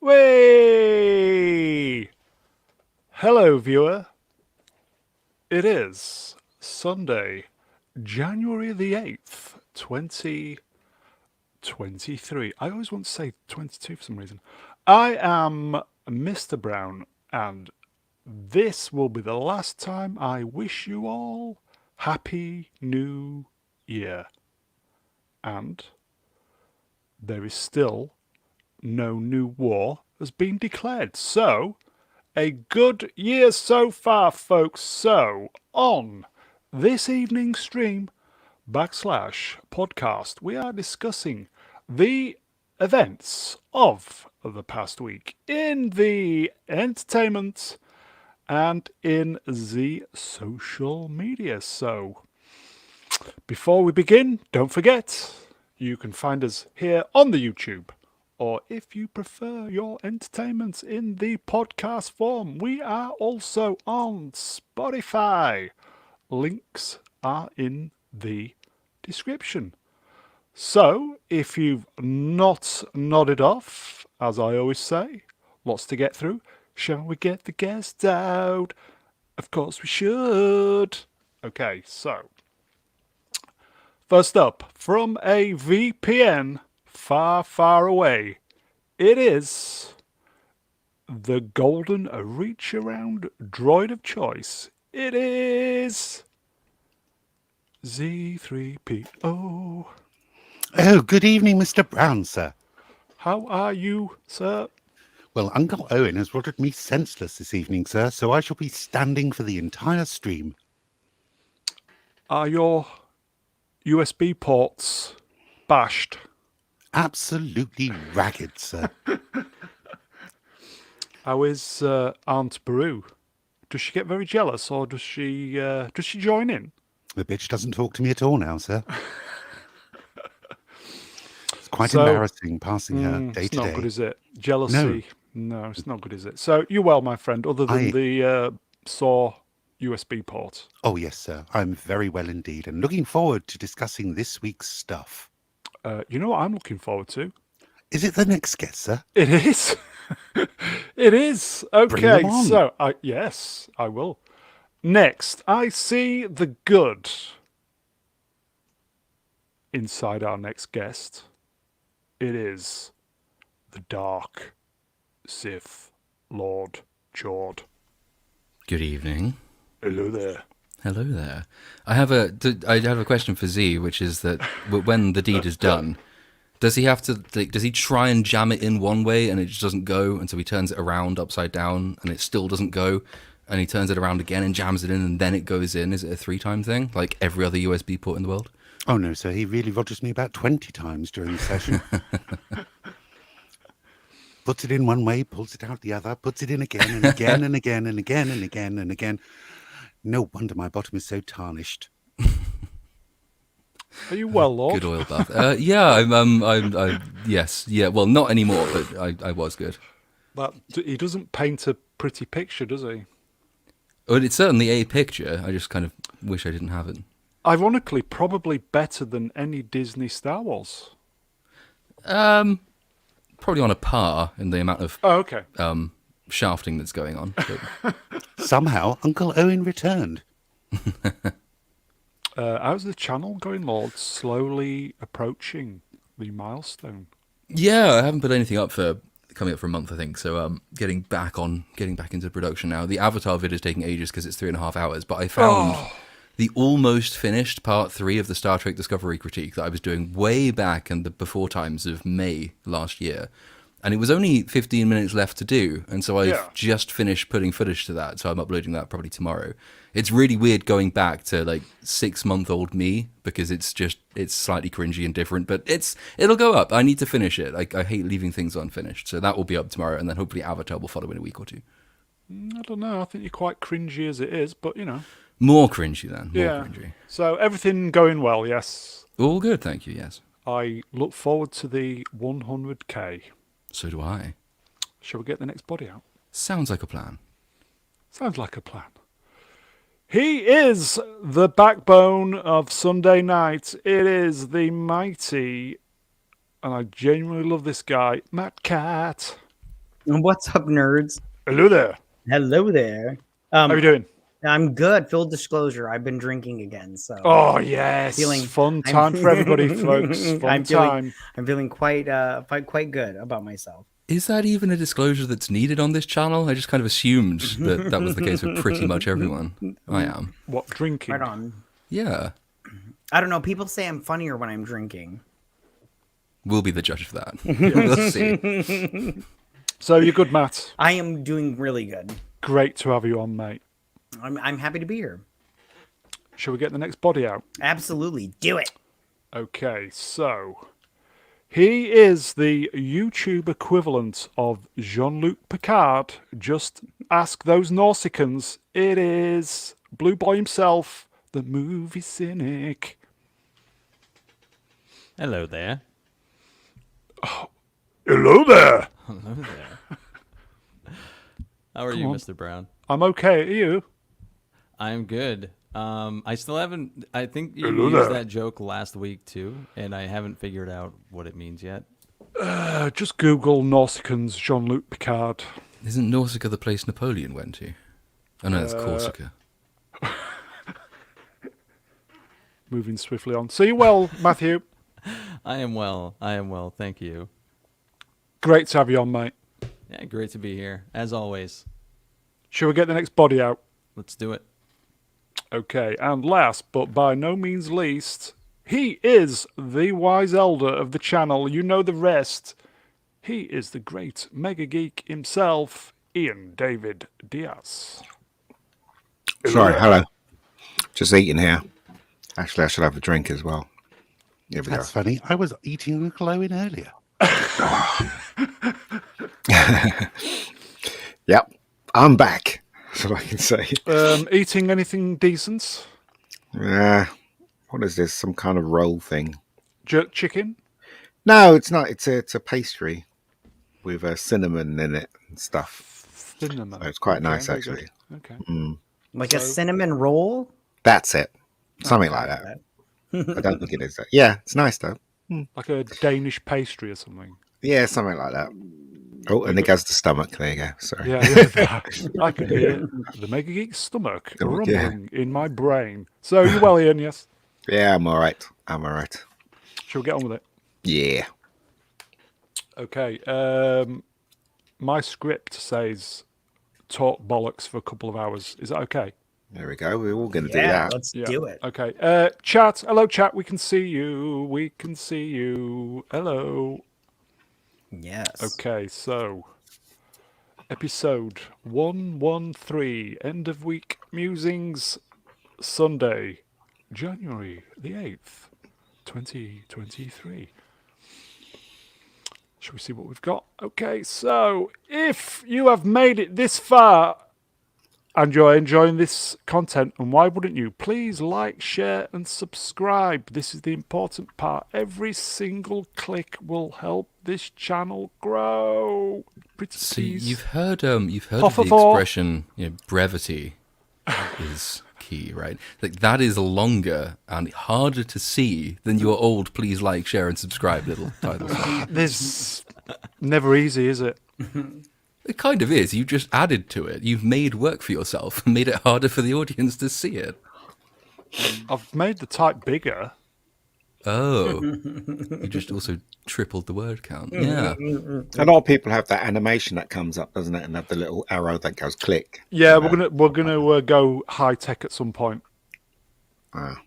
Way! Hello, viewer. It is Sunday, January the 8th, 2023. I always want to say 22 for some reason. I am Mr. Brown, and this will be the last time I wish you all Happy New Year. And there is still no new war has been declared. So, a good year so far, folks. So, on this evening's stream / podcast, we are discussing the events of the past week in the entertainment and in the social media. So, before we begin, don't forget, you can find us here on the YouTube, or if you prefer your entertainment in the podcast form, we are also on Spotify. Links are in the description. So, if you've not nodded off, as I always say, lots to get through, shall we get the guests out? Of course we should. Okay, so, first up, from a VPN far, far away, it is the golden reach around droid of choice. It is Z3PO. Oh, good evening, Mr. Brown, sir. How are you, sir? Well, Uncle Owen has rendered me senseless this evening, sir, so I shall be standing for the entire stream. Are your USB ports bashed? Absolutely ragged, sir. How is Aunt Beru? Does she get very jealous, or does she join in? The bitch doesn't talk to me at all now, sir. It's quite embarrassing passing her day to day. It's not good, is it? Jealousy. No, it's not good, is it? So, you well, my friend, other than the sore USB port? Oh, yes, sir. I'm very well indeed, and looking forward to discussing this week's stuff. You know what I'm looking forward to? Is it the next guest, sir? It is. It is. Okay, Bring them on. so, yes, I will. Next, I see the good inside our next guest. It is the dark Sith Lord Jord. Good evening. Hello there. Hello there. I have a question for Z, which is that when the deed is done, does he have to does he try and jam it in one way and it just doesn't go, and so he turns it around upside down and it still doesn't go, and he turns it around again and jams it in and then it goes in? Is it a 3-time thing like every other USB port in the world? Oh no, sir. He really rogers me about 20 times during the session. Puts it in one way, pulls it out the other, puts it in again and again and again and again and again and again. No wonder my bottom is so tarnished. Are you well, Lord? Good oil bath. Yeah, I'm yes, yeah. Well, not anymore, but I was good. But he doesn't paint a pretty picture, does he? Well, it's certainly a picture. I just kind of wish I didn't have it. Ironically, probably better than any Disney Star Wars. Probably on a par in the amount of okay. Shafting that's going on. But Somehow, Uncle Owen returned. How's the channel going, Lord? Slowly approaching the milestone. Yeah, I haven't put anything up for coming up for a month, I think. So getting back into production now. The Avatar vid is taking ages because it's 3.5 hours. But I found the almost finished part 3 of the Star Trek Discovery critique that I was doing way back in the before times of May last year. And it was only 15 minutes left to do. And so I've just finished putting footage to that. So I'm uploading that probably tomorrow. It's really weird going back to like 6-month-old me because it's slightly cringy and different, but it'll go up. I need to finish it. I hate leaving things unfinished. So that will be up tomorrow. And then hopefully Avatar will follow in a week or two. I don't know. I think you're quite cringy as it is, but you know. More cringy then. More cringy. So everything going well, yes. All good, thank you, yes. I look forward to the 100k. So do I. Shall we get the next body out? Sounds like a plan. Sounds like a plan. He is the backbone of Sunday night. It is the mighty, and I genuinely love this guy, Matt Cat. What's up, nerds? Hello there. Hello there. How are you doing? I'm good. Full disclosure, I've been drinking again. So Oh yes, fun time for everybody, folks. Fun time. I'm feeling quite good about myself. Is that even a disclosure that's needed on this channel? I just kind of assumed that was the case with pretty much everyone. I am. What, drinking? Right on. Yeah. I don't know. People say I'm funnier when I'm drinking. We'll be the judge of that. We'll see. So you're good, Matt. I am doing really good. Great to have you on, mate. I'm happy to be here. Shall we get the next body out? Absolutely. Do it. Okay, so he is the YouTube equivalent of Jean-Luc Picard. Just ask those Nausicans. It is Blue Boy himself, the movie cynic. Hello there. Hello there. Hello there. How are you, on. Mr. Brown? I'm okay. Are you? I'm good. I still haven't. I think you Hello used there. that joke last week too, and I haven't figured out what it means yet. Just Google Nausicans Jean-Luc Picard. Isn't Nausicaa the place Napoleon went to? Oh no, that's Corsica. Moving swiftly on. See you well, Matthew. I am well. I am well. Thank you. Great to have you on, mate. Yeah, great to be here as always. Shall we get the next body out? Let's do it. Okay, and last but by no means least, he is the wise elder of the channel. You know the rest. He is the great mega geek himself, Ian David Diaz. Sorry, hello. Just eating here. Actually, I should have a drink as well. Here we That's go. funny. I was eating a glowing earlier. Yep, I'm back. That's what I can say. Eating anything decent? What is this? Some kind of roll thing? Jerk chicken? No, it's not. It's a pastry with cinnamon in it and stuff. Cinnamon. So it's quite Okay, nice, very actually. good. Okay. Like a So- cinnamon roll? That's it. Something like that. I don't think it is that. Yeah, it's nice though. Like a Danish pastry or something. Yeah, something like that. Oh, and it goes to stomach. There you go. Sorry. Yeah. I can hear the mega geek's stomach rumbling in my brain. So you well, Ian, yes? Yeah, I'm all right. I'm all right. Shall we get on with it? Yeah. Okay. My script says talk bollocks for a couple of hours. Is that okay? There we go. We're all going to do Yeah, that. let's do it. Okay. Chat. Hello, chat. We can see you. We can see you. Hello. Yes. Okay, so episode 113, end of week musings, Sunday, January the 8th, 2023. Shall we see what we've got? Okay, so if you have made it this far and you're enjoying this content, and why wouldn't you? Please like, share, and subscribe. This is the important part. Every single click will help this channel grow. Pretty So please. you've heard of the Hufflepuff. expression, brevity is key, right? Like that is longer and harder to see than your old please like, share, and subscribe little titles. This never easy, is it? It kind of is. You just added to it. You've made work for yourself and made it harder for the audience to see it. I've made the type bigger. Oh, you just also tripled the word count. Yeah. A lot of people have that animation that comes up, doesn't it? And have the little arrow that goes click. Yeah, we're gonna go high tech at some point. Ah.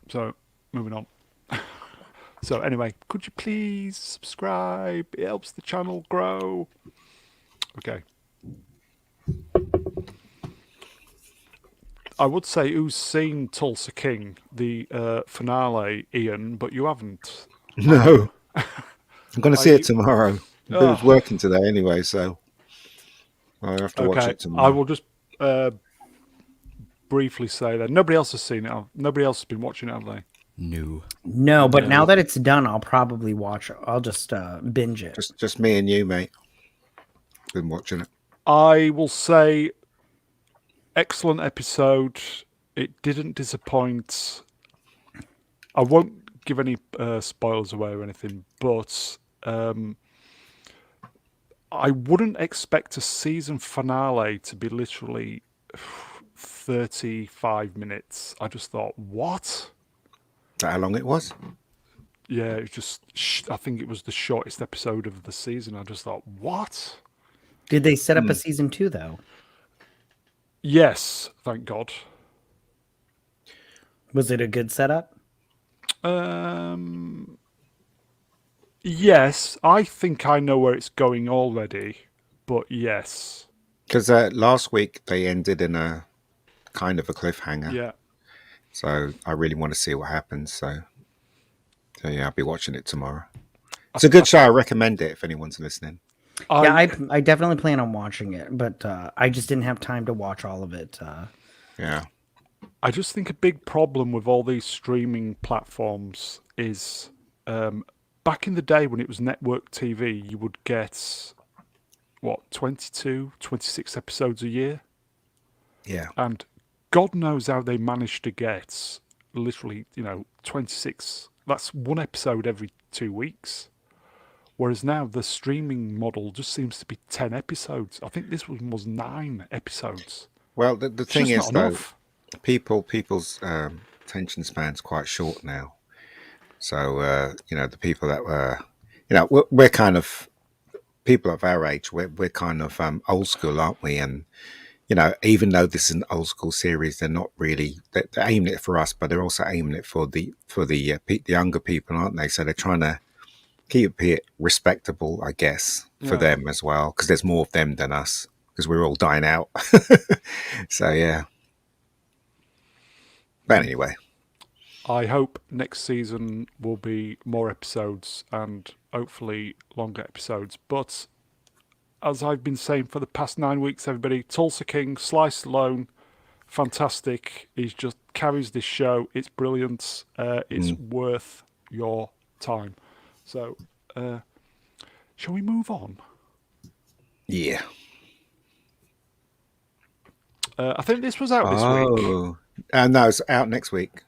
So moving on. So anyway, could you please subscribe? It helps the channel grow. Okay. I would say who's seen Tulsa King, the finale, Ian, but you haven't. No. I'm going to see it tomorrow. I was Oh. working today anyway, so I'll have to watch Okay, it tomorrow. I will just briefly say that nobody else has seen it. Nobody else has been watching it, have they? No. No, but now that it's done, I'll probably watch it. I'll just binge it. Just me and you, mate. Been watching it. I will say, excellent episode. It didn't disappoint. I won't give any spoilers away or anything, but I wouldn't expect a season finale to be literally 35 minutes. I just thought, what? Is that how long it was? Yeah, it was just, I think it was the shortest episode of the season. I just thought, what? Did they set up a season 2 though? Yes, thank God. Was it a good setup? Yes, I think I know where it's going already, but yes. Because last week they ended in a kind of a cliffhanger. Yeah. So I really want to see what happens. So yeah, I'll be watching it tomorrow. It's a good show. I recommend it if anyone's listening. Yeah, I definitely plan on watching it, but I just didn't have time to watch all of it. Yeah. I just think a big problem with all these streaming platforms is back in the day when it was network TV, you would get, 22, 26 episodes a year? Yeah. And God knows how they managed to get literally, 26. That's one episode every 2 weeks. Whereas now the streaming model just seems to be 10 episodes. I think this one was 9 episodes. Well, the It's thing just is, not though, enough. people's attention span's quite short now. So, the people that were, we're kind of, people of our age, we're kind of old school, aren't we? And, even though this is an old school series, they're not really, they're aiming it for us, but they're also aiming it for the younger people, aren't they? So they're trying to keep it respectable, I guess, for them as well, because there's more of them than us, because we're all dying out. So, yeah. But anyway. I hope next season will be more episodes and hopefully longer episodes. But as I've been saying for the past 9 weeks, everybody, Tulsa King, Slice Alone, fantastic. He just carries this show. It's brilliant. It's worth your time. So, shall we move on? Yeah. I think this was out this week. Oh. No, it's out next week.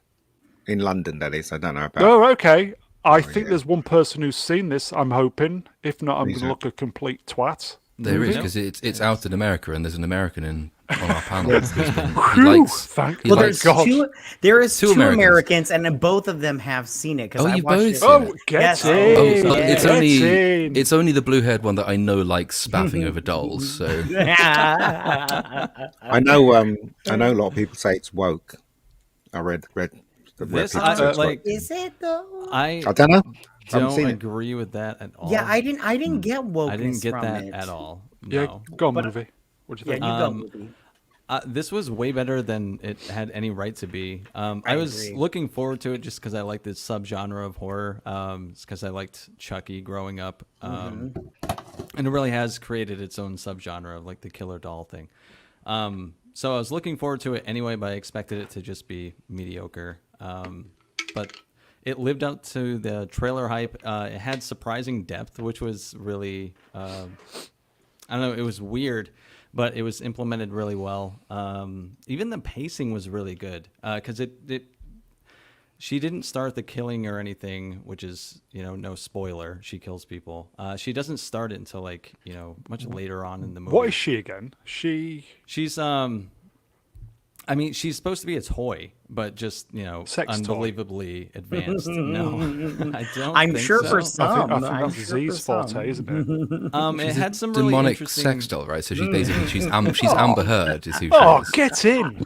In London, that is. I don't know about. Oh, okay. I think yeah. there's one person who's seen this, I'm hoping. If not, I'm going Who's to that? look a complete twat. There is, Movie. because it's out in America, and there's an American on our panel. He Whew, likes. thank he Well, likes- there's God. there is Two two Americans. Americans, and both of them have seen it because Oh, I you watched both it. seen Oh, it? get Yes. in. Oh, Yeah. it's Get only in. it's only the blue-haired one that I know likes spaffing over dolls. So I know a lot of people say it's woke. I read where This, people say it's woke. Is it though? I I don't know. I haven't don't seen it. agree with that at all. Yeah, I didn't get wokeness I didn't get from that it. at all. Yeah, No. go on, But- movie. What do you Yeah, think? you go. Movie. This was way better than it had any right to be. I was agree. looking forward to it just because I liked this subgenre of horror. It's because I liked Chucky growing up. And it really has created its own subgenre of like the killer doll thing. So I was looking forward to it anyway, but I expected it to just be mediocre. But it lived up to the trailer hype. It had surprising depth, which was really, I don't know, it was weird, but it was implemented really well. Even the pacing was really good because she didn't start the killing or anything, which is, no spoiler. She kills people. She doesn't start it until like, much later on in the movie. What is she again? She's I mean, she's supposed to be a toy, but just, Sex toy. unbelievably advanced. No, I don't I'm think sure so. for I some. think I'm that's sure Z's for forte, some. isn't it? It had some really demonic interesting... sex doll, right? So she's basically she's Amber Heard is who she Oh, is. get in.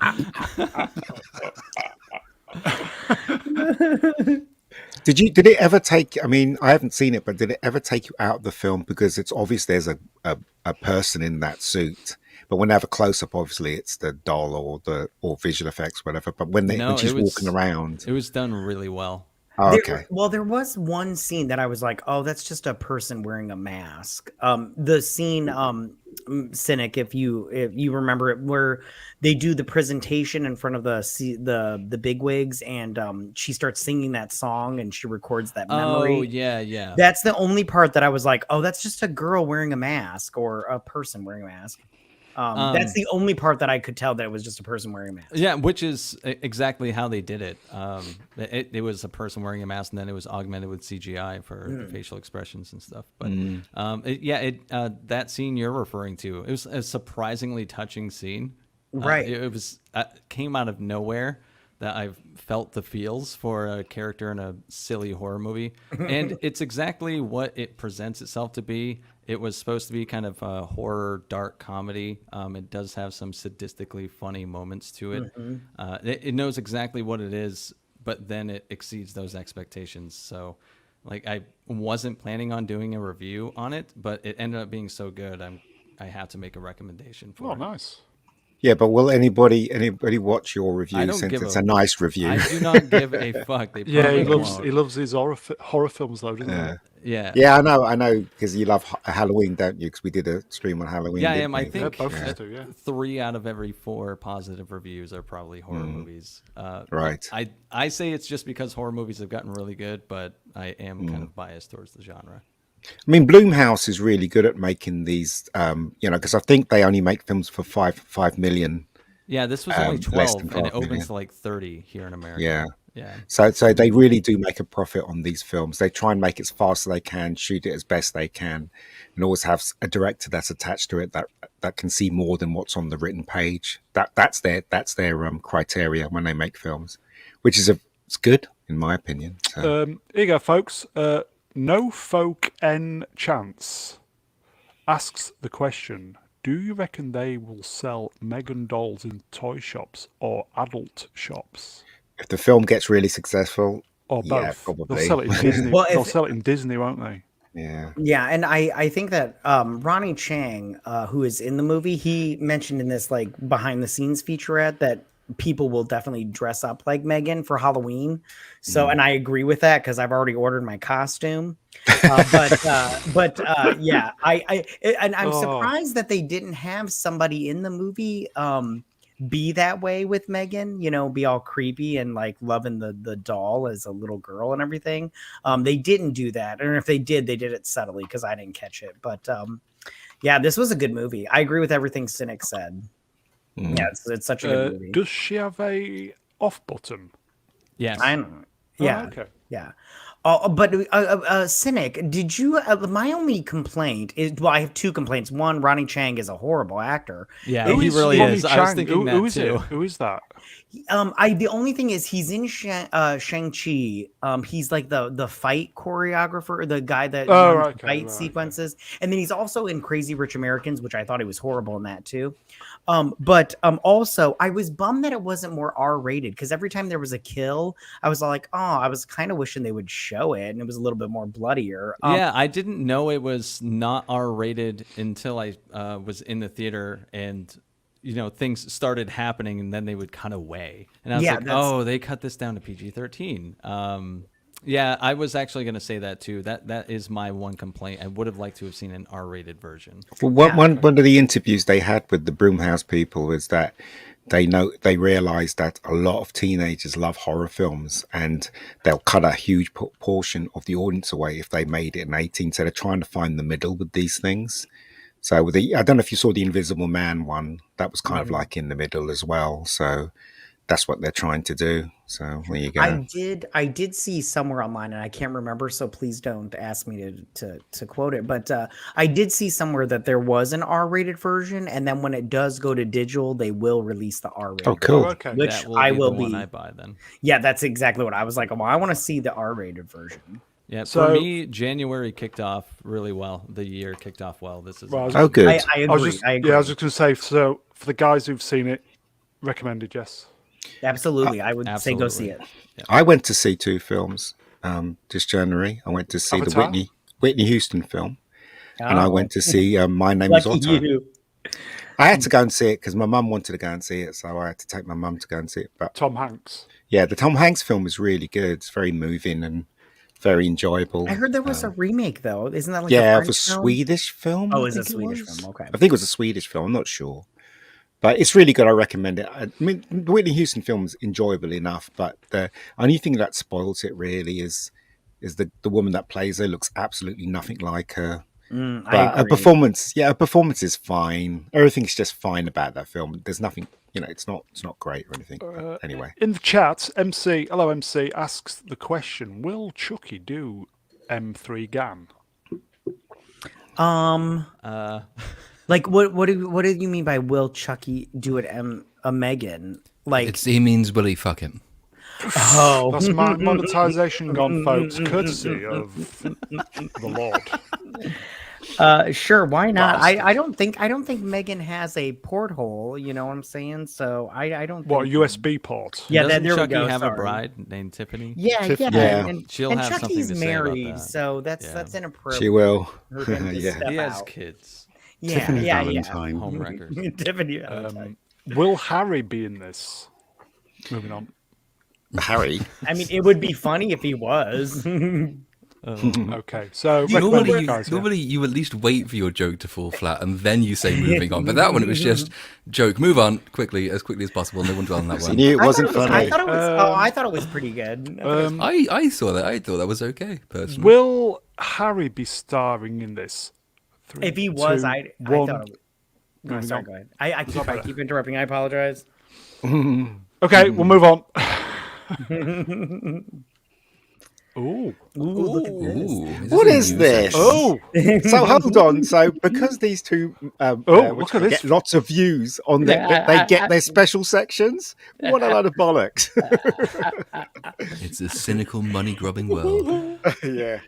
Did it ever take? I mean, I haven't seen it, but did it ever take you out of the film because it's obvious there's a person in that suit, but when they have a close up, obviously it's the doll or visual effects, whatever. But when she's walking around, It was done really well. oh, There- okay, well, there was one scene that I was like, "Oh, that's just a person wearing a mask." The scene, Cynic, if you remember it, where they do the presentation in front of the bigwigs, and she starts singing that song, and she records that memory. Oh, yeah. That's the only part that I was like, "Oh, that's just a girl wearing a mask or a person wearing a mask." That's the only part that I could tell that it was just a person wearing a mask. Yeah, which is exactly how they did it. It was a person wearing a mask, and then it was augmented with CGI for the facial expressions and stuff. But that scene you're referring to, it was a surprisingly touching scene. Right. It was came out of nowhere that I've felt the feels for a character in a silly horror movie, and it's exactly what it presents itself to be. It was supposed to be kind of a horror dark comedy. It does have some sadistically funny moments to it. It knows exactly what it is, but then it exceeds those expectations. So, like, I wasn't planning on doing a review on it, but it ended up being so good. I have to make a recommendation for Oh, it. nice. Yeah, but will anybody watch your I review don't since give it's a- a nice review? I do not give a fuck. They Yeah, probably won't. he loves his horror films though, doesn't Yeah. Yeah. Yeah, I know, because you love Halloween, don't you? Because we did a stream on Halloween. Yeah, I didn't am. I we? he? Yeah, think both of us do. Yeah. 3 out of every 4 positive reviews are probably horror movies. Right. I say it's just because horror movies have gotten really good, but I am kind of biased towards the genre. I mean, Blumhouse is really good at making these, because I think they only make films for 5 million. Yeah, this was only less 12, than and it 12 million. opens to like 30 here in America. Yeah. Yeah. So they really do make a profit on these films. They try and make it as fast as they can, shoot it as best they can, and always have a director that's attached to it that can see more than what's on the written page. That's their criteria when they make films, which is it's good in my opinion. So. Here you go, folks. No Folk N Chance asks the question: do you reckon they will sell M3GAN dolls in toy shops or adult shops? If the film gets really successful, Or both? yeah, probably. They'll sell it in Disney. Well, They'll if- sell it in Disney, won't they? Yeah. Yeah, and I think that Ronnie Chang, who is in the movie, he mentioned in this like behind the scenes featurette that people will definitely dress up like M3GAN for Halloween. So, and I agree with that because I've already ordered my costume. Yeah, I'm Oh. surprised that they didn't have somebody in the movie be that way with M3GAN, be all creepy and like loving the doll as a little girl and everything. They didn't do that, and if they did it subtly because I didn't catch it. But yeah, this was a good movie. I agree with everything Cynic said. Yeah, it's such a good movie. Does she have a off button? Yes. I know. Yeah. Oh, okay. Yeah. But Cynic, did you? My only complaint is, well, I have 2 complaints. One, Ronnie Chang is a horrible actor. Yeah, Who he is really Ronnie is. I was Chang? thinking that Who is too. it? Who is that? The only thing is he's in Shang-Chi. He's like the fight choreographer, the guy that Oh, runs right, okay, fight right, okay. sequences, and then he's also in Crazy Rich Americans, which I thought he was horrible in that too. But also I was bummed that it wasn't more R-rated because every time there was a kill, I was like, oh, I was kind of wishing they would show it and it was a little bit more bloodier. Yeah, I didn't know it was not R-rated until I was in the theater and things started happening and then they would cut away. And I was Yeah, like, that's- oh, they cut this down to PG-13. Yeah, I was actually going to say that too. That is my one complaint. I would have liked to have seen an R-rated version. Well, one of the interviews they had with the Broomhouse people was that they realized that a lot of teenagers love horror films and they'll cut a huge portion of the audience away if they made it an 18. So they're trying to find the middle with these things. So I don't know if you saw the Invisible Man one, that was kind of like in the middle as well. So that's what they're trying to do. So there you go. I did see somewhere online, and I can't remember, so please don't ask me to quote it. But I did see somewhere that there was an R-rated version, and then when it does go to digital, they will release the R-rated. Oh, cool. Oh, okay. Which That will I be will the be. one I buy then. Yeah, that's exactly what I was like. Well, I want to see the R-rated version. Yeah, So- for me, January kicked off really well. The year kicked off well. This is Well, I was- Oh, good. I I agree. was just, I agree. yeah, I was just going to say. So for the guys who've seen it, recommended. Yes. Absolutely, I would say go see it. Absolutely. I went to see 2 films this January. I went to see the Avatar? Whitney Houston film, and I Oh, went to see My Name Is lucky Otto. you. I had to go and see it because my mum wanted to go and see it, so I had to take my mum to go and see it. But Tom Hanks. yeah, the Tom Hanks film is really good. It's very moving and very enjoyable. I heard there was a remake though. Isn't that like yeah, a of a French film? Swedish film. Oh, I it's a think it Swedish was. film. Okay. I think it was a Swedish film. I'm not sure, but it's really good. I recommend it. I mean, the Whitney Houston film is enjoyable enough, but the only thing that spoils it really is the woman that plays her looks absolutely nothing like her. I But a agree. performance is fine. Everything's just fine about that film. There's nothing, it's not great or anything. But anyway, In the chat, MC, hello MC, asks the question: will Chucky do M3GAN? Like what do you mean by will Chucky do it a Megan? Like He means will he fuck him? oh That's my monetization gone, folks, courtesy of the Lord. sure, why not? Bastard. I don't think Megan has a porthole, you know what I'm saying? So I don't What, a think USB port? Yeah, Doesn't there Chucky we go. have a sorry. bride named Tiffany? Yeah, Tiffany. Yeah. and She'll and have something Chucky's to say about married, that. so that's Yeah. inappropriate. she will. For him to Yeah. step He has out. kids. Yeah, Tiffany yeah, Valentine. Home records. yeah. Tiffany Valentine. Will Harry be in this? Moving on. Harry. I mean, it would be funny if he was. Okay, so Normally, recommend guys. Yeah. you at least wait for your joke to fall flat and then you say moving on. But that one, it was just joke. Move on quickly as possible. No one dwell on that You one. knew it wasn't I funny. thought it was. I thought it was pretty good. I saw that. I thought that was okay. Personally, Will Harry be starring in this? 3, If he was, 2, I 1. thought. Go Moving sorry, on. go ahead. I keep interrupting. I apologize. Okay, we'll move on. Ooh. Ooh, What a is new this? Oh. So hold on. So because these two, Look at this. get lots of views on their, they get their special sections. What a load of bollocks! It's a cynical, money-grubbing world. Yeah.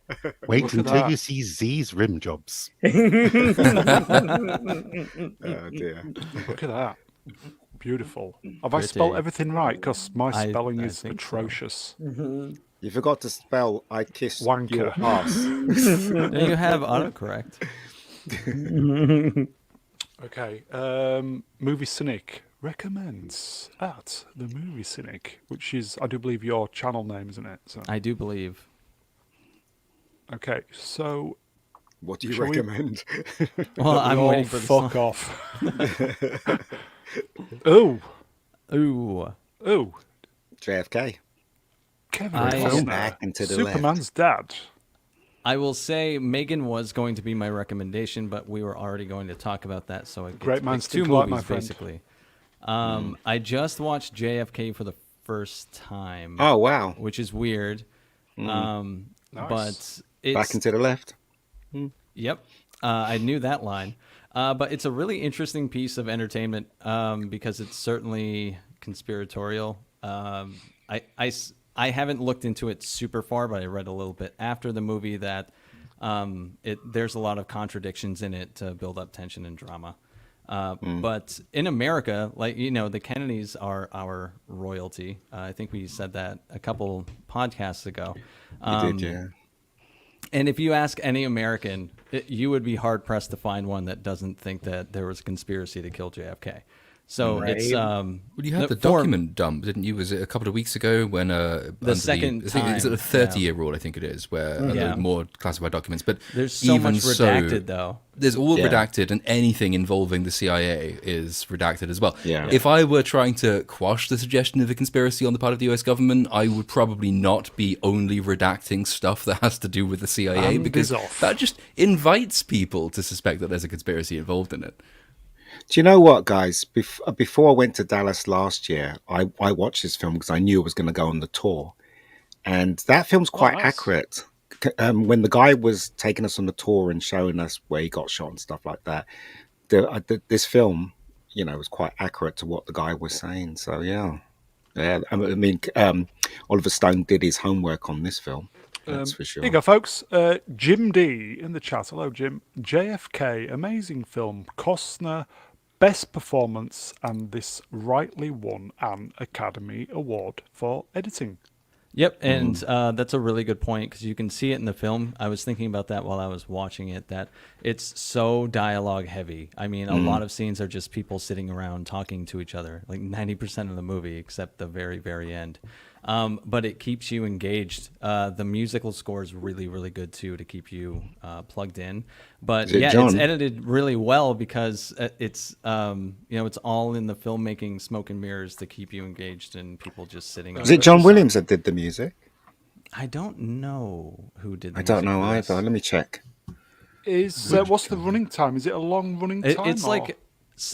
Wait at until that. you see Z's rim jobs. Oh dear. Look at that. Beautiful. Have I spelled Pretty. everything right? Because my I spelling is think so. atrocious. You forgot to spell "I kissed Wanker. your ass." No, you have autocorrect. Okay. Movie Cynic recommends at the Movie Cynic, which is, I do believe, your channel name, isn't it? So, I do believe. okay, so What do you Shall we- recommend? Well, I'm oh, waiting for the fuck song. off. Oh, Ooh. oh, JFK. Kevin I- Costner, Back and to the Superman's dad. I will say Megan was going to be my recommendation, but we were already going to talk about that, so I get Great to minds pick two think alike, movies my friend. basically. I just watched JFK for the first time, Oh wow! which is weird. Nice. But it's Back and to the left. Yep, I knew that line. But it's a really interesting piece of entertainment because it's certainly conspiratorial. I haven't looked into it super far, but I read a little bit after the movie that there's a lot of contradictions in it to build up tension and drama. But in America, like, the Kennedys are our royalty. I think we said that a couple podcasts ago. You did, yeah. And if you ask any American, you would be hard pressed to find one that doesn't think that there was a conspiracy to kill JFK. So it's Well, you had the for- document dump, didn't you? Was it a couple of weeks ago when under second I think it's time, a 30-year rule, I think it is, where under Yeah. more classified documents. But there's so even much so, redacted though. there's all Yeah. redacted, and anything involving the CIA is redacted as well. Yeah. If I were trying to quash the suggestion of a conspiracy on the part of the US government, I would probably not be only redacting stuff that has to do with the CIA, And because off. that just invites people to suspect that there's a conspiracy involved in it. Do you know what, guys? Before I went to Dallas last year, I watched this film because I knew I was going to go on the tour, and that film's quite nice. accurate. When the guy was taking us on the tour and showing us where he got shot and stuff like that, this film, was quite accurate to what the guy was saying. So yeah. I mean, Oliver Stone did his homework on this film. That's for sure. Here you go, folks. Jim D in the chat. Hello, Jim. JFK, amazing film. Costner, best performance, and this rightly won an Academy Award for editing. Yep, and that's a really good point because you can see it in the film. I was thinking about that while I was watching it, that it's so dialogue heavy. I mean, a lot of scenes are just people sitting around talking to each other, like 90% of the movie, except the very, very end. But it keeps you engaged. The musical score is really, really good too to keep you plugged in. But Is it yeah, John? it's edited really well because it's it's all in the filmmaking smoke and mirrors to keep you engaged and people just sitting. Was it John Williams that did the music? I don't know who did. The I don't music know for this. either. Let me check. Is what's the running time? Is it a long running time? It's or- like,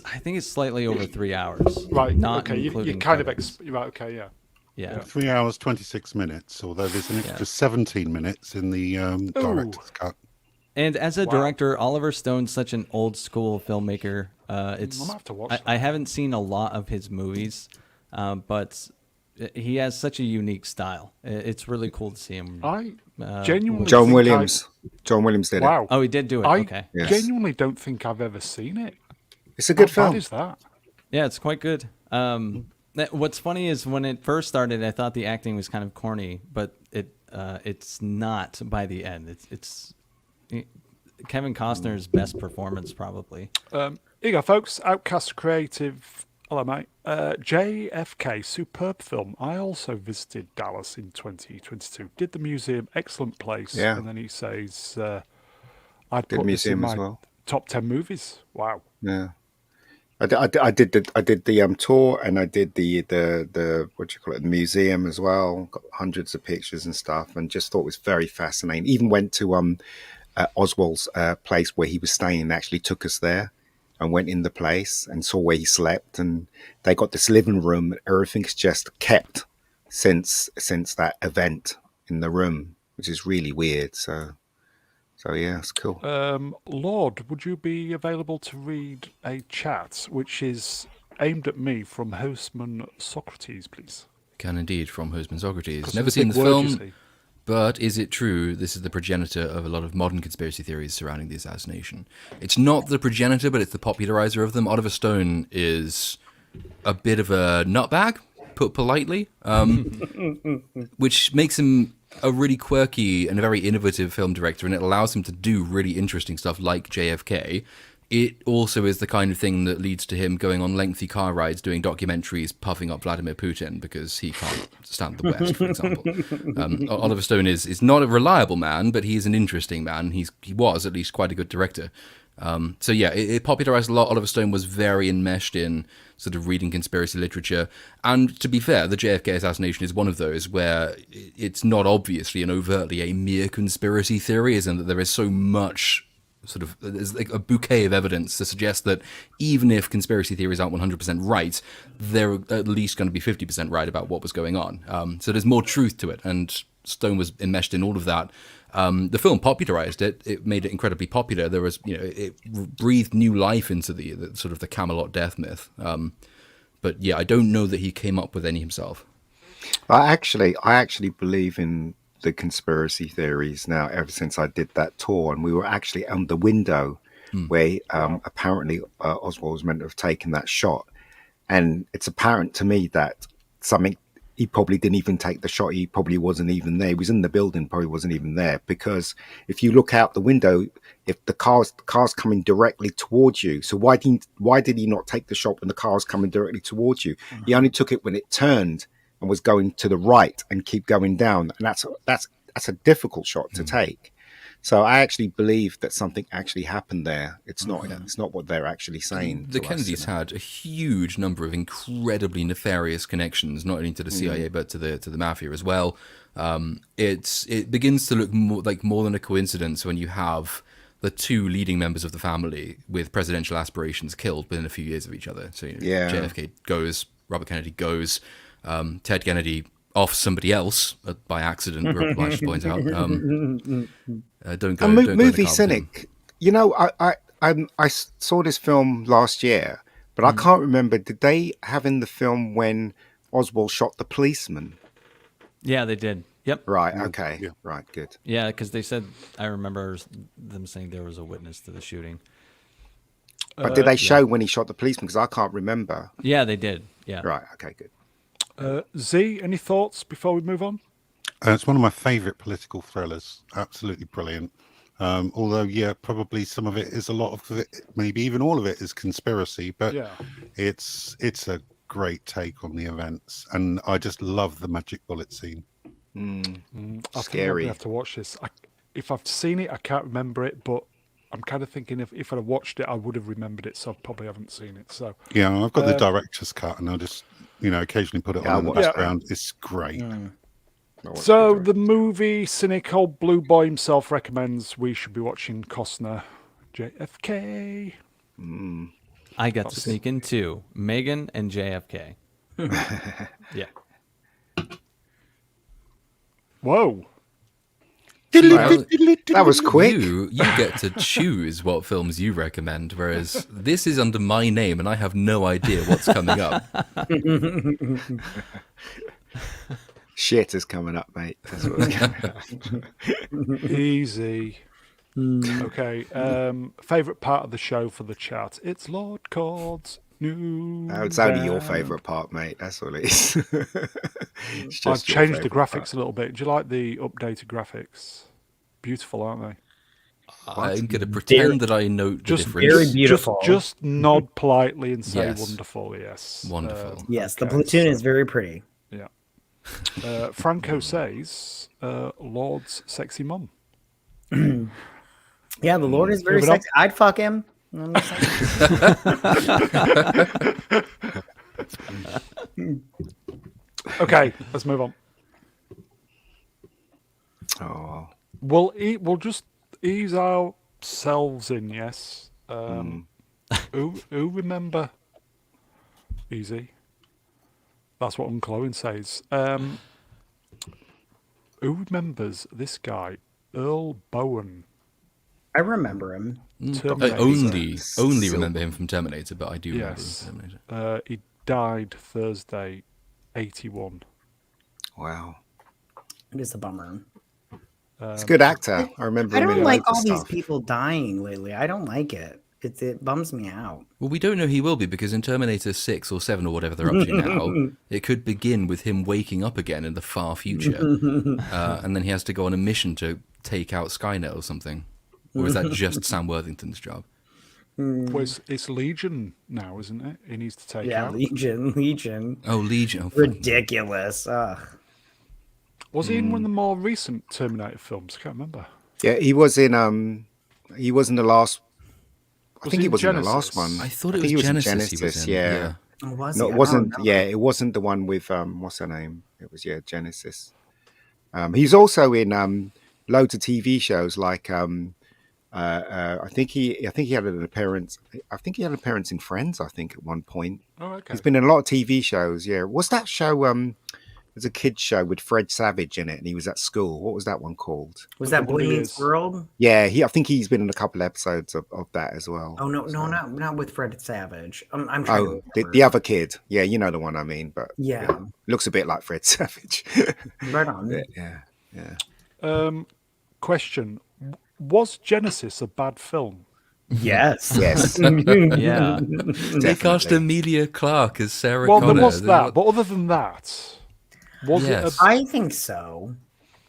I think it's slightly over 3 hours. right. Not Okay, you including kind of credits. right. Okay, yeah. Yeah. 3 hours 26 minutes, although there's an extra 17 minutes in the director's cut. And as a Wow. director, Oliver Stone's such an old school filmmaker. It's gonna have to watch I haven't seen a lot of his movies, but he has such a unique style. It's really cool to see him. I genuinely John think Williams. John Williams did it. Wow. Oh, he did do it. I Okay. Yes. genuinely don't think I've ever seen it. It's a good How film. bad is that? Yeah, it's quite good. What's funny is when it first started, I thought the acting was kind of corny, but it's not by the end. It's Kevin Costner's best performance, probably. Here you go, folks. Outcast Creative. Hello, mate. JFK, superb film. I also visited Dallas in 2022. Did the museum, excellent place. Yeah. And then he says, I'd Did put this in museum my as well. top 10 movies. Wow. Yeah. I did the tour, and I did the what do you call it, the museum as well. Got hundreds of pictures and stuff, and just thought it was very fascinating. Even went to Oswald's place where he was staying, and actually took us there, and went in the place and saw where he slept. And they got this living room, and everything's just kept since that event in the room, which is really weird. So yeah, it's cool. Lord, would you be available to read a chat which is aimed at me from Hostman Socrates, please? Can indeed, from Hostman Socrates. 'Cause Never it's a seen big this word, you film, see. but is it true this is the progenitor of a lot of modern conspiracy theories surrounding the assassination? It's not the progenitor, but it's the popularizer of them. Oliver Stone is a bit of a nutbag, put politely, which makes him a really quirky and a very innovative film director, and it allows him to do really interesting stuff like JFK. It also is the kind of thing that leads to him going on lengthy car rides, doing documentaries, puffing up Vladimir Putin because he can't stand the West, for example. Oliver Stone is not a reliable man, but he is an interesting man. He was at least quite a good director. So yeah, it popularized a lot. Oliver Stone was very enmeshed in sort of reading conspiracy literature. And to be fair, the JFK assassination is one of those where it's not obviously and overtly a mere conspiracy theory, isn't that there is so much sort of, there's like a bouquet of evidence to suggest that even if conspiracy theories aren't 100% right, they're at least going to be 50% right about what was going on. So there's more truth to it, and Stone was enmeshed in all of that. The film popularized it. It made it incredibly popular. There was, it breathed new life into the sort of the Camelot death myth. But yeah, I don't know that he came up with any himself. I actually believe in the conspiracy theories now ever since I did that tour, and we were actually on the window where apparently Oswald was meant to have taken that shot, and it's apparent to me that he probably didn't even take the shot. He probably wasn't even there. He was in the building, probably wasn't even there, because if you look out the window, if the car's coming directly towards you, so why did he not take the shot when the car's coming directly towards you? He only took it when it turned and was going to the right and keep going down, and that's a difficult shot to take. So I actually believe that something actually happened there. It's not what they're actually saying. The to Kennedys us, had a huge number of incredibly nefarious connections, not only to the CIA but to the mafia as well. It begins to look more than a coincidence when you have the two leading members of the family with presidential aspirations killed within a few years of each other. So JFK goes, Robert Kennedy goes, Ted Kennedy off somebody else by accident. I should point out. Don't go. Movie cynic. I saw this film last year, but I can't remember. Did they have in the film when Oswald shot the policeman? Yeah, they did. Yep. Right. Okay. Yeah. Right. Good. Yeah, because they said, I remember them saying there was a witness to the shooting. But did they show when he shot the policeman? Because I can't remember. Yeah, they did. Yeah. Right. Okay. Good. Z, any thoughts before we move on? It's one of my favourite political thrillers. Absolutely brilliant. Although, probably some of it is a lot of it, maybe even all of it is conspiracy. But it's a great take on the events, and I just love the magic bullet scene. I think I'm Scary. gonna have to watch this. If I've seen it, I can't remember it, but I'm kind of thinking if I'd have watched it, I would have remembered it. So I probably haven't seen it. So Yeah, I've got the director's cut, and I'll just occasionally put it on in the watch that. background. It's great. So the movie cynic old blue boy himself recommends we should be watching Costner, JFK. I got to sneak in too. M3GAN and JFK. Yeah. Whoa. Well, That was quick. you get to choose what films you recommend, whereas this is under my name and I have no idea what's coming up. Shit is coming up, mate. That's what's coming up. Easy. Okay. Favorite part of the show for the chat? It's Lord Cord's new. It's only your band. favourite part, mate. That's all it is. It's just I've your changed the favourite graphics part. a little bit. Do you like the updated graphics? Beautiful, aren't they? I'm going to pretend that I note the Just difference. very beautiful. Just nod politely and say Yes. wonderful. Yes. Wonderful. Yes, the Okay, platoon so- is very pretty. Yeah. Franco says, Lord's sexy mum. Yeah, the Lord is very Moving on. sexy. I'd fuck him. I'm just saying. Okay, let's move on. Oh, We'll just ease ourselves in, yes. Who remember? Easy. That's what Uncle Owen says. Who remembers this guy, Earl Bowen? I remember him. I Terminator. only remember him from Terminator, but I do remember him Yes. from Terminator. He died Thursday, 81. wow. It is a bummer. He's a good actor. I remember I him don't in like loads of all these stuff. people dying lately. I don't like it. It bums me out. Well, we don't know he will be because in Terminator 6 or 7 or whatever they're up to now, it could begin with him waking up again in the far future. And then he has to go on a mission to take out Skynet or something. Or is that just Sam Worthington's job? Well, it's Legion now, isn't it? He needs to take Yeah, out. Legion. Oh, Legion. Oh, fucking- Ridiculous. Ugh. Was he in one of the more recent Terminator films? I can't remember. Yeah, he was in the last. I Was think he he in was in the Genesis? last one. I thought I it think was he in Genesis he was in. Yeah. Oh, was No, he? it I wasn't. don't know. Yeah, it wasn't the one with what's her name? It was Genesis. He's also in loads of TV shows like I think he had an appearance. I think he had an appearance in Friends. I think at one point. Oh, okay. He's been in a lot of TV shows. Yeah, what's that show? There's a kids show with Fred Savage in it, and he was at school. What was that one called? Was that Boy Wonder Meets Years. World? Yeah, I think he's been in a couple episodes of that as well. Oh no, not with Fred Savage. I'm trying to Oh, remember. the other kid. Yeah, you know the one I mean. But Yeah. looks a bit like Fred Savage. Right on. yeah. Question: Was Genesis a bad film? Yes. Yes. Yeah. They cast Emilia Clarke as Sarah Well, Connor. there was that, but other than that, was Yes. I think so.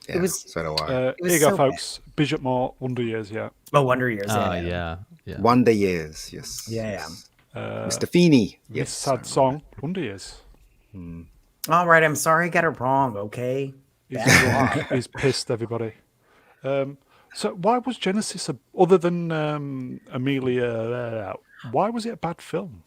Yeah, was- so do I. it? was Here you go, so folks. Bishop Moore, Wonder Years. Yeah. Oh, Wonder Years. Oh, yeah. yeah. Wonder Years. Yes. Yeah. Mr. Feeney. This Yes. sad song, Wonder Years. All right. I'm sorry I got it wrong. Okay. He's pissed, everybody. So why was Genesis other than Amelia? Why was it a bad film?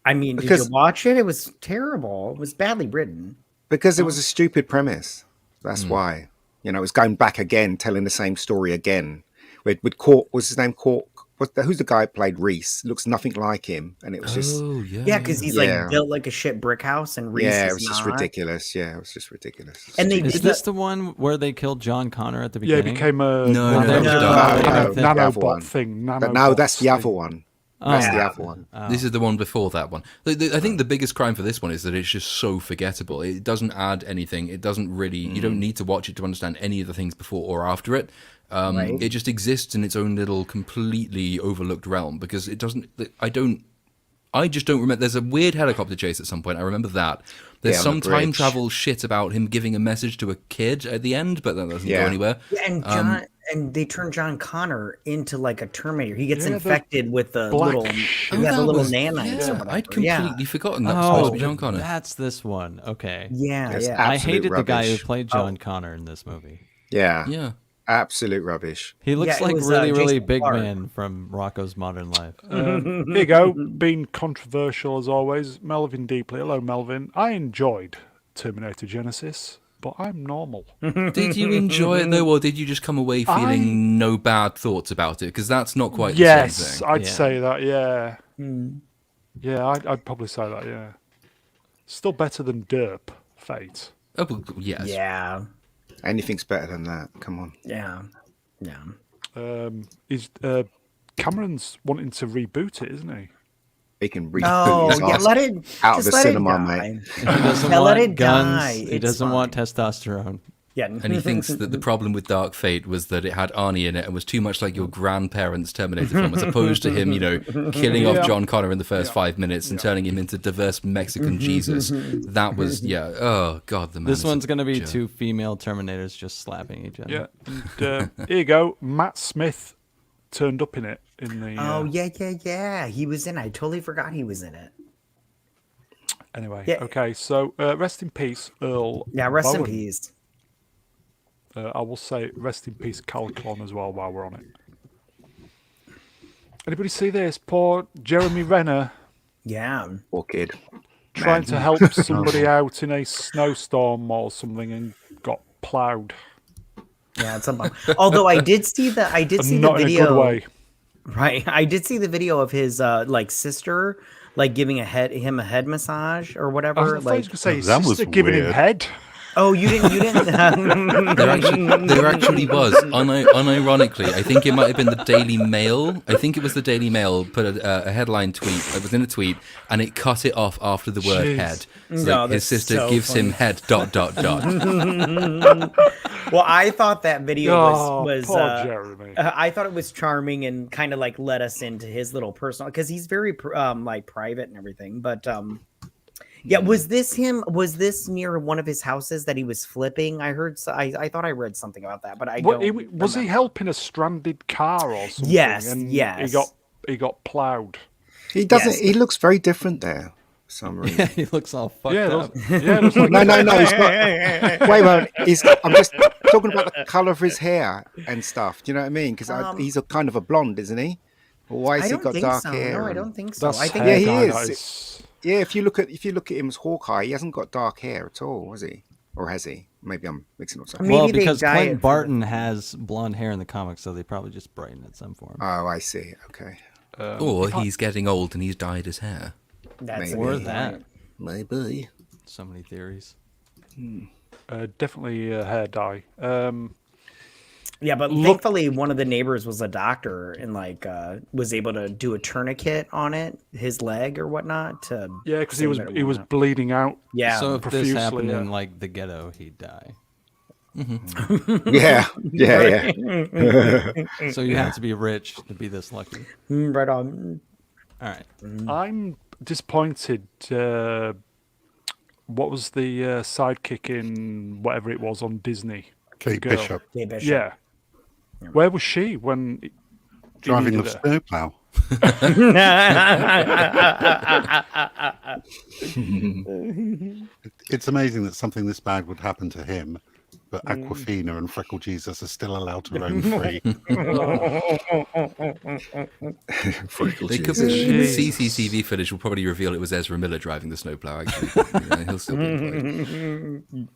I mean, did Because- you watch it? It was terrible. It was badly written. Because it was a stupid premise. That's why. You know, it's going back again, telling the same story again. With Cork, what's his name? Cork. Who's the guy who played Reese? Looks nothing like him, and it was just. Oh, yeah. Yeah, because he's Yeah. like built like a shit brick house, and Reese Yeah, is it was just not. ridiculous. Yeah, it was just ridiculous. And they Is did this the- the one where they killed John Connor at the Yeah, beginning? it became a No, nano, that was dark. No, the other nanobot one. thing. No, Nanobots that's the thing. other one. That's the other one. This is the one before that one. I think the biggest crime for this one is that it's just so forgettable. It doesn't add anything. It doesn't really. You don't need to watch it to understand any of the things before or after it. Right. It just exists in its own little completely overlooked realm because it doesn't. I just don't remember. There's a weird helicopter chase at some point. I remember that. There's Yeah, on some the time bridge. travel shit about him giving a message to a kid at the end, but that doesn't go Yeah. anywhere. Yeah, and John and they turn John Connor into like a Terminator. He gets Yeah, the infected with the black little, shit. yeah, the that little was- nanites. yeah, or whatever. I'd completely forgotten that was Oh, supposed to be John Connor. that's this one. Okay. Yeah, It's yeah. I absolute hated the guy who rubbish. played John Connor in this movie. Yeah, Yeah. absolute rubbish. He looks Yeah, it like was, really Jason big Clarke. man from Rocco's Modern Life. Here you go. Being controversial as always. Melvin Deeply. Hello, Melvin. I enjoyed Terminator Genesis. but I'm normal. Did you enjoy it though, or did you just come away feeling no bad thoughts about it? Because that's not quite the same thing. I'd say that. Yeah, yeah, I'd probably say that. Yeah, still better than Derp Fate. Oh, well, yes. Yeah. Anything's better than that. Come on. Yeah. Yeah. Is Cameron's wanting to reboot it, isn't he? He can read Oh, his yeah, ass let it out of just the let cinema, it die. mate. He doesn't Yeah, want let it guns. die. He It's doesn't want fine. testosterone. Yeah. And he thinks that the problem with Dark Fate was that it had Arnie in it and was too much like your grandparents' Terminator film, as opposed to him, killing off John Connor in the first 5 minutes and turning him into diverse Mexican Jesus. That was, oh, God, the man. This is one's a going to be jerk. 2 female Terminators just slapping each other. Yeah. And, here you go. Matt Smith turned up in it. Oh, yeah. He was in it. I totally forgot he was in it. Anyway, Yeah. okay. So rest in peace, Earl. Yeah, rest in Bowen. peace. I will say rest in peace, Calclon, as well, while we're on it. Anybody see this? Poor Jeremy Renner Yeah. Poor kid. trying to help somebody out in a snowstorm or something and got ploughed. Yeah, it's a bummer. Although I did see the Not video. in a good way. Right. I did see the video of his sister giving him a head massage or I whatever. thought he was going to say his That was sister giving him weird. head. Oh, you didn't There actually was. Unironically, I think it might have been the Daily Mail. I think it was the Daily Mail put a headline tweet. It was in a tweet, and it cut it off after the word Jeez. head. It's No, like his that's sister so gives him head ... Well, I thought that video was poor Jeremy. I thought it was charming and kind of let us into his little personal, because he's very private and everything. But yeah, was this him? Was this near one of his houses that he was flipping? I heard. I thought I read something about that, but I Was don't. he remember. helping a stranded car or something? Yes, and yes. He got ploughed. He doesn't. Yes. He looks very different there for some reason. Yeah, he looks all fucked up. It's like, No, he's not. Wait a moment. I'm just talking about the color of his hair and stuff. Do you know what I mean? Because he's a kind of a blonde, isn't he? Or why has I he don't got think dark so. hair? No, I and- don't think so. that's I think Yeah, hair he dye, is. that is. Yeah, if you look at him as Hawkeye, he hasn't got dark hair at all, has he? Or has he? Maybe I'm mixing up something. Maybe Well, they because dye it Clint for the- Barton has blonde hair in the comics, so they probably just brighten it some form. Oh, I see. Okay, Or he's getting old and he's dyed his hair. That's Maybe. Or a good that. point. maybe. So many theories. Definitely hair dye. Yeah, but thankfully one of the neighbors was a doctor and was able to do a tourniquet on his leg or whatnot to Yeah, because he was save it he was whatnot. bleeding out. Yeah. So if this profusely, happened yeah. in the ghetto, he'd die. Yeah. So you have to be rich to be this lucky. Right on. All right. I'm disappointed. What was the sidekick in whatever it was on Disney? Kate Girl. Bishop Okay, Bishop. Yeah. Where was she when he driving the needed her? snowplow. It's amazing that something this bad would happen to him, but Aquafina and Freckle Jesus are still allowed to roam free. They could be CCTV footage will probably reveal it was Ezra Miller driving the snowplow. Actually, he'll still be employed.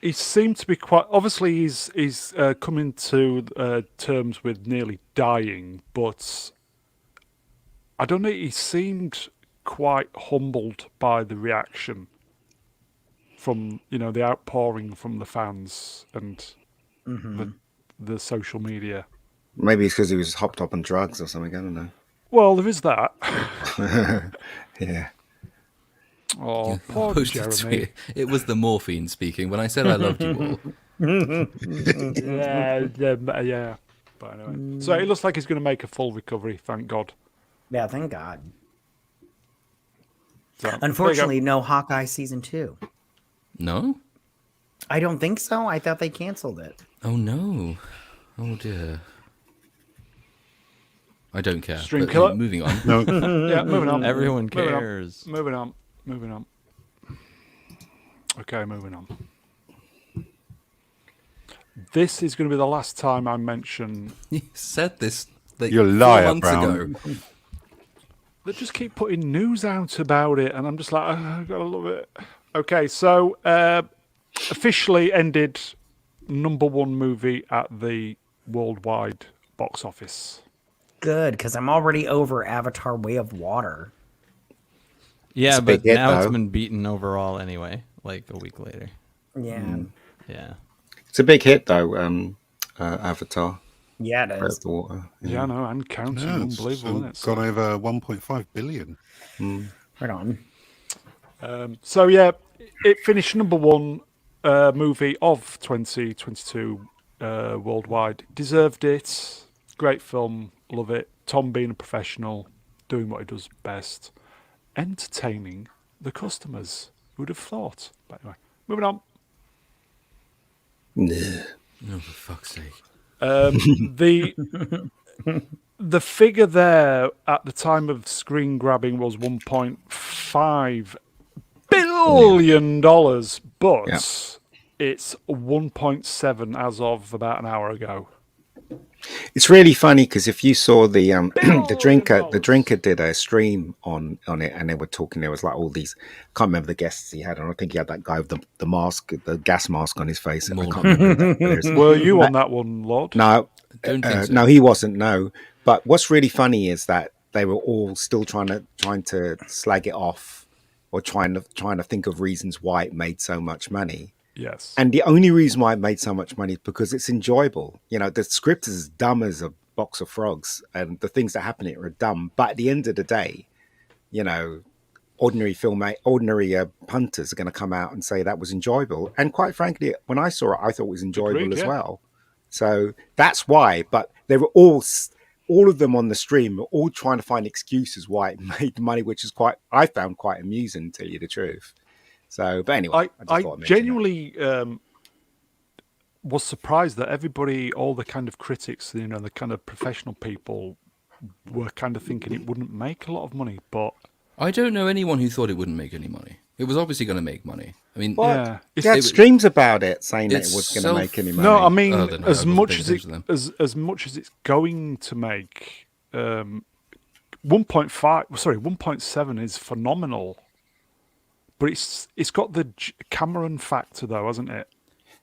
He seemed to be quite. Obviously, he's coming to terms with nearly dying, but I don't know. He seemed quite humbled by the reaction from the outpouring from the fans and the social media. Maybe it's because he was hopped up on drugs or something. I don't know. Well, there is that. Yeah. Oh, poor Posted Jeremy. tweet. It was the morphine speaking. When I said I loved you all, Yeah. But anyway, so it looks like he's going to make a full recovery. Thank God. Yeah, thank God. So, there you go. Unfortunately, no Hawkeye season 2. no. I don't think so. I thought they canceled it. Oh no. Oh dear. I don't care. Stream but, killer? Moving on. No, Yeah, moving on. Everyone Moving on. cares. Moving on. Okay, moving on. This is going to be the last time I mention. You said this. You're a 4 liar, months Brown. ago. They just keep putting news out about it, and I'm just like, oh, I gotta love it. Okay, so officially ended #1 movie at the worldwide box office. Good, because I'm already over Avatar: Way of Water. Yeah, a big but hit, now it's though. been beaten overall anyway, like a week later. Yeah, Yeah. It's a big hit though. Avatar, yeah, it Way is. of the Water. Yeah, I know, and counting. Yeah, it's Unbelievable, isn't it? gone So, over 1.5 billion. Right on. so yeah, it finished #1 movie of 2022 worldwide. Deserved it. Great film. Love it. Tom being a professional, doing what he does best. Entertaining the customers. Who'd have thought? But anyway, moving on. Oh, for fuck's sake. The the figure there at the time of screen grabbing was $1.5 billion, but Yeah. it's 1.7 as of about an hour ago. It's really funny because if you saw the the $1 drinker did a stream on it, and they were talking. There was like all these. I can't remember the guests he had, and I think he had that guy with the mask, the gas mask on his face. I can't remember who that is. Were you on that one, Lord? No, Don't think so. no, he wasn't. No, but what's really funny is that they were all still trying to slag it off, or trying to think of reasons why it made so much money. Yes. And the only reason why it made so much money is because it's enjoyable. You know, the script is as dumb as a box of frogs, and the things that happen in it are dumb. But at the end of the day, you know, ordinary punters are going to come out and say that was enjoyable. And quite frankly, when I saw it, I thought it was enjoyable Agreed, as yeah. well. So that's why. But they were all of them on the stream were all trying to find excuses why it made money, which is I found quite amusing, to tell you the truth. So, but anyway, I thought I'd mention that. genuinely was surprised that everybody, all the kind of critics, you know, the kind of professional people, were kind of thinking it wouldn't make a lot of money. But I don't know anyone who thought it wouldn't make any money. It was obviously going to make money. I mean, yeah, They had streams about it saying that it it's was going to make any money. no, I mean, Oh, then I as wasn't much paying as it attention to them. as much as it's going to make, 1.5. Sorry, 1.7 is phenomenal. But it's got the Cameron factor, though, hasn't it?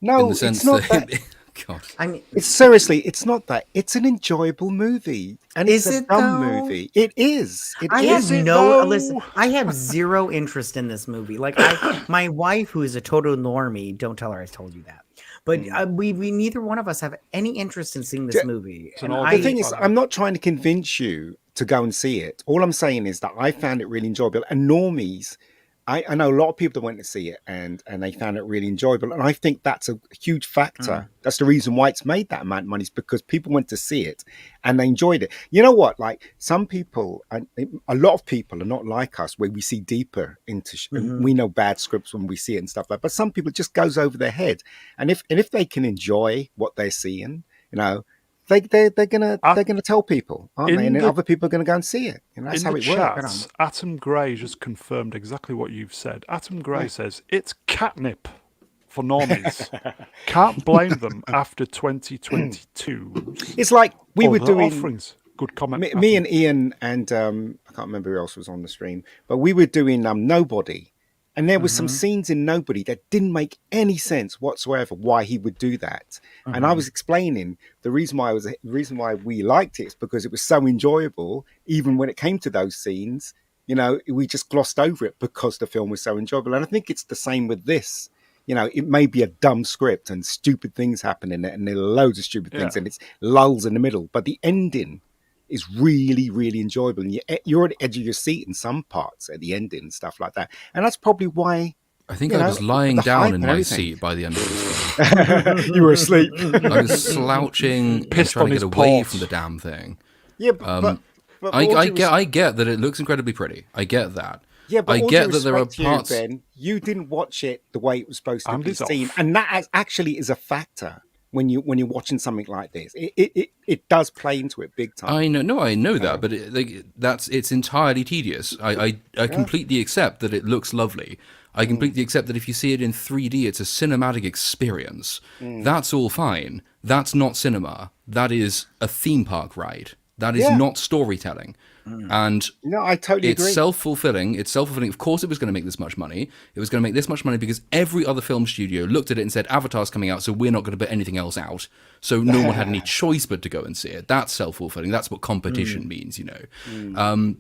No, in the sense it's not that, that. God, I mean, It's seriously, it's not that. It's an enjoyable movie, and Is it's a it, dumb though? movie. It is. It I is. have it, no though? listen. I have zero interest in this movie. Like, my wife, who is a total normie, don't tell her I told you that. But we neither one of us have any interest in seeing this movie. an And odd- The thing is, I'm not trying to convince you to go and see it. All I'm saying is that I found it really enjoyable. And normies, I know a lot of people that went to see it and they found it really enjoyable. And I think that's a huge factor. That's the reason why it's made that amount of money, is because people went to see it and they enjoyed it. You know what? Like, some people, and a lot of people are not like us, where we see deeper into, we know bad scripts when we see it and stuff like that. But some people, it just goes over their head. And if they can enjoy what they're seeing, you know, they're gonna tell people, aren't they? And then other people are gonna go and see it. And that's In how the it chat, works. Atom Gray just confirmed exactly what you've said. Atom Gray says it's catnip for normies. Can't blame them after 2022. It's like we were Other doing. offerings. Good comment. Me and Ian and I can't remember who else was on the stream, but we were doing Nobody, and there was some scenes in Nobody that didn't make any sense whatsoever why he would do that. And I was explaining the reason why we liked it is because it was so enjoyable. Even when it came to those scenes, you know, we just glossed over it because the film was so enjoyable. And I think it's the same with this. You know, it may be a dumb script and stupid things happen in it, and there are loads of stupid things, and it's lulls in the middle, but the ending is really, really enjoyable, and you're at the edge of your seat in some parts at the ending and stuff like that. And that's probably why I think I was lying the down hype in and my everything. seat by the end of this film. you were asleep. I was slouching and Pissed trying on to his get away port. from the damn thing. Yeah, but I get that it looks incredibly pretty. I get that. Yeah, but I all get due that there are respect to parts. You, Ben, you didn't watch it the way it was supposed to Andy's be seen, off. and that actually is a factor when you're watching something like this. It does play into it big time. I know that, but it's entirely tedious. I completely accept that it looks lovely. I completely accept that if you see it in 3D, it's a cinematic experience. That's all fine. That's not cinema. That is a theme park ride. That is not storytelling. And No, I totally it's agree. self-fulfilling. It's self-fulfilling. Of course, it was going to make this much money. It was going to make this much money because every other film studio looked at it and said, Avatar's coming out, so we're not going to put anything else out. So no one had any choice but to go and see it. That's self-fulfilling. That's what competition means, you know.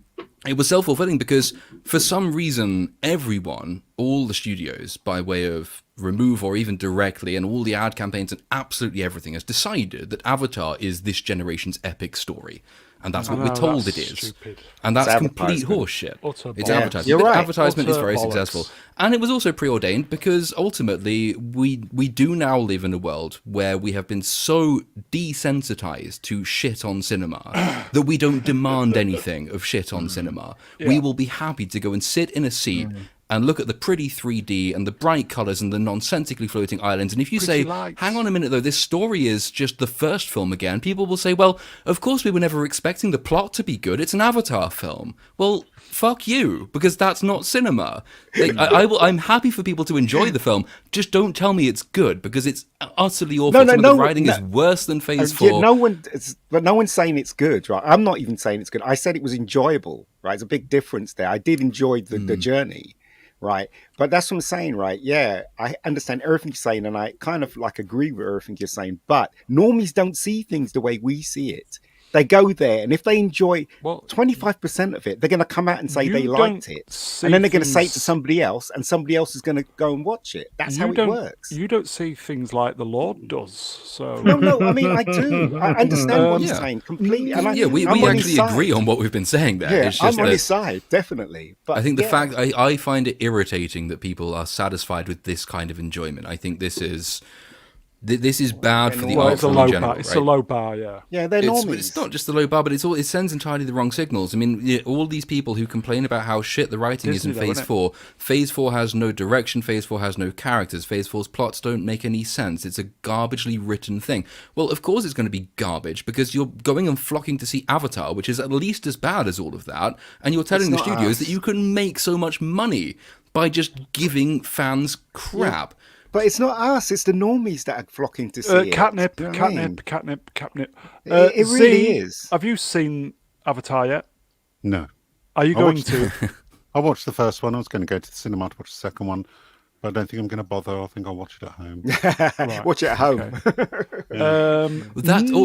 It was self-fulfilling because for some reason, everyone, all the studios, by way of remove or even directly, and all the ad campaigns and absolutely everything, has decided that Avatar is this generation's epic story. And that's what we're told it is. Stupid. And that's It's complete advertisement. horseshit. Utter It's bollocks. advertisement. You're But right. advertisement is Utter very bollocks. successful. And it was also preordained because ultimately we do now live in a world where we have been so desensitized to shit on cinema that we don't demand anything of shit on cinema. We will be happy to go and sit in a seat and look at the pretty 3D and the bright colours and the nonsensically floating islands. And if you Pretty say, lights. hang on a minute though, this story is just the first film again, people will say, well, of course we were never expecting the plot to be good. It's an Avatar film. Well, fuck you, because that's not cinema. Like, I'm happy for people to enjoy the film. Just don't tell me it's good, because it's utterly awful. Some of the writing is worse than Phase 4. Yeah, but no one's saying it's good, right? I'm not even saying it's good. I said it was enjoyable, right? There's a big difference there. I did enjoy the journey, right? But that's what I'm saying, right? Yeah, I understand everything you're saying, and I kind of like agree with everything you're saying. But normies don't see things the way we see it. They go there, and if they enjoy 25% of it, they're going to come out and say they liked it, and then they're going to say it to somebody else, and somebody else is going to go and watch it. That's how it works. You don't see things like the Lord does. So No, I mean I do. I understand what you're saying completely. And We I'm on actually his agree side. on what we've been saying there. Yeah, It's just I'm on that his side, definitely. But I think the fact I find it irritating that people are satisfied with this kind of enjoyment. I think this is bad for the well, art it's a form low in general. bar. It's right? a low bar, yeah. yeah, they're normies. It's not just the low bar, but it sends entirely the wrong signals. I mean, all these people who complain about how shit the writing is in Disney, though, Phase innit? 4. Phase 4 has no direction. Phase 4 has no characters. Phase 4's plots don't make any sense. It's a garbagely written thing. Well, of course it's going to be garbage because you're going and flocking to see Avatar, which is at least as bad as all of that, and you're telling the not studios us. that you can make so much money by just giving fans crap. But it's not us. It's the normies that are flocking to see it. Catnip, You know what I mean? catnip. It really is. Have you seen Avatar yet? No. Are you I going watched- to? I watched the first one. I was going to go to the cinema to watch the second one, but I don't think I'm going to bother. I think I'll watch it at home. Watch it at home.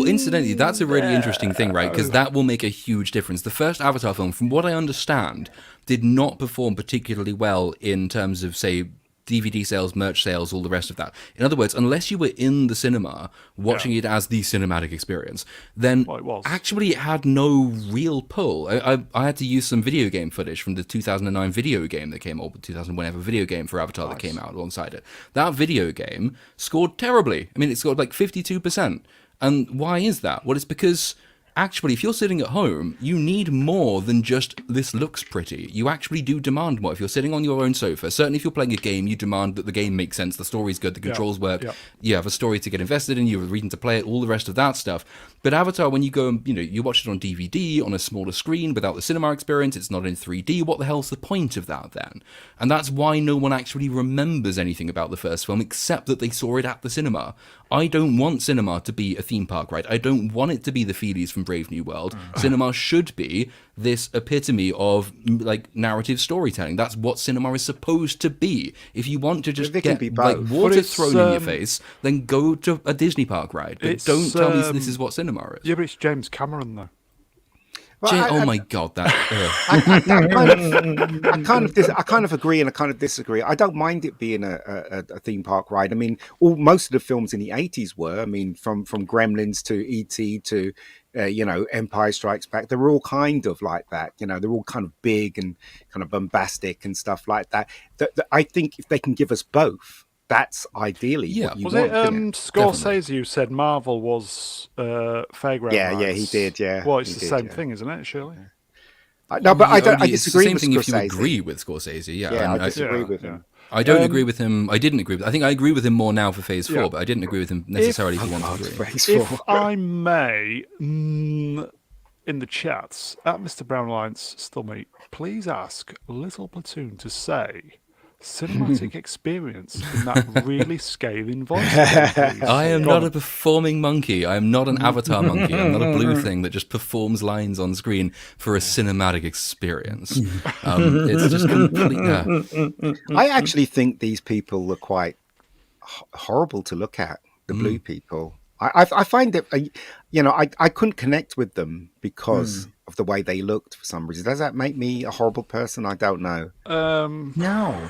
Incidentally, that's a really interesting thing, right? Because that will make a huge difference. The first Avatar film, from what I understand, did not perform particularly well in terms of, say, DVD sales, merch sales, all the rest of that. In other words, unless you were in the cinema watching it as the cinematic experience, then Well, it was. actually it had no real pull. I had to use some video game footage from the 2009 video game that came out, or 2000 whenever video game for Avatar that came out alongside it. That video game scored terribly. I mean, it scored like 52%. And why is that? Well, it's because actually, if you're sitting at home, you need more than just this looks pretty. You actually do demand more. If you're sitting on your own sofa, certainly if you're playing a game, you demand that the game makes sense, the story's good, the controls work, you have a story to get invested in, you have a reason to play it, all the rest of that stuff. But Avatar, when you go and, you watch it on DVD, on a smaller screen, without the cinema experience, it's not in 3D, what the hell's the point of that then? And that's why no one actually remembers anything about the first film, except that they saw it at the cinema. I don't want cinema to be a theme park ride. I don't want it to be the Feelies from Brave New World. Cinema should be this epitome of like narrative storytelling. That's what cinema is supposed to be. If you want to just They can get be like both. water But it's, thrown in your face, then go to a Disney park ride. But It's, don't tell me this is what cinema is. Yeah, but it's James Cameron though. Well, Oh my god, that. I kind of agree and I kind of disagree. I don't mind it being a theme park ride. I mean, most of the films in the 80s were. I mean, from Gremlins to E.T. to Empire Strikes Back. They were all kind of like that. They're all kind of big and kind of bombastic and stuff like that. I think if they can give us both, that's ideally what you Was want. it isn't it? Scorsese who said Marvel was fairground Yeah, rides? he did, yeah. Well, it's He the did, same yeah. thing, isn't it? Surely. No, but I don't. I It's the disagree same with thing if you Scorsese. agree with Scorsese. Yeah, Yeah, and I disagree with him. I don't agree with him. I didn't agree with. I think I agree with him more now for Phase 4, Yeah. but I didn't agree with him necessarily for 1 to 3. Phase If 4. I may, in the chats at Mr. Brown Alliance, still mate, please ask Little Platoon to say cinematic experience in that really scathing voice. Please. I am Go not on. a performing monkey. I am not an avatar monkey. I'm not a blue thing that just performs lines on screen for a cinematic experience. It's just complete. I actually think these people are quite horrible to look at. The blue people. I find that I couldn't connect with them because of the way they looked for some reason. Does that make me a horrible person? I don't know. No.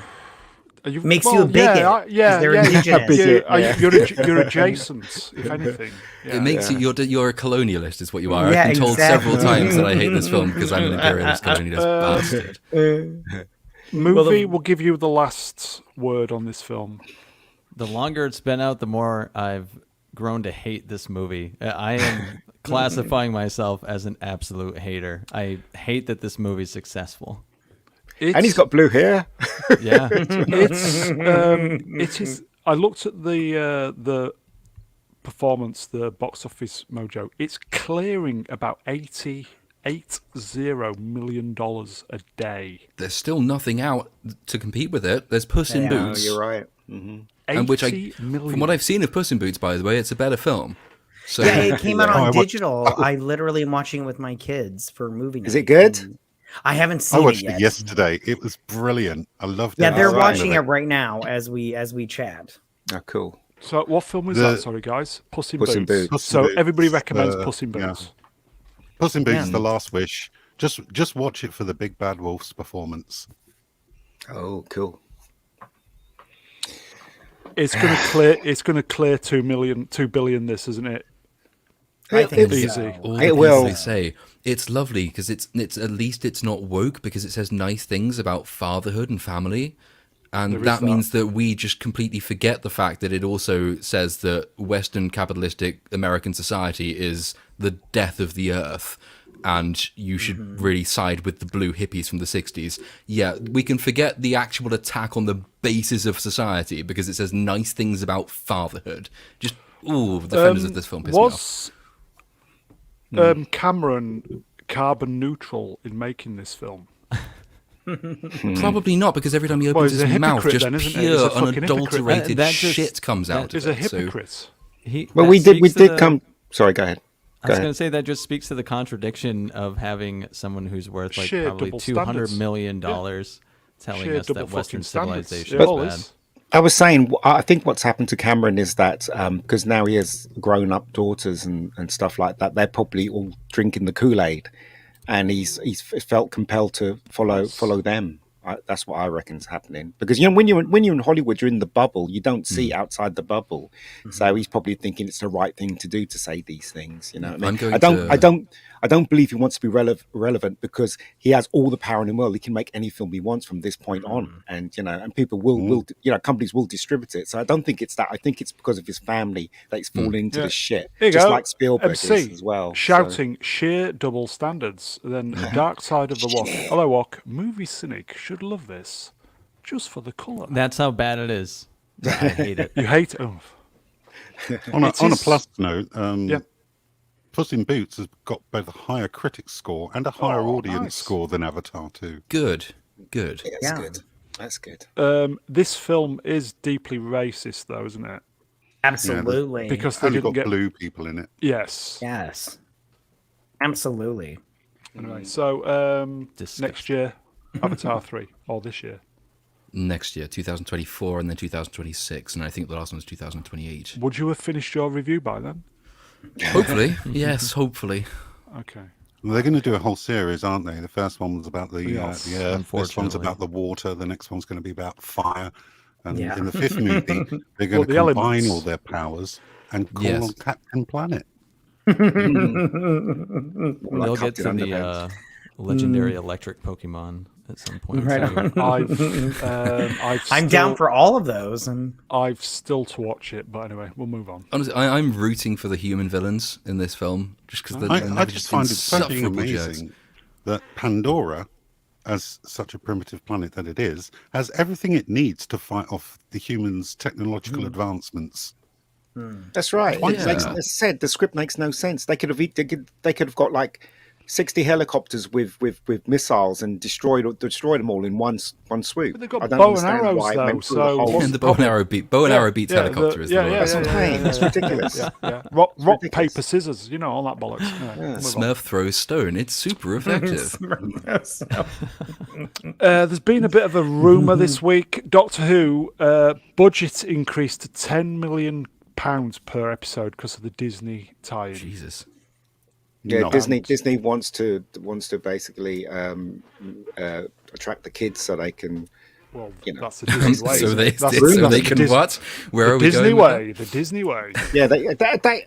You, Makes you a bigot. Yeah, they're yeah, indigenous. You're adjacent, if anything. Yeah. It makes you you're a colonialist, is what you are. Yeah, I've been told exactly. several times that I hate this film because I'm an imperialist colonialist bastard. Movie will give you the last word on this film. The longer it's been out, the more I've grown to hate this movie. I am classifying myself as an absolute hater. I hate that this movie's successful. And he's got blue hair. Yeah. It is. I looked at the performance, the box office mojo. It's clearing about $88 million a day. There's still nothing out to compete with it. There's Puss in No, Boots. you're right. Mm-hmm. And which 80 million. from what I've seen of Puss in Boots, by the way, it's a better film. So Yeah, it came out Oh, I on watched- digital. I literally am watching it with my kids for movie night. Is it good? and I haven't I seen watched it yet. it yesterday. It was brilliant. I loved it. Yeah, they're Right. watching it right now as we chat. Oh, cool. So what film is The- that? Sorry, guys. Puss in Puss Boots. in Boots. Puss in So Boots, everybody recommends Puss in yeah. Boots. Puss in Boots, Yeah. The Last Wish. Just watch it for the Big Bad Wolf's performance. Oh, cool. It's going to clear 2 billion. This, isn't it? I think Easy. so. all It the will. things they say, it's lovely because it's at least it's not woke because it says nice things about fatherhood and family. And There is that that. means that we just completely forget the fact that it also says that Western capitalistic American society is the death of the earth. And you should really side with the blue hippies from the 60s. Yeah, we can forget the actual attack on the basis of society because it says nice things about fatherhood. Just, ooh, the defenders of this film piss me off. Was Cameron carbon neutral in making this film? Probably not, because every time he Well, opens he's a his mouth, hypocrite just then, isn't he? pure, He's a fucking unadulterated That just- shit comes out He's of a it. So hypocrite. Well, That we speaks to did the- come. Sorry, go ahead. I was going to say that just speaks to the contradiction of having someone who's worth like Sheer probably double $200 standards. million telling Sheer us double that Western fucking standards. civilization It is all bad. is. I was saying, I think what's happened to Cameron is that because now he has grown-up daughters and stuff like that, they're probably all drinking the Kool-Aid, and he's felt compelled to follow them. That's what I reckon is happening. Because when you're in Hollywood, you're in the bubble. You don't see outside the bubble. So he's probably thinking it's the right thing to do to say these things. You know what I mean? I don't believe he wants to be relevant because he has all the power in the world. He can make any film he wants from this point on, and and people will companies will distribute it. So I don't think it's that. I think it's because of his family that he's fallen into this shit, Here you just go. like Spielberg MC, is as well. shouting sheer double standards. Then Dark Side of the Walk. Hello, Walk. Movie cynic should love this, just for the colour. That's how bad it is. I hate it. You hate. Oh, On a is- plus note, yeah. Puss in Boots has got both a higher critic score and a higher audience nice. score than Avatar 2. good. That's good. That's good. This film is deeply racist, though, isn't it? Absolutely. Because It's they only didn't got get. blue people in it. Yes. yes. Absolutely. Anyway, so Disgusting. next year, Avatar 3, or this year. Next year, 2024, and then 2026, and I think the last one was 2028. Would you have finished your review by then? Hopefully, yes, hopefully. Okay. Well, they're going to do a whole series, aren't they? The first one was about the Yes, earth. This one's unfortunately. about the water. The next one's going to be about fire. And Yeah. in the fifth movie, they're Well, going to the combine elements. all their powers and call Yes. on Captain Planet. Like They'll get Captain to the Underpants. legendary electric Pokemon at some point. Right too. on. I've I'm down for all of those. And I've still to watch it, but anyway, we'll move on. Honestly, I'm rooting for the human villains in this film, just because I just find it fucking amazing that Pandora, as such a primitive planet that it is, has everything it needs to fight off the humans' technological advancements. That's right. Yeah. As I said, the script makes no sense. They could have got like 60 helicopters with missiles and destroyed them all in one swoop. But they've got I don't bow and understand arrows why it though, went through the so whole. what's And the the bow and problem? arrow beats helicopter is the word. That's what I'm saying. It's ridiculous. Yeah. Rock, ridiculous. paper, scissors. You know, all that bollocks. Yeah. Move on. Smurf throws stone. It's super effective. There's been a bit of a rumour this week. Doctor Who budget increased to £10 million per episode because of the Disney tie-in. Jesus. Yeah, No. Disney wants to basically attract the kids so they can. Well, You know. that's the Disney way. So isn't they it? That's they the can Dis- what? Where The are we Disney going? with way. The Disney way. Yeah,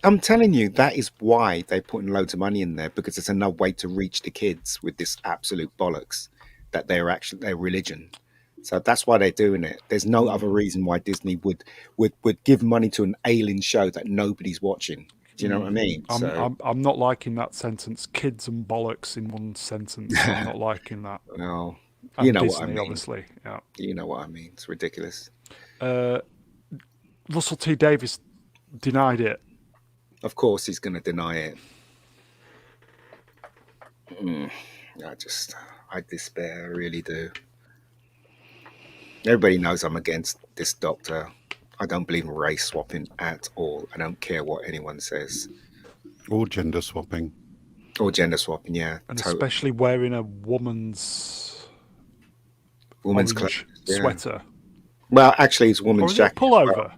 I'm telling you, that is why they're putting loads of money in there, because it's another way to reach the kids with this absolute bollocks that they're actually their religion. So that's why they're doing it. There's no other reason why Disney would give money to an alien show that nobody's watching. Do you know what I mean? I'm not liking that sentence. Kids and bollocks in one sentence. I'm not liking that. No, And you know Disney, what I mean. obviously. Yeah. You know what I mean. It's ridiculous. Russell T Davies denied it. Of course, he's going to deny it. I despair. I really do. Everybody knows I'm against this doctor. I don't believe in race swapping at all. I don't care what anyone says. Or gender swapping. Or gender swapping, yeah. And especially wearing a woman's woman's orange clothes. Yeah. sweater. Well, actually, it's a Or woman's is it a jacket. pullover?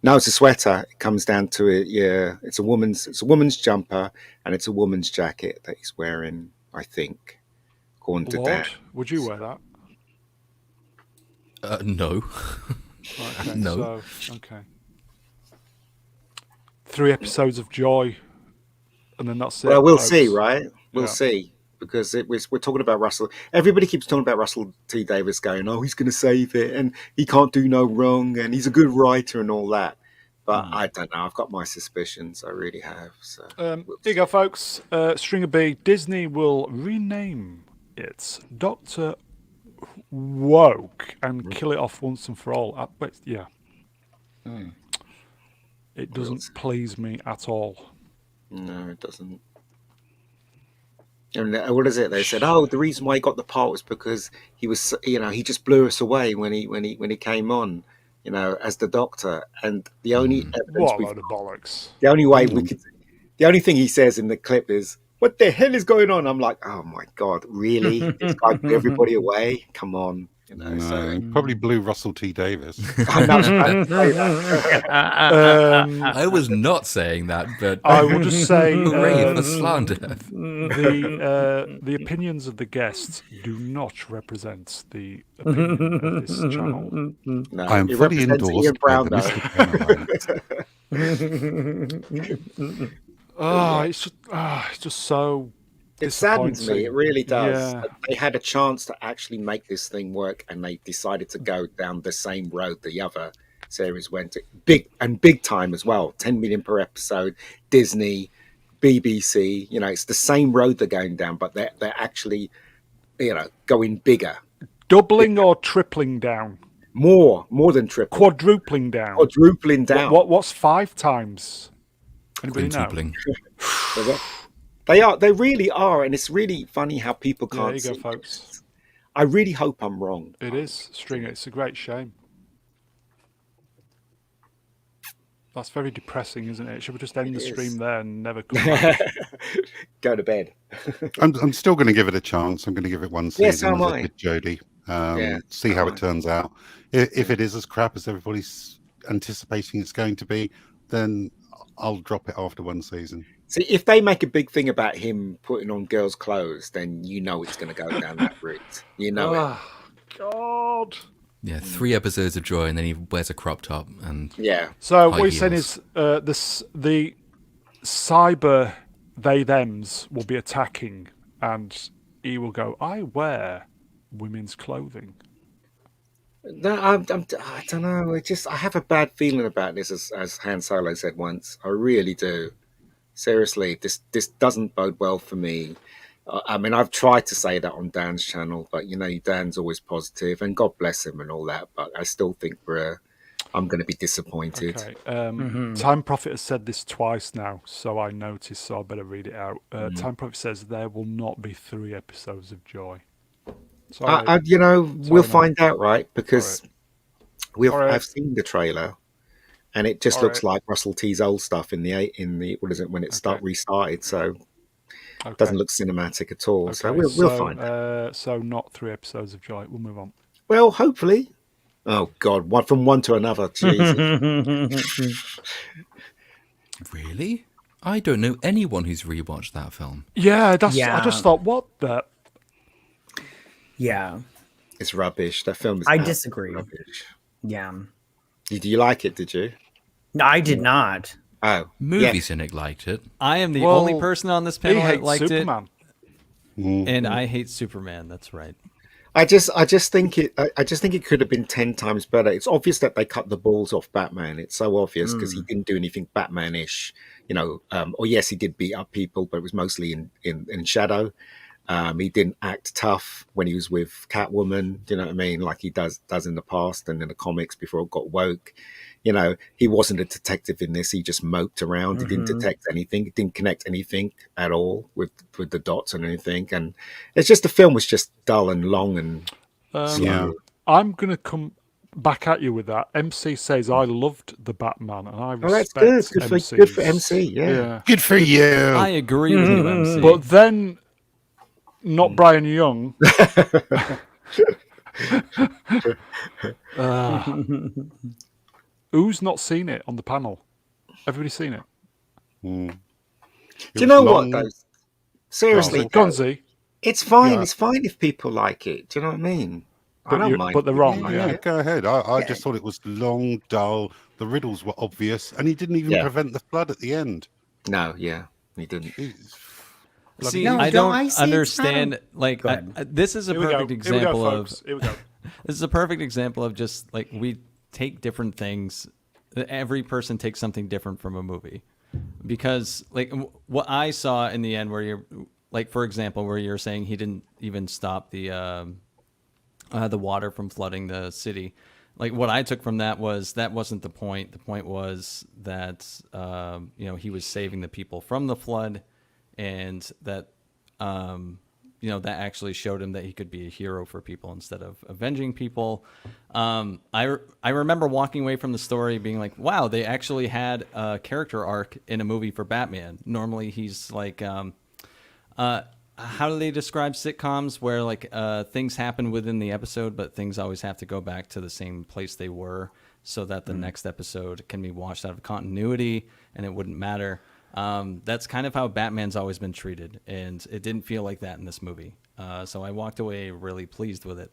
No, it's a sweater. It comes down to it. Yeah, it's a woman's jumper, and it's a woman's jacket that he's wearing. I think, according to Lord, Dan. would you wear that? No. Okay, No. So, okay. 3 episodes of joy, and then that's it. Well, we'll folks. see, right? We'll Yeah. see, because we're talking about Russell. Everybody keeps talking about Russell T Davies going, "Oh, he's going to save it, and he can't do no wrong, and he's a good writer and all that." But I don't know. I've got my suspicions. I really have. So Here you go, folks. Stringer B. Disney will rename it Doctor Woke and kill it off once and for all. But yeah, it doesn't please me at all. No, it doesn't. And what is it? They said, "Oh, the reason why he got the part was because he was, he just blew us away when he came on, as the Doctor." And the only evidence What a load of bollocks! the only way we could, the only thing he says in the clip is, "What the hell is going on?" I'm like, "Oh my god, really? This guy blew everybody away? Come on, No, So he probably blew Russell T Davies. I'm not trying to say that. I was not saying that, but I will just say hooray for slander. the opinions of the guests do not represent the opinion of this channel. No, I am it fully represents endorsed Ian Brown, by though. the It's just so. It saddens me. disappointing. It really does. Yeah. They had a chance to actually make this thing work, and they decided to go down the same road the other series went. Big time as well. 10 million per episode. Disney, BBC. It's the same road they're going down, but they're actually, going bigger, Doubling or tripling down? more than triple, Quadrupling down? quadrupling down. What's 5 times? Anybody know? Quintupling. They really are, and it's really funny how people Yeah, can't there you see go, folks. this. I really hope I'm wrong. It is, Stringer. It's a great shame. That's very depressing, isn't it? Should we just end the stream there and never come back? Go to bed. I'm still going to give it a chance. I'm going to give it one season. Yes, so am as I I. did Jodie. Yeah, See so how am it I. turns out. If it is as crap as everybody's anticipating it's going to be, then I'll drop it after one season. See, if they make a big thing about him putting on girls' clothes, then it's going to go down that route. It. Oh, God. Yeah, 3 episodes of joy, and then he wears a crop top, and Yeah. So High what you're saying heels. is the cyber they-thems will be attacking, and he will go, I wear women's clothing. No, I don't know. I have a bad feeling about this, as Han Solo said once. I really do. Seriously, this doesn't bode well for me. I mean, I've tried to say that on Dan's channel, but Dan's always positive, and God bless him and all that. But I still think we're I'm going to be disappointed. Okay. Time Prophet has said this twice now, so I noticed, so I better read it out. Time Prophet says there will not be 3 episodes of Joy. Sorry. We'll man. find out, right? Because Sorry. I've seen the trailer, and it just Sorry. looks like Russell T's old stuff in the what is it when it restarted. So it doesn't look cinematic at all. So we'll find out. So not 3 episodes of Joy. We'll move on. Well, hopefully. Oh God, from one to another. Jesus. Really? I don't know anyone who's rewatched that film. Yeah, I just thought, what the? Yeah. It's rubbish. That film is I disagree. rubbish. Yeah. Did you like it? Did you? No, I did not. Oh, Movie Cynic liked it. I am the only person on this panel that liked Superman. it, and I hate Superman. That's right. I just think it could have been 10 times better. It's obvious that they cut the balls off Batman. It's so obvious because he didn't do anything Batman-ish, or yes, he did beat up people, but it was mostly in shadow. He didn't act tough when he was with Catwoman. Do you know what I mean? Like he does in the past and in the comics before it got woke. He wasn't a detective in this. He just moped around. He didn't detect anything. He didn't connect anything at all with the dots and anything. And it's just the film was just dull and long and slow. I'm gonna come back at you with that. MC says I loved the Batman, and I respect that's good. Good for MC. Yeah. Good for you. I agree with you, MC. But then, not Brian Young. Who's not seen it on the panel? Everybody seen it? Do you know what, though? Seriously, Gonzi. It's fine. Yeah. It's fine if people like it. Do you know what I mean? I don't mind. But they're wrong. Yeah, go ahead. I just thought it was long, dull. The riddles were obvious, and he didn't even prevent the flood at the end. No, he didn't. See, no, I don't understand. Like, this is a perfect example of. This is a perfect example of just like we take different things. Every person takes something different from a movie, because like what I saw in the end, where you're like, for example, where you're saying he didn't even stop the water from flooding the city. Like what I took from that was that wasn't the point. The point was that he was saving the people from the flood, and that that actually showed him that he could be a hero for people instead of avenging people. I remember walking away from the story being like, wow, they actually had a character arc in a movie for Batman. Normally he's like, how do they describe sitcoms where like things happen within the episode, but things always have to go back to the same place they were so that the next episode can be washed out of continuity and it wouldn't matter. That's kind of how Batman's always been treated, and it didn't feel like that in this movie. So I walked away really pleased with it.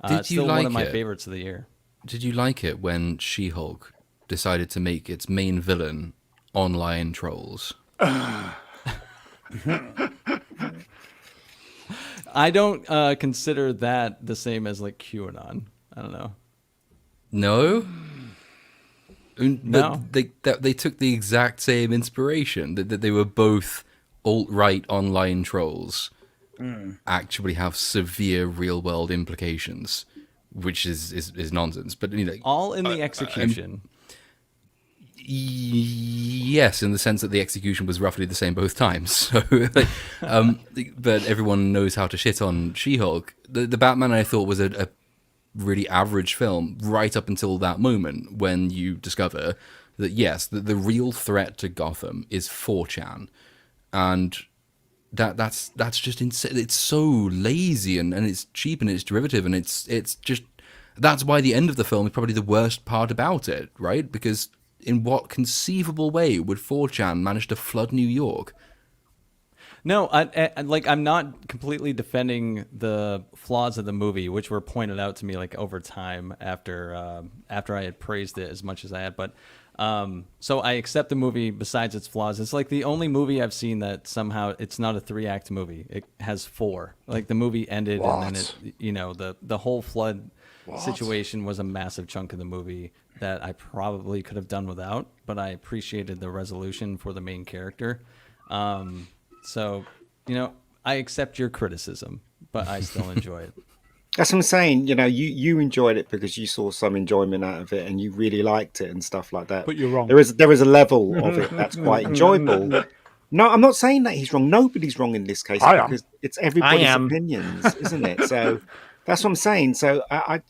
It's still one of my favorites of the year. Did you like it when She-Hulk decided to make its main villain online trolls? I don't consider that the same as like QAnon. I don't know. No? No, they took the exact same inspiration. That they were both alt-right online trolls. Actually have severe real-world implications, which is nonsense. But all in the execution. Yes, in the sense that the execution was roughly the same both times. So, but everyone knows how to shit on She-Hulk. The Batman, I thought, was a really average film right up until that moment when you discover that yes, the real threat to Gotham is 4chan, and that's just insane. It's so lazy and it's cheap and it's derivative and it's just that's why the end of the film is probably the worst part about it, right? Because in what conceivable way would 4chan manage to flood New York? No, I'm not completely defending the flaws of the movie, which were pointed out to me like over time after I had praised it as much as I had. But so I accept the movie besides its flaws. It's like the only movie I've seen that somehow it's not a 3-act movie. It has 4. Like the movie ended and then the whole flood situation was a massive chunk of the movie that I probably could have done without, but I appreciated the resolution for the main character. So, I accept your criticism, but I still enjoy it. That's what I'm saying. You know, you enjoyed it because you saw some enjoyment out of it and you really liked it and stuff like that. But you're wrong. There is a level of it that's quite enjoyable. No, I'm not saying that he's wrong. Nobody's wrong in this case I am. because it's everybody's am. opinions, isn't it? So that's what I'm saying. So I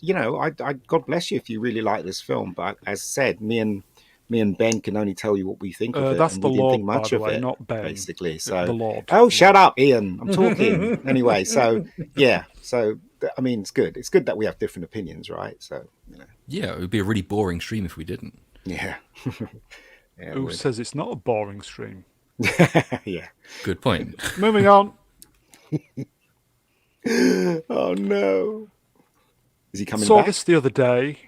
God bless you if you really like this film. But as said, me and Ben can only tell you what we think of it, That's and the we didn't Lord, think much by the of way, it, not Ben. basically. The So, Lord. oh, shut up, Ian. I'm talking anyway. So, yeah. So, I mean, it's good. It's good that we have different opinions, right? So, you know. Yeah, it would be a really boring stream if we didn't. Yeah. Yeah. Who says it's not a boring stream? Yeah. Good point. Moving on. Oh no. Is he coming Saw back? this the other day.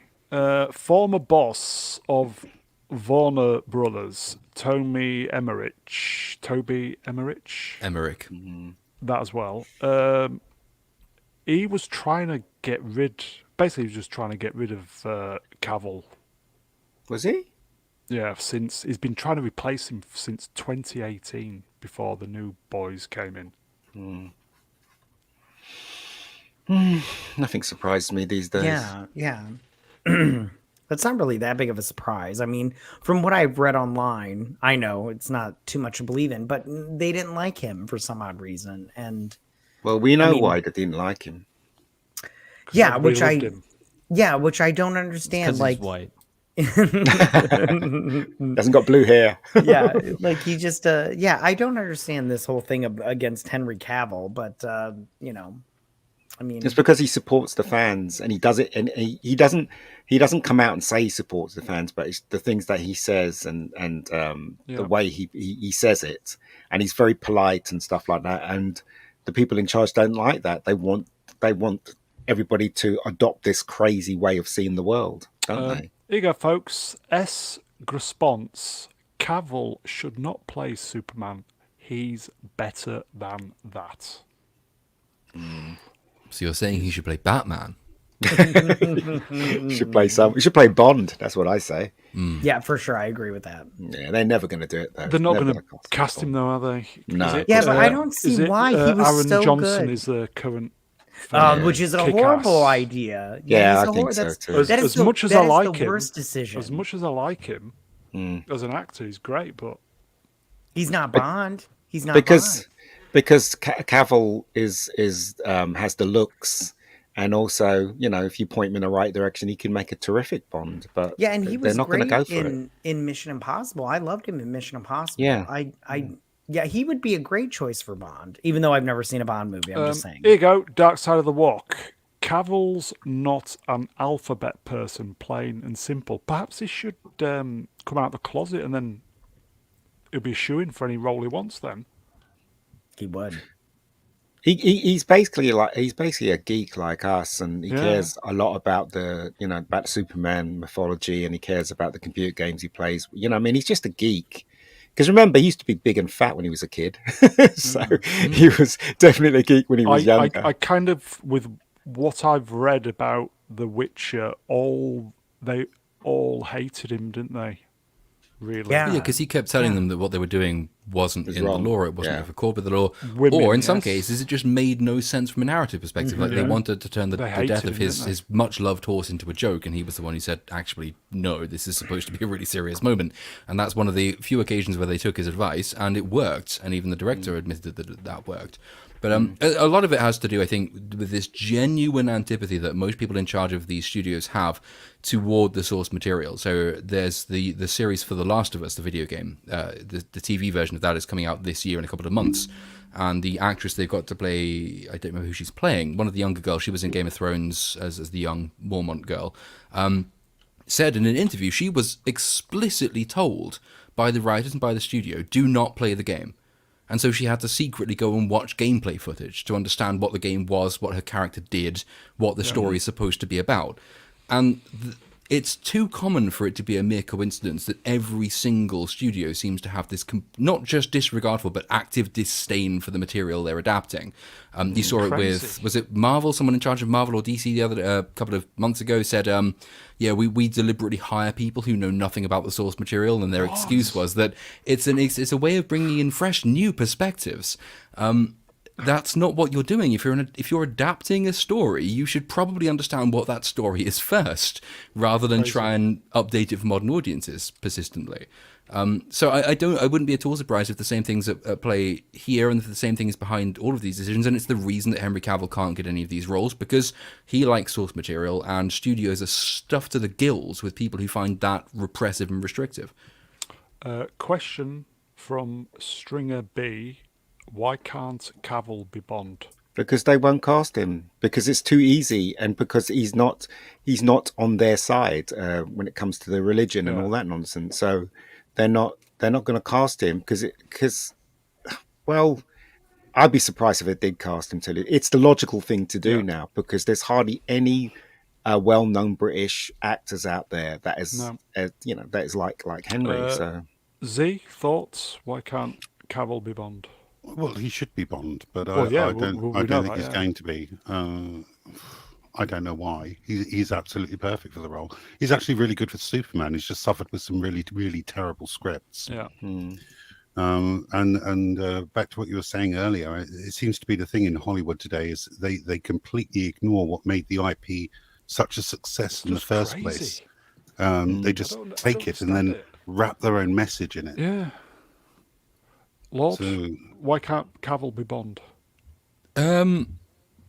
Former boss of Warner Brothers, Toby Emmerich, Emmerich. that as well. He was trying to get rid. Basically, he was just trying to get rid of Cavill. Was he? Yeah, since he's been trying to replace him since 2018, before the new boys came in. Nothing surprises me these days. Yeah. That's not really that big of a surprise. I mean, from what I've read online, I know it's not too much to believe in, but they didn't like him for some odd reason. And Well, we know mean- why they didn't like him. yeah, Everybody loved him. which I don't understand. Because Like, he's white. Hasn't got blue hair. yeah, like he just, yeah, I don't understand this whole thing against Henry Cavill, but you know, I mean, It's because he supports the fans, and he does it, and he doesn't come out and say he supports the fans, but it's the things that he says and the way he says it, and he's very polite and stuff like that. And the people in charge don't like that. They want everybody to adopt this crazy way of seeing the world, don't they? Here you go, folks. Response. Cavill should not play Superman. He's better than that. So you're saying he should play Batman? You should play Bond. That's what I say. yeah, for sure, I agree with that. Yeah, they're never going to do it though. They're not Never going to gonna cast him, though, are they? No. Is it, Yeah, but I don't see is it, why. He was Aaron so Johnson good. is the current. Which is a Kick-ass. horrible idea. Yeah, he's I a think so that's- too. that is As the- much as that I is like the him, worst decision. As much as I like him as an actor, he's great, but He's not Bond. He's not because Bond. Cavill is has the looks, and also if you point him in the right direction, he can make a terrific Bond. But Yeah, and he was they're not going to great go for it. in Mission Impossible. I loved him in Mission Impossible. Yeah. Yeah, he would be a great choice for Bond, even though I've never seen a Bond movie. I'm just saying. here you go. Dark Side of the Walk. Cavill's not an alphabet person, plain and simple. Perhaps he should come out of the closet and then he'll be shooing for any role he wants. Then He would. He's basically a geek like us, and he cares a lot about about Superman mythology, and he cares about the computer games he plays. I mean, he's just a geek. Because remember, he used to be big and fat when he was a kid, so he was definitely a geek when he was younger. I kind of, with what I've read about The Witcher, they all hated him, didn't they? Really? Yeah. Yeah, because he kept telling them that what they were doing wasn't in wrong. the law, it wasn't Yeah. in accord with the law, Women, or in some yes. cases, it just made no sense from a narrative perspective. Like they wanted to turn the hated death him, of his, didn't they? his much-loved horse into a joke, and he was the one who said, actually, no, this is supposed to be a really serious moment. And that's one of the few occasions where they took his advice, and it worked, and even the director admitted that worked. But a lot of it has to do, I think, with this genuine antipathy that most people in charge of these studios have toward the source material. So there's the series for The Last of Us, the video game. The TV version of that is coming out this year in a couple of months. And the actress they've got to play, I don't know who she's playing, one of the younger girls, she was in Game of Thrones as the young Mormont girl, said in an interview she was explicitly told by the writers and by the studio, do not play the game. And so she had to secretly go and watch gameplay footage to understand what the game was, what her character did, what the story is supposed to be about. And it's too common for it to be a mere coincidence that every single studio seems to have this not just disregard for, but active disdain for the material they're adapting. You saw it with, was it Marvel? Someone in charge of Marvel or DC the other couple of months ago said, yeah, we deliberately hire people who know nothing about the source material, and their excuse was that it's a way of bringing in fresh, new perspectives. that's not what you're doing. If you're adapting a story, you should probably understand what that story is first, rather than try and update it for modern audiences persistently. So I wouldn't be at all surprised if the same things at play here, and if the same thing is behind all of these decisions. And it's the reason that Henry Cavill can't get any of these roles, because he likes source material, and studios are stuffed to the gills with people who find that repressive and restrictive. Question from Stringer B: why can't Cavill be Bond? Because they won't cast him, because it's too easy, and because he's not on their side when it comes to the religion and all that nonsense. So they're not going to cast him because well, I'd be surprised if they did cast him. It's the logical thing to do now, because there's hardly any well-known British actors out there that is that is like Henry. So Z, thoughts? Why can't Cavill be Bond? Well, he should be Bond, but Well, yeah, I don't we know think that, he's going to be. I don't know why. He's absolutely perfect for the role. He's actually really good for Superman. He's just suffered with some really, really terrible scripts. Yeah. And back to what you were saying earlier, it seems to be the thing in Hollywood today is they completely ignore what made the IP such a success in the first place. They just take it and then wrap their own message in it. Yeah. Lord, why can't Cavill be Bond?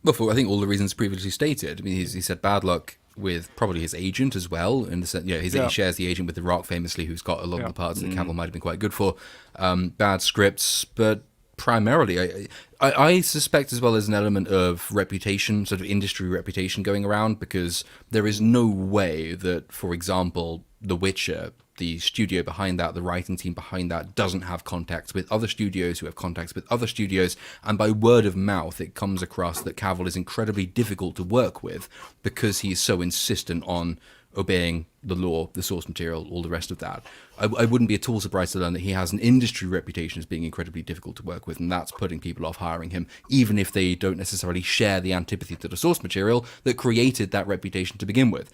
Well, for I think all the reasons previously stated. I mean, he said bad luck with probably his agent as well. In the sense, he shares the agent with The Rock, famously, who's got a lot of the parts that Cavill might have been quite good for. Bad scripts, but primarily, I suspect as well as an element of reputation, sort of industry reputation going around, because there is no way that, for example, The Witcher, the studio behind that, the writing team behind that, doesn't have contacts with other studios who have contacts with other studios, and by word of mouth it comes across that Cavill is incredibly difficult to work with because he is so insistent on obeying the law, the source material, all the rest of that. I wouldn't be at all surprised to learn that he has an industry reputation as being incredibly difficult to work with, and that's putting people off hiring him, even if they don't necessarily share the antipathy to the source material that created that reputation to begin with.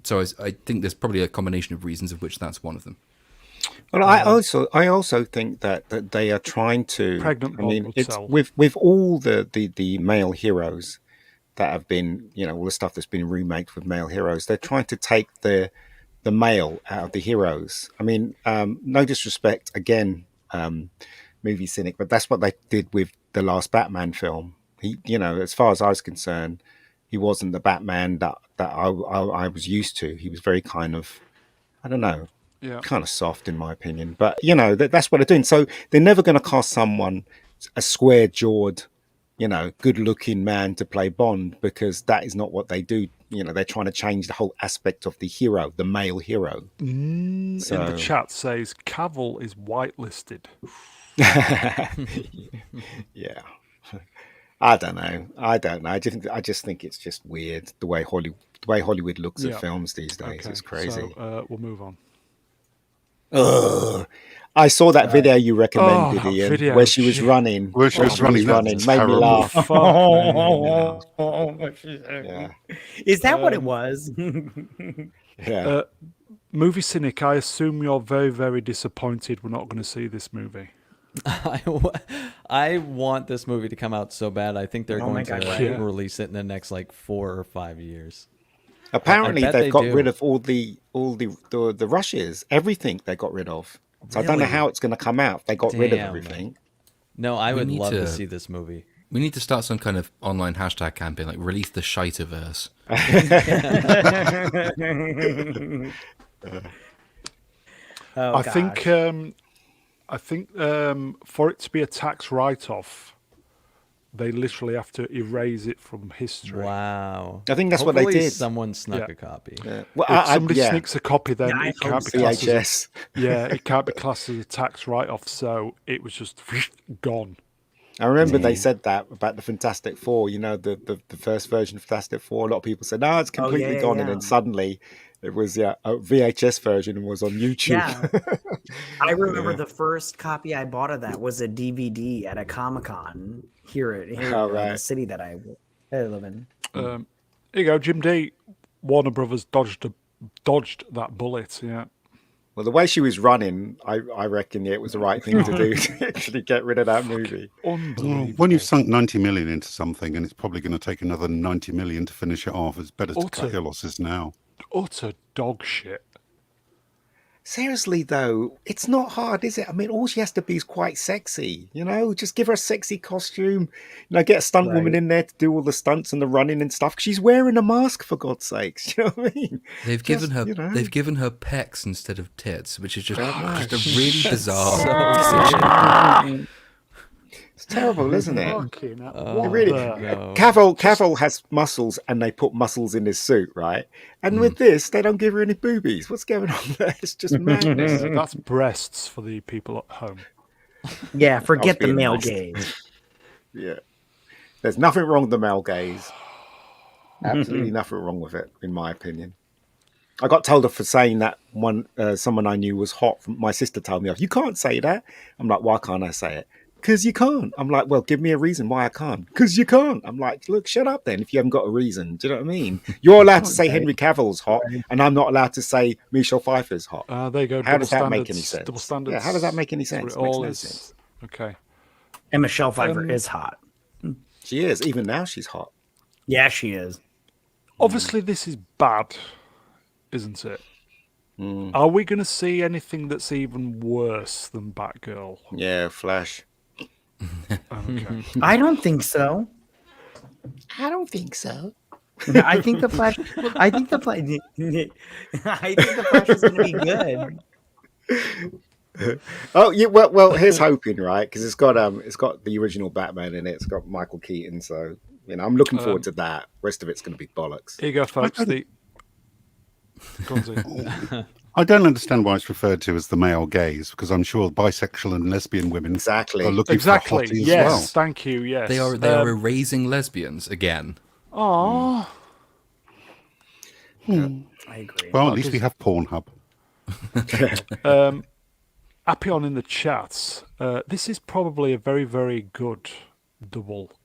So I think there's probably a combination of reasons, of which that's one of them. Well, I also think that they are trying to. Pregnant Bond would it's sell. with all the male heroes that have been, all the stuff that's been remaked with male heroes. They're trying to take the male out of the heroes. I mean, no disrespect, again, movie cynic, but that's what they did with the last Batman film. He, as far as I was concerned, he wasn't the Batman that I was used to. He was very kind of, I don't know, kind of soft in my opinion. But that's what they're doing. So they're never going to cast someone a square-jawed, good-looking man to play Bond, because that is not what they do. They're trying to change the whole aspect of the hero, the male hero. In the chat says Cavill is whitelisted. Yeah. I don't know. I just think it's just weird the way Hollywood looks at films these days. Okay, It's crazy. So we'll move on. Ugh. I saw that video you recommended, Ian, video, where she was running. Where she was running, made me laugh. Yeah. Is that what it was? Yeah. Movie cynic, I assume you're very, very disappointed we're not going to see this movie. I want this movie to come out so bad. I think they're going to right. release it in the next 4 or 5 years. Apparently, I bet they've got do. rid of all the rushes, everything they got rid of. So I don't know how it's going to come out. They got rid of everything. No, I would need love to to- see this movie. We need to start some kind of online hashtag campaign, like release the shiteverse. I think for it to be a tax write-off, they literally have to erase it from history. Wow. I think that's what they Hopefully did. Someone snuck Yeah. a copy. Yeah. Well, If somebody sneaks a copy, then Yeah, it I can't hope be classed as VHS. it can't be classed as a tax write-off. So it was just gone. I remember they said that about the Fantastic Four. The first version of Fantastic Four. A lot of people said, "No, it's completely gone," and then suddenly it was a VHS version and was on YouTube. Yeah. I remember the first copy I bought of that was a DVD at a Comic-Con here in the city that I live in. Here you go, Jim D. Warner Brothers dodged that bullet. Yeah. Well, the way she was running, I reckon it was the right thing to do to actually get rid of that movie. Well, Unbelievable. when you've sunk 90 million into something and it's probably going to take another 90 million to finish it off, it's better to cut your losses now. Utter dog shit. Seriously, though, it's not hard, is it? I mean, all she has to be is quite sexy, you know? Just give her a sexy costume, get a stunt woman in there to do all the stunts and the running and stuff. She's wearing a mask, for God's sakes. You know what I mean? They've given her pecs instead of tits, which is just a really bizarre decision. It's terrible, isn't it? Fucking hell. It What really. the- Cavill has muscles, and they put muscles in his suit, right? And with this, they don't give her any boobies. What's going on there? It's just madness. That's breasts for the people at home. Yeah, forget the being male nice. gaze. Yeah. There's nothing wrong with the male gaze. Absolutely nothing wrong with it, in my opinion. I got told off for saying that someone I knew was hot. My sister told me off. You can't say that. I'm like, why can't I say it? Because you can't. I'm like, well, give me a reason why I can't. Because you can't. I'm like, look, shut up then if you haven't got a reason. Do you know what I mean? You're allowed to say Henry Cavill's hot, and I'm not allowed to say Michelle Pfeiffer's hot. There you go. How double does that make standards, any sense? Double standards. Yeah, how does that make any sense? It Makes all no is sense. okay. And Michelle Pfeiffer is hot. She is. Even now, she's hot. Yeah, she is. Obviously, this is bad, isn't it? Are we going to see anything that's even worse than Batgirl? Yeah, Flash. Okay. I don't think so. I don't think so. I think the Flash. I think the Flash. I think the Flash is going to be good. Oh, yeah. Well. Here's hoping, right? Because it's got the original Batman in it. It's got Michael Keaton, so I'm looking forward to that. Rest of it's going to be bollocks. Here you go, folks. Go on, Z. I don't understand why it's referred to as the male gaze, because I'm sure bisexual and lesbian women Exactly. are looking Exactly. for hottie as Yes. well. Thank you. Yes. They are erasing lesbians again. Aww. I agree. Well, at least we have Pornhub. Appion in the chats. This is probably a very, very good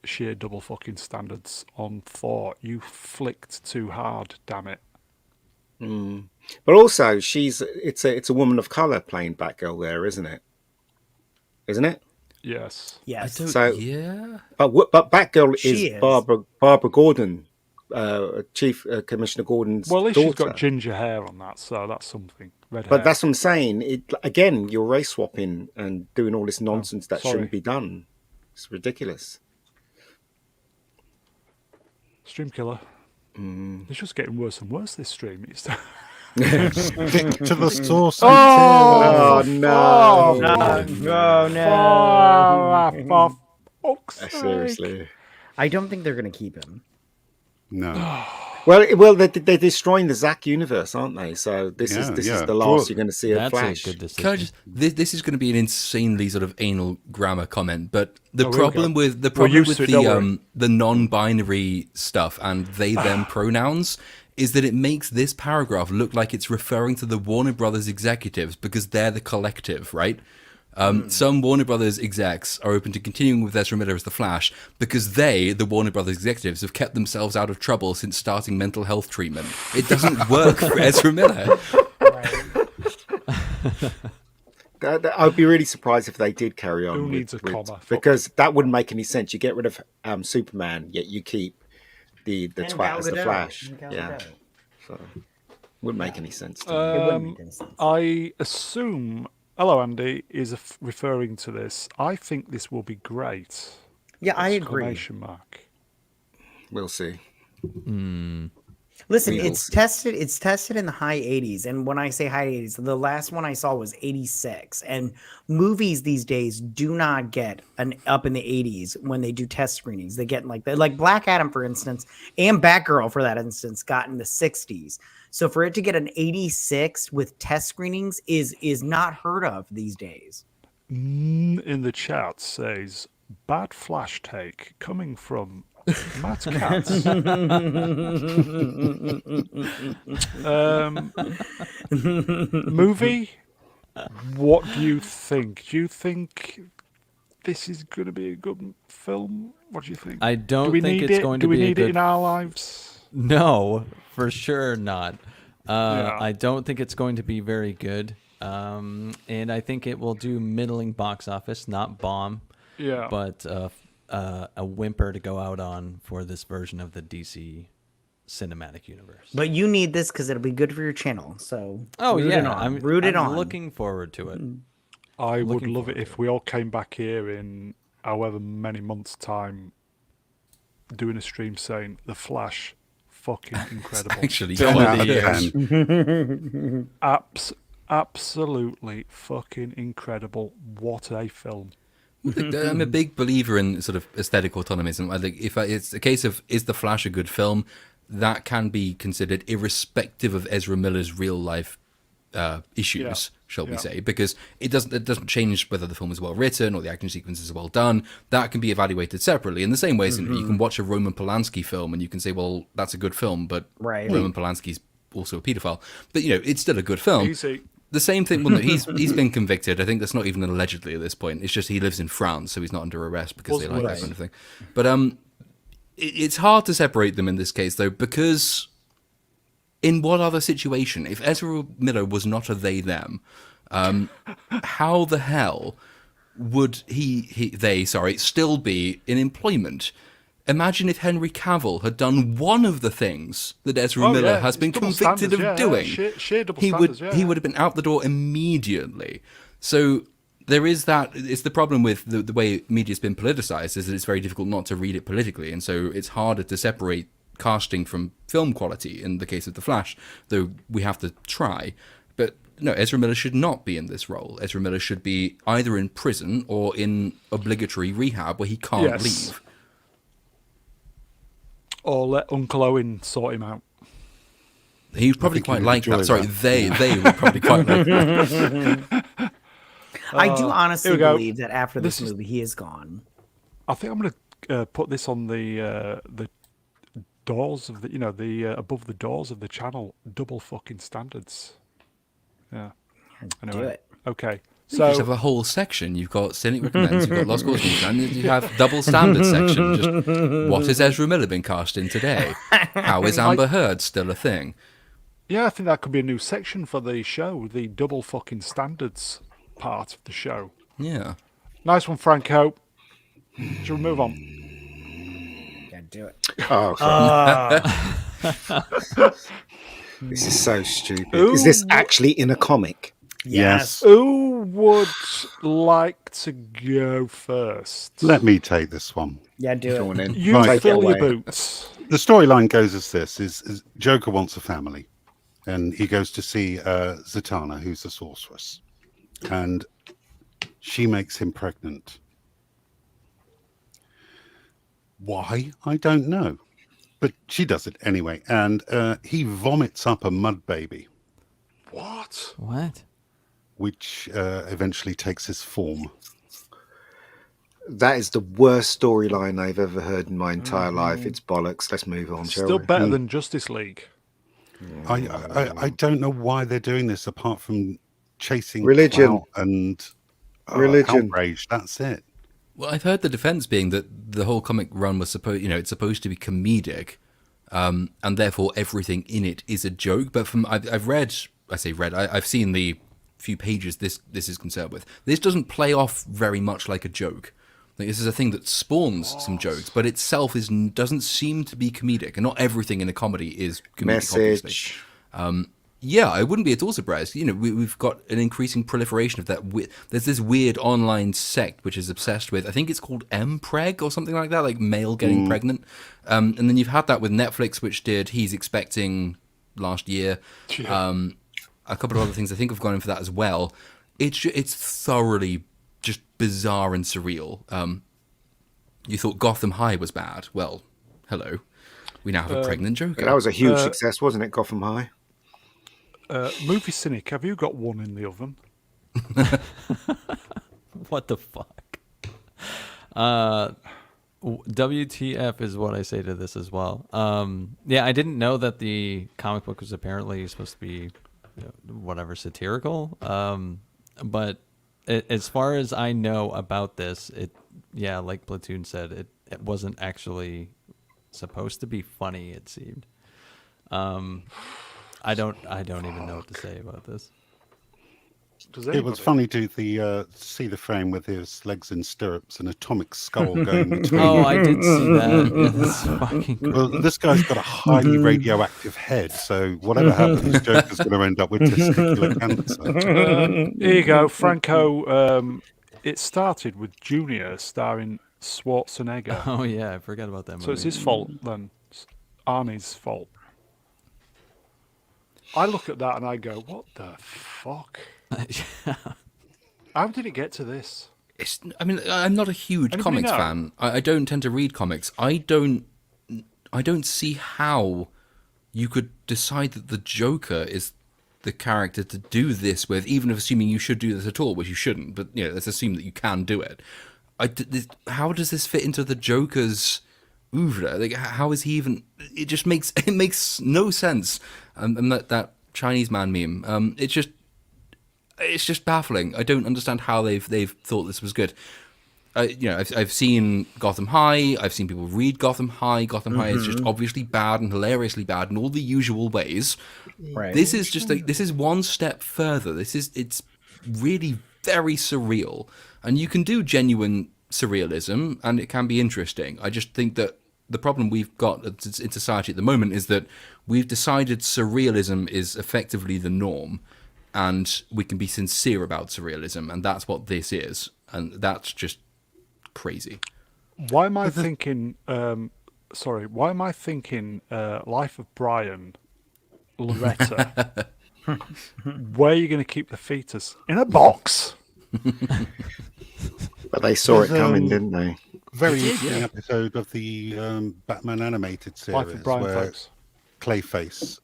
sheer double fucking standards on Thor. You flicked too hard, damn it. But also, it's a woman of color playing Batgirl there, isn't it? Isn't it? Yes. Yes. So, Yeah. but Batgirl She is is. Barbara Gordon, Chief Commissioner Gordon's Well, at least daughter. she's got ginger hair on that, so that's something. Red hair. But that's what I'm saying. Again, you're race swapping and doing all this nonsense that sorry. shouldn't be done. It's ridiculous. Stream killer. It's just getting worse and worse, this stream. It's Stick to the source. Oh no! no. Seriously. I don't think they're going to keep him. No. Well, they're destroying the Zack universe, aren't they? So this is Yeah. the last you're going to see of That's Flash. a good decision. Can I just, this is going to be an insanely sort of anal grammar comment, but the Oh, here we problem go. with used to it, don't worry. the non-binary stuff and they them pronouns is that it makes this paragraph look like it's referring to the Warner Brothers executives because they're the collective, right? Some Warner Brothers execs are open to continuing with Ezra Miller as the Flash because they, the Warner Brothers executives, have kept themselves out of trouble since starting mental health treatment. It doesn't work for Ezra Miller. I'd be really surprised if they did carry on. Who needs a comma? Because that wouldn't make any sense. You get rid of Superman, yet you keep the twat as the Flash. Yeah, so wouldn't make any sense. To me. It wouldn't make any sense. I assume. Hello, Andy is referring to this. I think this will be great. Yeah, I agree. Exclamation mark. We'll see. Listen, We'll it's see. tested. It's tested in the high 80s, and when I say high 80s, the last one I saw was 86. And movies these days do not get up in the 80s when they do test screenings. They get like Black Adam, for instance, and Batgirl, for that instance, got in the 60s. So for it to get an 86 with test screenings is not heard of these days. In the chat says bad Flash take coming from Matt Katz. Movie. What do you think? Do you think this is going to be a good film? What do you think? I do don't we think need it's it? going Do to we be a need it good. in our lives? No, for sure not. Yeah. I don't think it's going to be very good. And I think it will do middling box office, not bomb, Yeah. but a whimper to go out on for this version of the DC cinematic universe. But you need this because it'll be good for your channel. So root it on. I'm looking forward to it. I would Looking love it forward to if we all came back here in however many months' time doing a stream saying The Flash, fucking incredible. Actually, 10 one out of of the 10. Absolutely fucking incredible. What a film. I'm a big believer in sort of aesthetic autonomism. I think if it's a case of is The Flash a good film, that can be considered irrespective of Ezra Miller's real life issues, shall we say, because it doesn't change whether the film is well written or the action sequences are well done. That can be evaluated separately. In the same way, you can watch a Roman Polanski film and you can say, well, that's a good film, but Roman Polanski's also a paedophile. But it's still a good film. Easy. The same thing. Well, no, he's been convicted. I think that's not even allegedly at this point. It's just he lives in France, so he's not under arrest because they like that kind of thing. But it's hard to separate them in this case, though, because in what other situation, if Ezra Miller was not a they/them, how the hell would they still be in employment? Imagine if Henry Cavill had done one of the things that Ezra Miller has been convicted of doing. Sheer double he standards, he would have been out the door immediately. So there is that. It's the problem with the way media's been politicized is that it's very difficult not to read it politically, and so it's harder to separate casting from film quality in the case of The Flash, though we have to try. But no, Ezra Miller should not be in this role. Ezra Miller should be either in prison or in obligatory rehab where he can't leave. Or let Uncle Owen sort him out. He would probably quite like that. Sorry, they would probably quite like that. I do honestly believe that after this movie, he is gone. I think I'm going to put this on the doors of the above the doors of the channel. Double fucking standards. Yeah. Anyway. Do it. Okay. You just have a whole section. You've got Cynic Recommends, you've got Lost Cause News, and you have double standard section. Just what has Ezra Miller been cast in today? How is Amber Heard still a thing? Yeah, I think that could be a new section for the show, the double fucking standards part of the show. Yeah. Nice one, Franco. Should we move on? Yeah, do it. Oh, this is so stupid. Is this actually in a comic? Yes. Who would like to go first? Let me take this one. Yeah, do Go it. on in. You Take it fill your away. boots. The storyline goes as this: is Joker wants a family, and he goes to see Zatanna, who's a sorceress, and she makes him pregnant. Why? I don't know, but she does it anyway, and he vomits up a mud baby, What? What? which eventually takes his form. That is the worst storyline I've ever heard in my entire life. It's bollocks. Let's move on, shall Still we? better than Justice League. I don't know why they're doing this apart from chasing Religion. clout and Religion. outrage. That's it. Well, I've heard the defense being that the whole comic run was it's supposed to be comedic, and therefore everything in it is a joke. But I've seen the few pages this is concerned with. This doesn't play off very much like a joke. Like, this is a thing that spawns some jokes, but itself doesn't seem to be comedic, and not everything in a comedy is comedic. Message. Obviously. Yeah, I wouldn't be at all surprised. We've got an increasing proliferation of that. There's this weird online sect which is obsessed with, I think it's called M3GAN or something like that, like male getting pregnant. And then you've had that with Netflix, which did He's Expecting last year. Yeah. A couple of other things I think have gone in for that as well. It's thoroughly just bizarre and surreal. You thought Gotham High was bad. Well, hello. We now have a pregnant Joker. That was a huge success, wasn't it, Gotham High? Movie Cynic, have you got one in the oven? What the fuck? WTF is what I say to this as well. Yeah, I didn't know that the comic book was apparently supposed to be whatever satirical. But as far as I know about this, like Platoon said, it wasn't actually supposed to be funny. It seemed. I don't even know what to say about this. Does It anybody? was funny to see the frame with his legs in stirrups and atomic skull going between. Oh, I did see that. Yeah, that's fucking cool. Well, this guy's got a highly radioactive head, so whatever happens, Joker's going to end up with testicular cancer. Here you go, Franco. It started with Junior starring Schwarzenegger. Oh yeah, I forgot about that movie. So it's his fault then. It's Arnie's fault. I look at that and I go, what the fuck? How did it get to this? I mean, I'm not a huge Anybody comics know? fan. I don't tend to read comics. I don't see how you could decide that the Joker is the character to do this with, even if assuming you should do this at all, which you shouldn't. But let's assume that you can do it. How does this fit into the Joker's oeuvre? Like, how is he even? It makes no sense. And that Chinese man meme. It's just baffling. I don't understand how they've thought this was good. I've seen Gotham High. I've seen people read Gotham High. Gotham High is just obviously bad and hilariously bad in all the usual ways. Right. This is one step further. It's really very surreal, and you can do genuine surrealism, and it can be interesting. I just think that the problem we've got in society at the moment is that we've decided surrealism is effectively the norm, and we can be sincere about surrealism, and that's what this is, and that's just crazy. Why am I thinking? Why am I thinking? Life of Brian, Loretta. Where are you going to keep the fetus? In a box. But they saw it There's, coming, didn't they? Very interesting episode of the Batman animated series Life of Brian, where folks. Clayface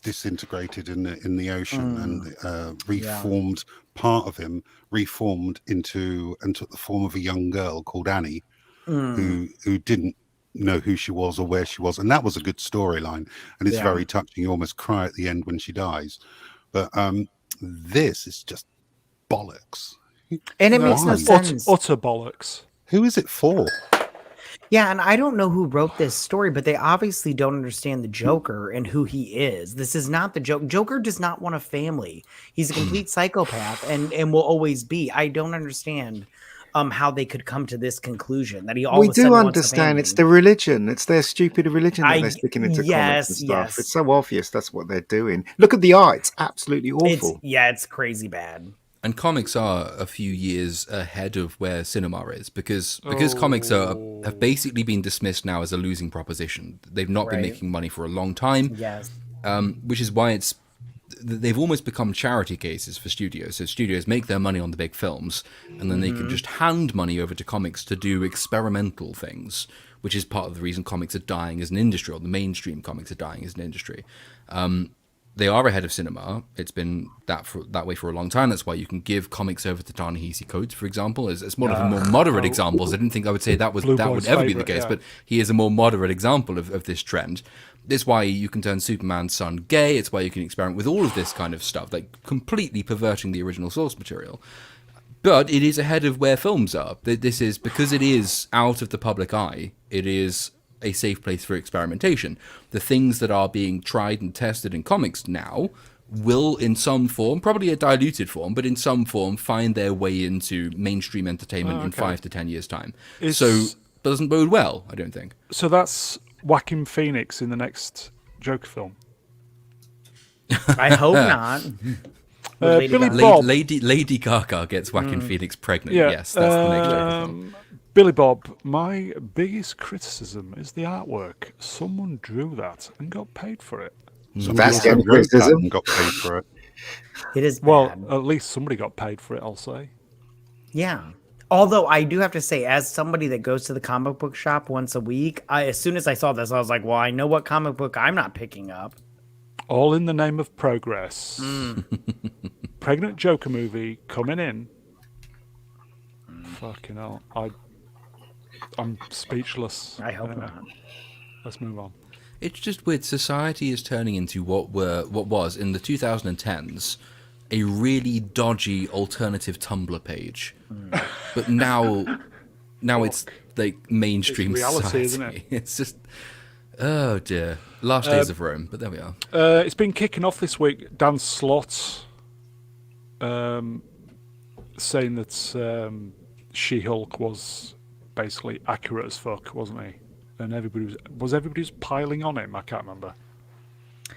disintegrated in the ocean and reformed. Part of him reformed into and took the form of a young girl called Annie, who didn't know who she was or where she was, and that was a good storyline, and it's very touching. You almost cry at the end when she dies. But this is just bollocks. And it makes no sense. Utter bollocks. Who is it for? Yeah, and I don't know who wrote this story, but they obviously don't understand the Joker and who he is. This is not the Joker. Joker does not want a family. He's a complete psychopath and will always be. I don't understand how they could come to this conclusion that he all We of a sudden do wants a understand it's family. the religion. It's their stupid religion that they're sticking into yes, comics and stuff. yes. It's so obvious that's what they're doing. Look at the art. It's absolutely awful. It's crazy bad. And comics are a few years ahead of where cinema is because comics have basically been dismissed now as a losing proposition. They've not been making money for a long time, Yes. which is why they've almost become charity cases for studios. So studios make their money on the big films, and then they can just hand money over to comics to do experimental things, which is part of the reason comics are dying as an industry, or the mainstream comics are dying as an industry. They are ahead of cinema. It's been that way for a long time. That's why you can give comics over to Ta-Nehisi Coates, for example, as one of the more moderate examples. I didn't think I would say that would ever be the case, but he is a more moderate example of this trend. It's why you can turn Superman's son gay. It's why you can experiment with all of this kind of stuff, like completely perverting the original source material. But it is ahead of where films are. This is because it is out of the public eye. It is a safe place for experimentation. The things that are being tried and tested in comics now will, in some form, probably a diluted form, but in some form, find their way into mainstream entertainment in 5 to 10 years' time. So doesn't bode well, I don't think. So that's Joaquin Phoenix in the next Joker film. I hope not. Billy Bob. Lady Gaga gets Joaquin Phoenix pregnant. Yes, that's the next Joker film. Billy Bob, my biggest criticism is the artwork. Someone drew that and got paid for it. So that's the only criticism. And got paid for it. It is Well, bad. at least somebody got paid for it, I'll say. Yeah. Although I do have to say, as somebody that goes to the comic book shop once a week, as soon as I saw this, I was like, well, I know what comic book I'm not picking up. All in the name of progress. Pregnant Joker movie coming in. Fucking hell. I'm speechless. I hope Anyway, not. let's move on. It's just weird. Society is turning into what was in the 2010s a really dodgy alternative Tumblr page, but now it's like mainstream It's reality, society. isn't it? It's just oh dear, last days of Rome. But there we are. It's been kicking off this week. Dan Slott saying that She-Hulk was basically accurate as fuck, wasn't he? And everybody was piling on him. I can't remember.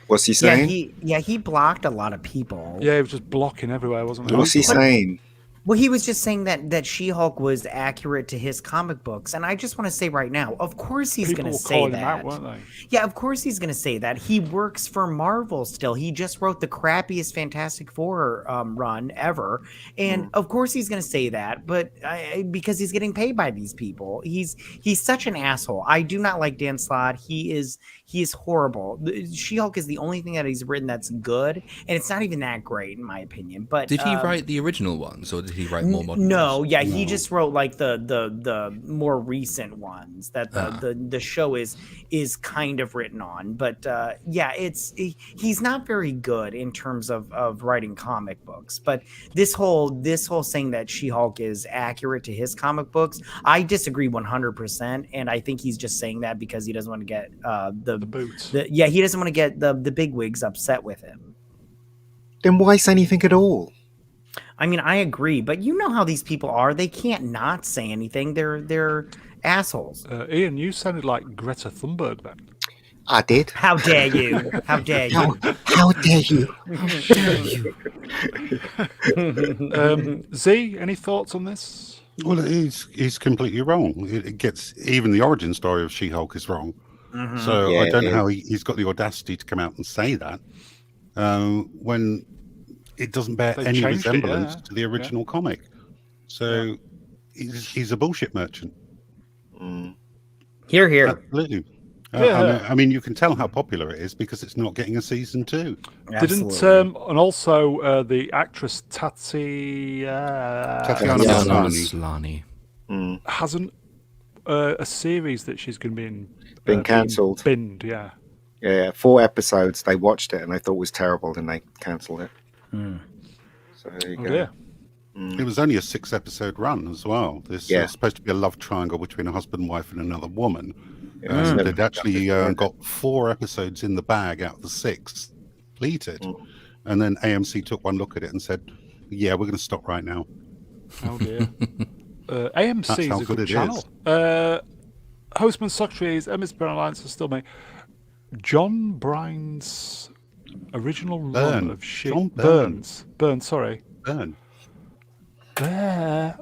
What's he Yeah, saying? he blocked a lot of people. Yeah, he was just blocking everywhere, wasn't he? What's he saying? Well, he was just saying that She-Hulk was accurate to his comic books, and I just want to say right now, of course he's People going to were say calling that. him out, weren't they? Yeah, of course he's going to say that. He works for Marvel still. He just wrote the crappiest Fantastic Four run ever, and of course he's going to say that. But because he's getting paid by these people, he's such an asshole. I do not like Dan Slott. He is horrible. She-Hulk is the only thing that he's written that's good, and it's not even that great in my opinion. But Did he write the original ones, or did he write more modern no, ones? yeah, he just wrote like the more recent ones that the show is kind of written on. But yeah, he's not very good in terms of writing comic books. But this whole saying that She-Hulk is accurate to his comic books, I disagree 100%, and I think he's just saying that because he doesn't want to get the boots. He doesn't want to get the bigwigs upset with him. Then why say anything at all? I mean, I agree, but you know how these people are. They can't not say anything. They're assholes. Ian, you sounded like Greta Thunberg then. I did. How dare you? How dare you? How dare you? Z, any thoughts on this? Well, he's completely wrong. It gets even the origin story of She-Hulk is wrong. So Yeah, I don't know it how he's got the audacity to come out and say that when it doesn't bear They've any changed it, resemblance yeah. to the original comic. So he's a bullshit merchant. Here, here. Absolutely. Yeah. I mean, you can tell how popular it is because it's not getting a season 2. Didn't and also the actress Tatiana Tatiana Maslany. Maslany. hasn't a series that she's going to be in Been cancelled. Binned, yeah. Yeah, 4 episodes. They watched it and they thought it was terrible, and they cancelled it. So there you Oh go. dear. It was only a 6-episode run as well. This is supposed to be a love triangle between a husband and wife and another woman. Yeah, And they'd actually got 4 episodes in the bag out of the 6 completed. And then AMC took one look at it and said, yeah, we're going to stop right now. Oh dear. AMC That's is how a good good it channel. Hostman Socrates, Emmett Brown Alliance are still made. John Bryan's original run of shit. John Byrne. Burns, sorry. Burn.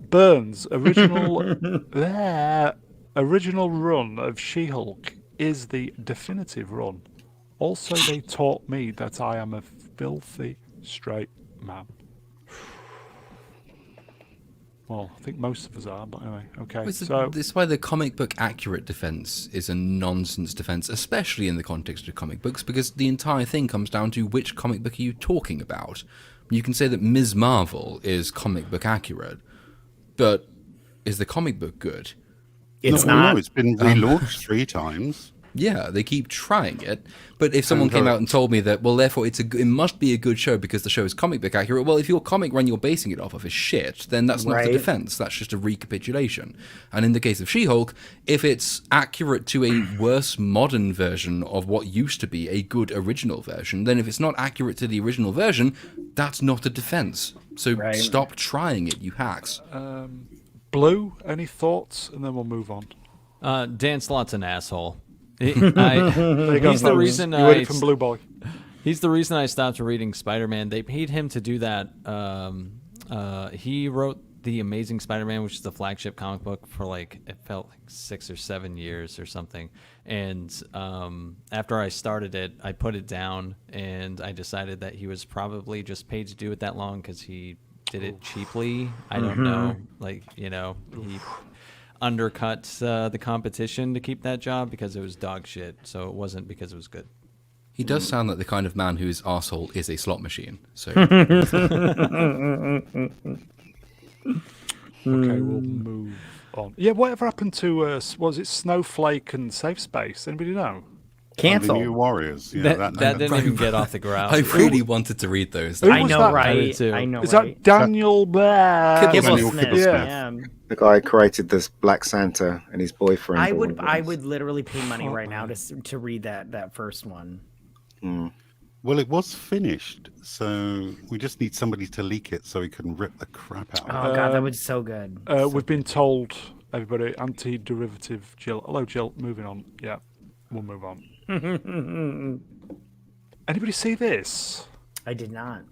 Burns' original run of She-Hulk is the definitive run. Also, they taught me that I am a filthy straight man. Well, I think most of us are, but anyway, okay. This So is why the comic book accurate defense is a nonsense defense, especially in the context of comic books, because the entire thing comes down to which comic book are you talking about. You can say that Ms. Marvel is comic book accurate, but is the comic book good? It's No, not. it's been relaunched 3 times. Yeah, they keep trying it. But if someone came out and told me that, well, therefore it must be a good show because the show is comic book accurate, well, if your comic run you're basing it off of is shit, then that's not a defense. That's just a recapitulation. And in the case of She-Hulk, if it's accurate to a worse modern version of what used to be a good original version, then if it's not accurate to the original version, that's not a defense. So stop trying it, you hacks. Blue, any thoughts? And then we'll move on. Dan Slott's an asshole. There you go, He's the folks. reason you heard it from Blue Boy. He's the reason I stopped reading Spider-Man. They paid him to do that. He wrote the Amazing Spider-Man, which is the flagship comic book for it felt like 6 or 7 years or something. And after I started it, I put it down, and I decided that he was probably just paid to do it that long because he did it cheaply. I don't know, he undercut the competition to keep that job because it was dog shit. So it wasn't because it was good. He does sound like the kind of man whose arsehole is a slot machine. So Okay, we'll move on. Yeah, whatever happened to, was it Snowflake and Safe Space? Anybody know? The New Warriors. Yeah, that didn't even get off the ground. I really wanted to read those. Who I was know, that? right? too. I know, Is right? that Daniel Daniel Kibblesmith. Kibblesmith. Yeah. The guy who created this Black Santa and his boyfriend. I all of would this. literally pay money right now to read that first one. Well, it was finished, so we just need somebody to leak it so we can rip the crap out of it. Oh god, that was so good. We've been told, everybody, anti-derivative Jill. Hello, Jill. Moving on. Yeah, we'll move on. Anybody see this? I did not.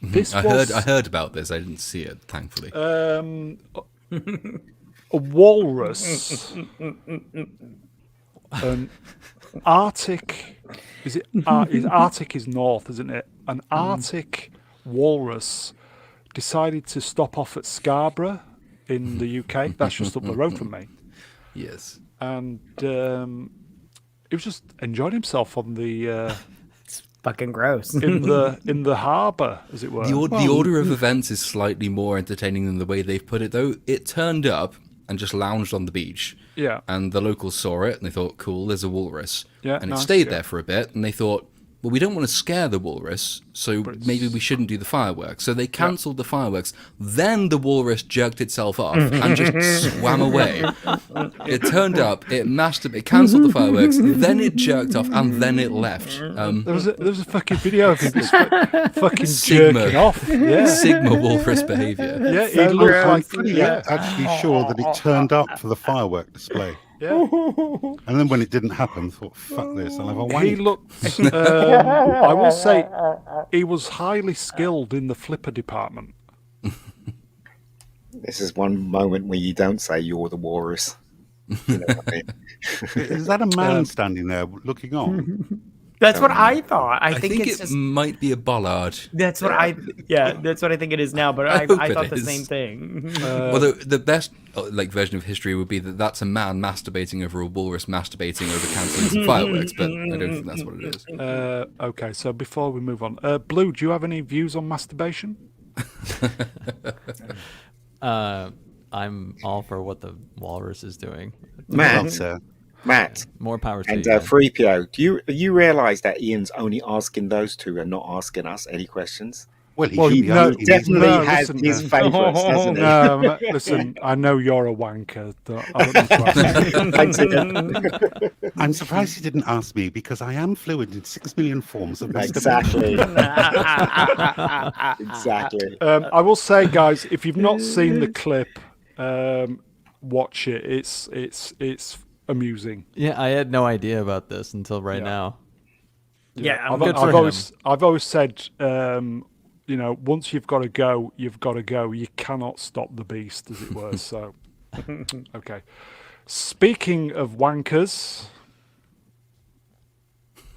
This I was heard about this. I didn't see it, thankfully. a walrus, an Arctic. Is it? Arctic is north, isn't it? An Arctic walrus decided to stop off at Scarborough in the UK. That's just up the road from me. Yes. And he was just enjoying himself on the It's fucking gross. in the harbour, as it were. The order of events is slightly more entertaining than the way they've put it, though. It turned up and just lounged on the beach. Yeah. And the locals saw it and they thought, cool, there's a walrus. Yeah, and nice, it stayed yeah. there for a bit and they thought, well, we don't want to scare the walrus, so maybe we shouldn't do the fireworks. So they cancelled the fireworks. Then the walrus jerked itself off and just swam away. It turned up, it cancelled the fireworks, then it jerked off, and then it left. There was a fucking video of him just fucking Sigma. jerking off. Yeah. Sigma walrus behavior. Yeah, he So looked gross. like Pretty actually sure that it turned up for the firework display. yeah. And then when it didn't happen, thought, fuck this, I'll have a He wank. looked. I will say, he was highly skilled in the flipper department. This is one moment where you don't say you're the walrus. You know what I mean? Is that a man standing there looking on? That's what I thought. I, I think, think it's it just. might be a bollard. That's what that's what I think it is now. But I I hope thought it the is. same thing. Well, the best version of history would be that's a man masturbating over a walrus masturbating over cancelling some fireworks, but I don't think that's what it is. Okay, so before we move on, Blue, do you have any views on masturbation? I'm all for what the walrus is doing. Matt, More power to and you. 3PO, do you realise that Ian's only asking those two and not asking us any questions? Well, he Well, should be no, asking Definitely No, has listen, his man. favourites, hasn't he? No, listen, I know you're a wanker. I don't need to ask you. these. I'm surprised he didn't ask me because I am fluent in 6 million forms of Exactly. Exactly. I will say, guys, if you've not seen the clip, watch it. It's amusing. Yeah, I had no idea about this until right now. Yeah, I've, good for I've him. always said, once you've got to go, you've got to go. You cannot stop the beast, as it were. So, okay. Speaking of wankers,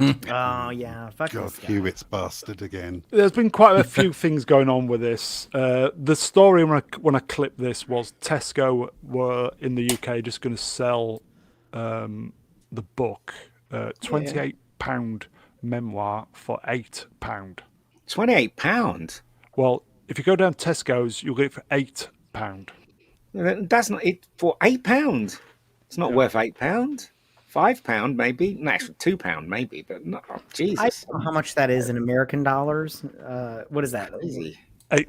oh yeah, fuck God, this guy. Hewitt's bastard again. there's been quite a few things going on with this. The story when I clipped this was Tesco were in the UK just going to sell the book, £28 memoir for £8. £28. Well, if you go down Tesco's, you'll get it for £8. That's not it for £8. It's not worth £8. £5 maybe, no, actually £2 maybe, but not. Oh, I Jesus, don't know how much that is in American dollars. What is that? crazy. $8.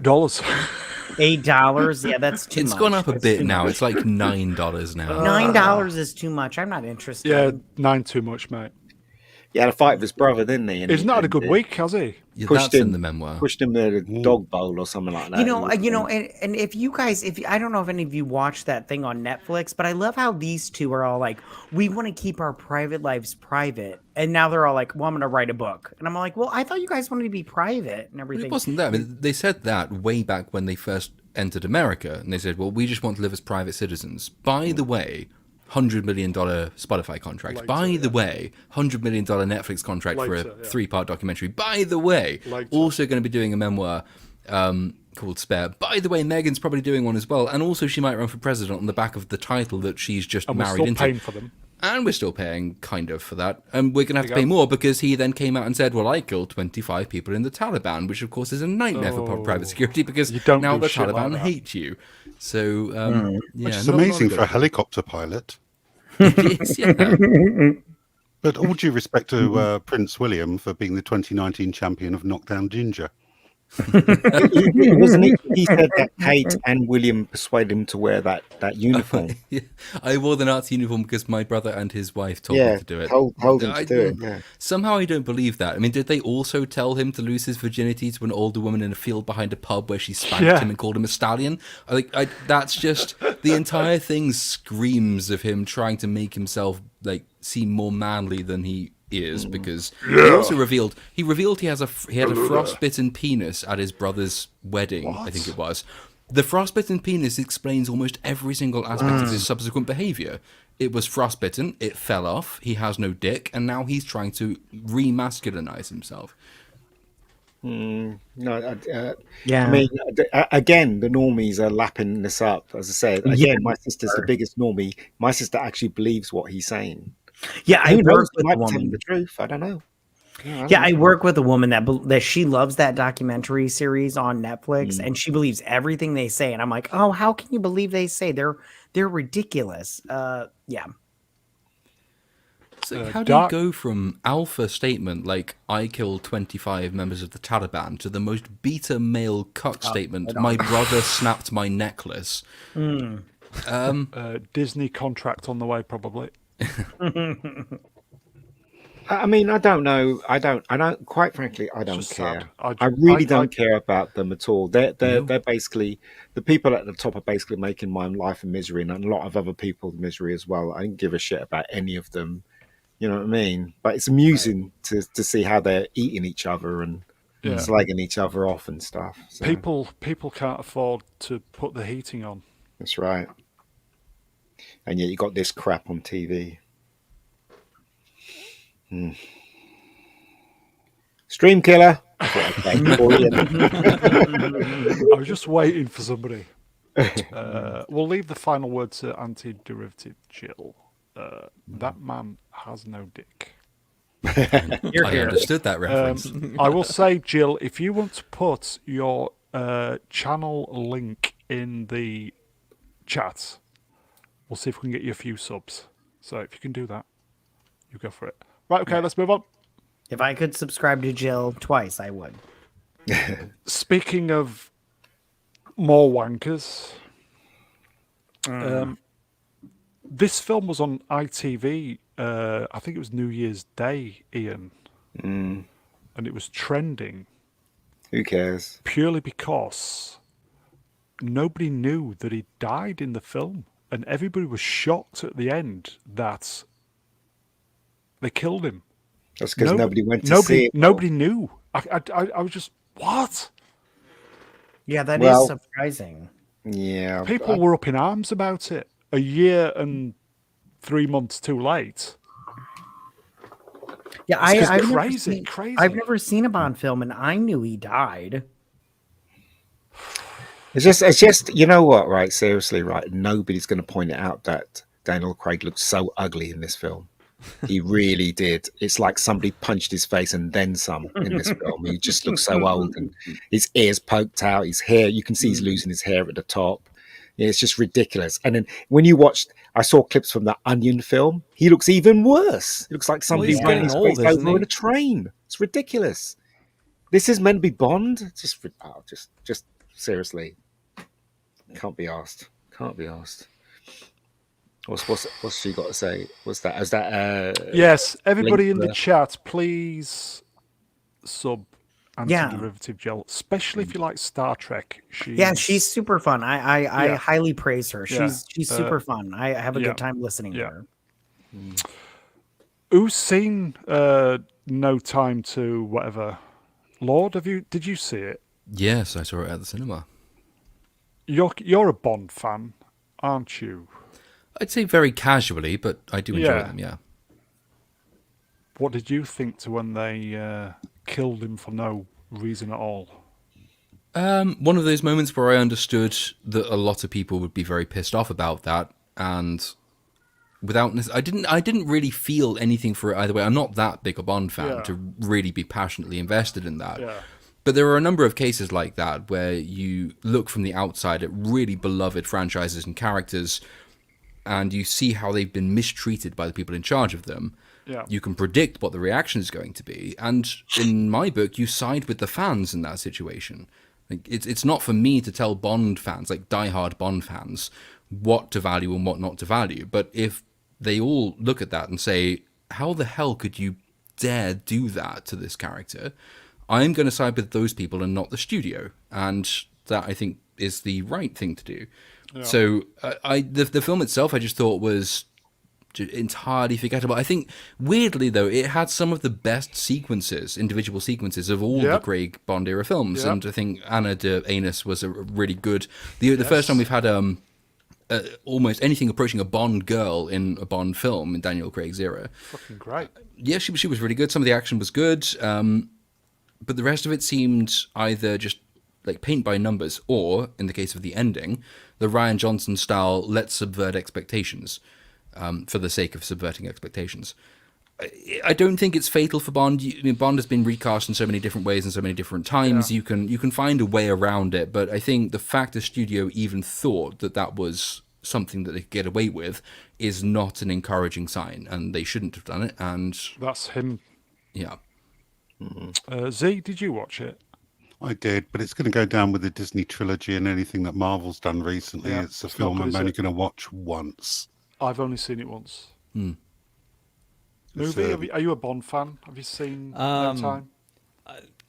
$8? Yeah, that's too It's much. gone up a That's bit too now. much. It's like $9 now. $9 is too much. I'm not interested. Yeah, 9 too much, mate. He had a fight with his brother, didn't he? And He's he- not had a and good he week, has he? Yeah, pushed that's in him- the memoir. Pushed him to the dog bowl or something like that. And if you guys, I don't know if any of you watched that thing on Netflix, but I love how these two are all like, we want to keep our private lives private, and now they're all like, well, I'm going to write a book, and I'm like, well, I thought you guys wanted to be private and everything. It wasn't that. I mean, they said that way back when they first entered America, and they said, well, we just want to live as private citizens. By the way, $100 million Spotify contract. By the way, $100 million Netflix contract for a Later, yeah. 3-part documentary. By the way, Later. also going to be doing a memoir called Spare. By the way, Megan's probably doing one as well. And also she might run for president on the back of the title that she's just And we're married still into. paying for them. And we're still paying, kind of, for that. And we're going to have to There pay you go. more because he then came out and said, well, I killed 25 people in the Taliban, which, of course, is a nightmare for private security because You don't now do the shit like Taliban that. hate you. So, yeah. Which is not amazing good. for a helicopter pilot. Yes, yeah. But all due respect to Prince William for being the 2019 champion of Knockdown Ginger. Wasn't it? He said that Kate and William persuaded him to wear that uniform. I wore the Nazi uniform because my brother and his wife told me to do it. Told him to do it. Yeah. Somehow I don't believe that. I mean, did they also tell him to lose his virginity to an older woman in a field behind a pub where she spanked him and called him a stallion? That's just the entire thing screams of him trying to make himself like seem more manly than he is, because he also revealed he had a frostbitten penis at his brother's wedding. What? I think it was. The frostbitten penis explains almost every single aspect of his subsequent behavior. It was frostbitten, it fell off, he has no dick, and now he's trying to remasculinize himself. I mean, again, the normies are lapping this up. As I said, again, my sister's the biggest normie. My sister actually believes what he's saying. Yeah, I work with a woman. The truth, I don't know. I work with a woman that she loves that documentary series on Netflix, and she believes everything they say. And I'm like, oh, how can you believe they say they're ridiculous? Yeah. So how do you go from alpha statement like I killed 25 members of the Taliban to the most beta male cuck statement? My brother snapped my necklace. Disney contract on the way, probably. I mean, I don't know. I don't. Quite frankly, I don't care. I really don't care about them at all. They're basically the people at the top are basically making my life a misery, and a lot of other people misery as well. I don't give a shit about any of them. You know what I mean? But it's amusing to see how they're eating each other and slagging each other off and stuff. So. People can't afford to put the heating on. That's right. And yet you got this crap on TV. Stream killer. I was just waiting for somebody. We'll leave the final word to anti-derivative Jill. That man has no dick. I understood that reference. I will say, Jill, if you want to put your channel link in the chat, we'll see if we can get you a few subs. So if you can do that, you go for it. Right, okay, let's move on. If I could subscribe to Jill twice, I would. Speaking of more wankers, this film was on ITV, I think it was New Year's Day, Ian. And it was trending. Who cares? Purely because nobody knew that he died in the film. And everybody was shocked at the end that they killed him. That's because nobody went to see it. Nobody knew. I was just, what? Yeah, that is surprising. Yeah. People were up in arms about it. A year and 3 months too late. Yeah, crazy. I've never seen a Bond film, and I knew he died. It's just, you know what, right? Seriously, right? Nobody's going to point it out that Daniel Craig looked so ugly in this film. He really did. It's like somebody punched his face and then some in this film. He just looks so old, and his ears poked out, his hair, you can see he's losing his hair at the top. Yeah, it's just ridiculous. And then when you watched, I saw clips from the Onion film, he looks even worse. It looks like somebody's running his face over in a train. It's ridiculous. This is meant to be Bond. Just seriously. Can't be asked. What's she got to say? What's that? Is that yes, everybody in the chat, please sub anti-derivative Jill, especially if you like Star Trek. She's super fun. I highly praise her. She's super fun. I have a good time listening to her. Who's seen No Time to Whatever? Lord, did you see it? Yes, I saw it at the cinema. You're a Bond fan, aren't you? I'd say very casually, but I do enjoy them, yeah. What did you think to when they killed him for no reason at all? One of those moments where I understood that a lot of people would be very pissed off about that, and I didn't really feel anything for it either way. I'm not that big a Bond fan to really be passionately invested in that. Yeah. But there are a number of cases like that where you look from the outside at really beloved franchises and characters, and you see how they've been mistreated by the people in charge of them, you can predict what the reaction is going to be. And in my book, you side with the fans in that situation. Like, it's not for me to tell Bond fans, like diehard Bond fans, what to value and what not to value. But if they all look at that and say, how the hell could you dare do that to this character? I'm going to side with those people and not the studio. And that, I think, is the right thing to do. Yeah. So the film itself, I just thought was entirely forgettable. I think, weirdly, though, it had some of the best sequences, individual sequences of all the Craig Bond era films. And I think Anna de Anis was a really good... The first time we've had almost anything approaching a Bond girl in a Bond film in Daniel Craig's era. Fucking great. Yeah, she was really good. Some of the action was good. But the rest of it seemed either just like paint by numbers, or, in the case of the ending, the Rian Johnson style, let's subvert expectations for the sake of subverting expectations. I don't think it's fatal for Bond. Bond has been recast in so many different ways and so many different times. You can find a way around it, but I think the fact the studio even thought that was something that they could get away with is not an encouraging sign, and they shouldn't have done it. And that's him. Yeah. Z, did you watch it? I did, but it's going to go down with the Disney trilogy and anything that Marvel's done recently. Yeah, it's a film I'm only going to watch once. I've only seen it once. Movie? Are you a Bond fan? Have you seen No Time?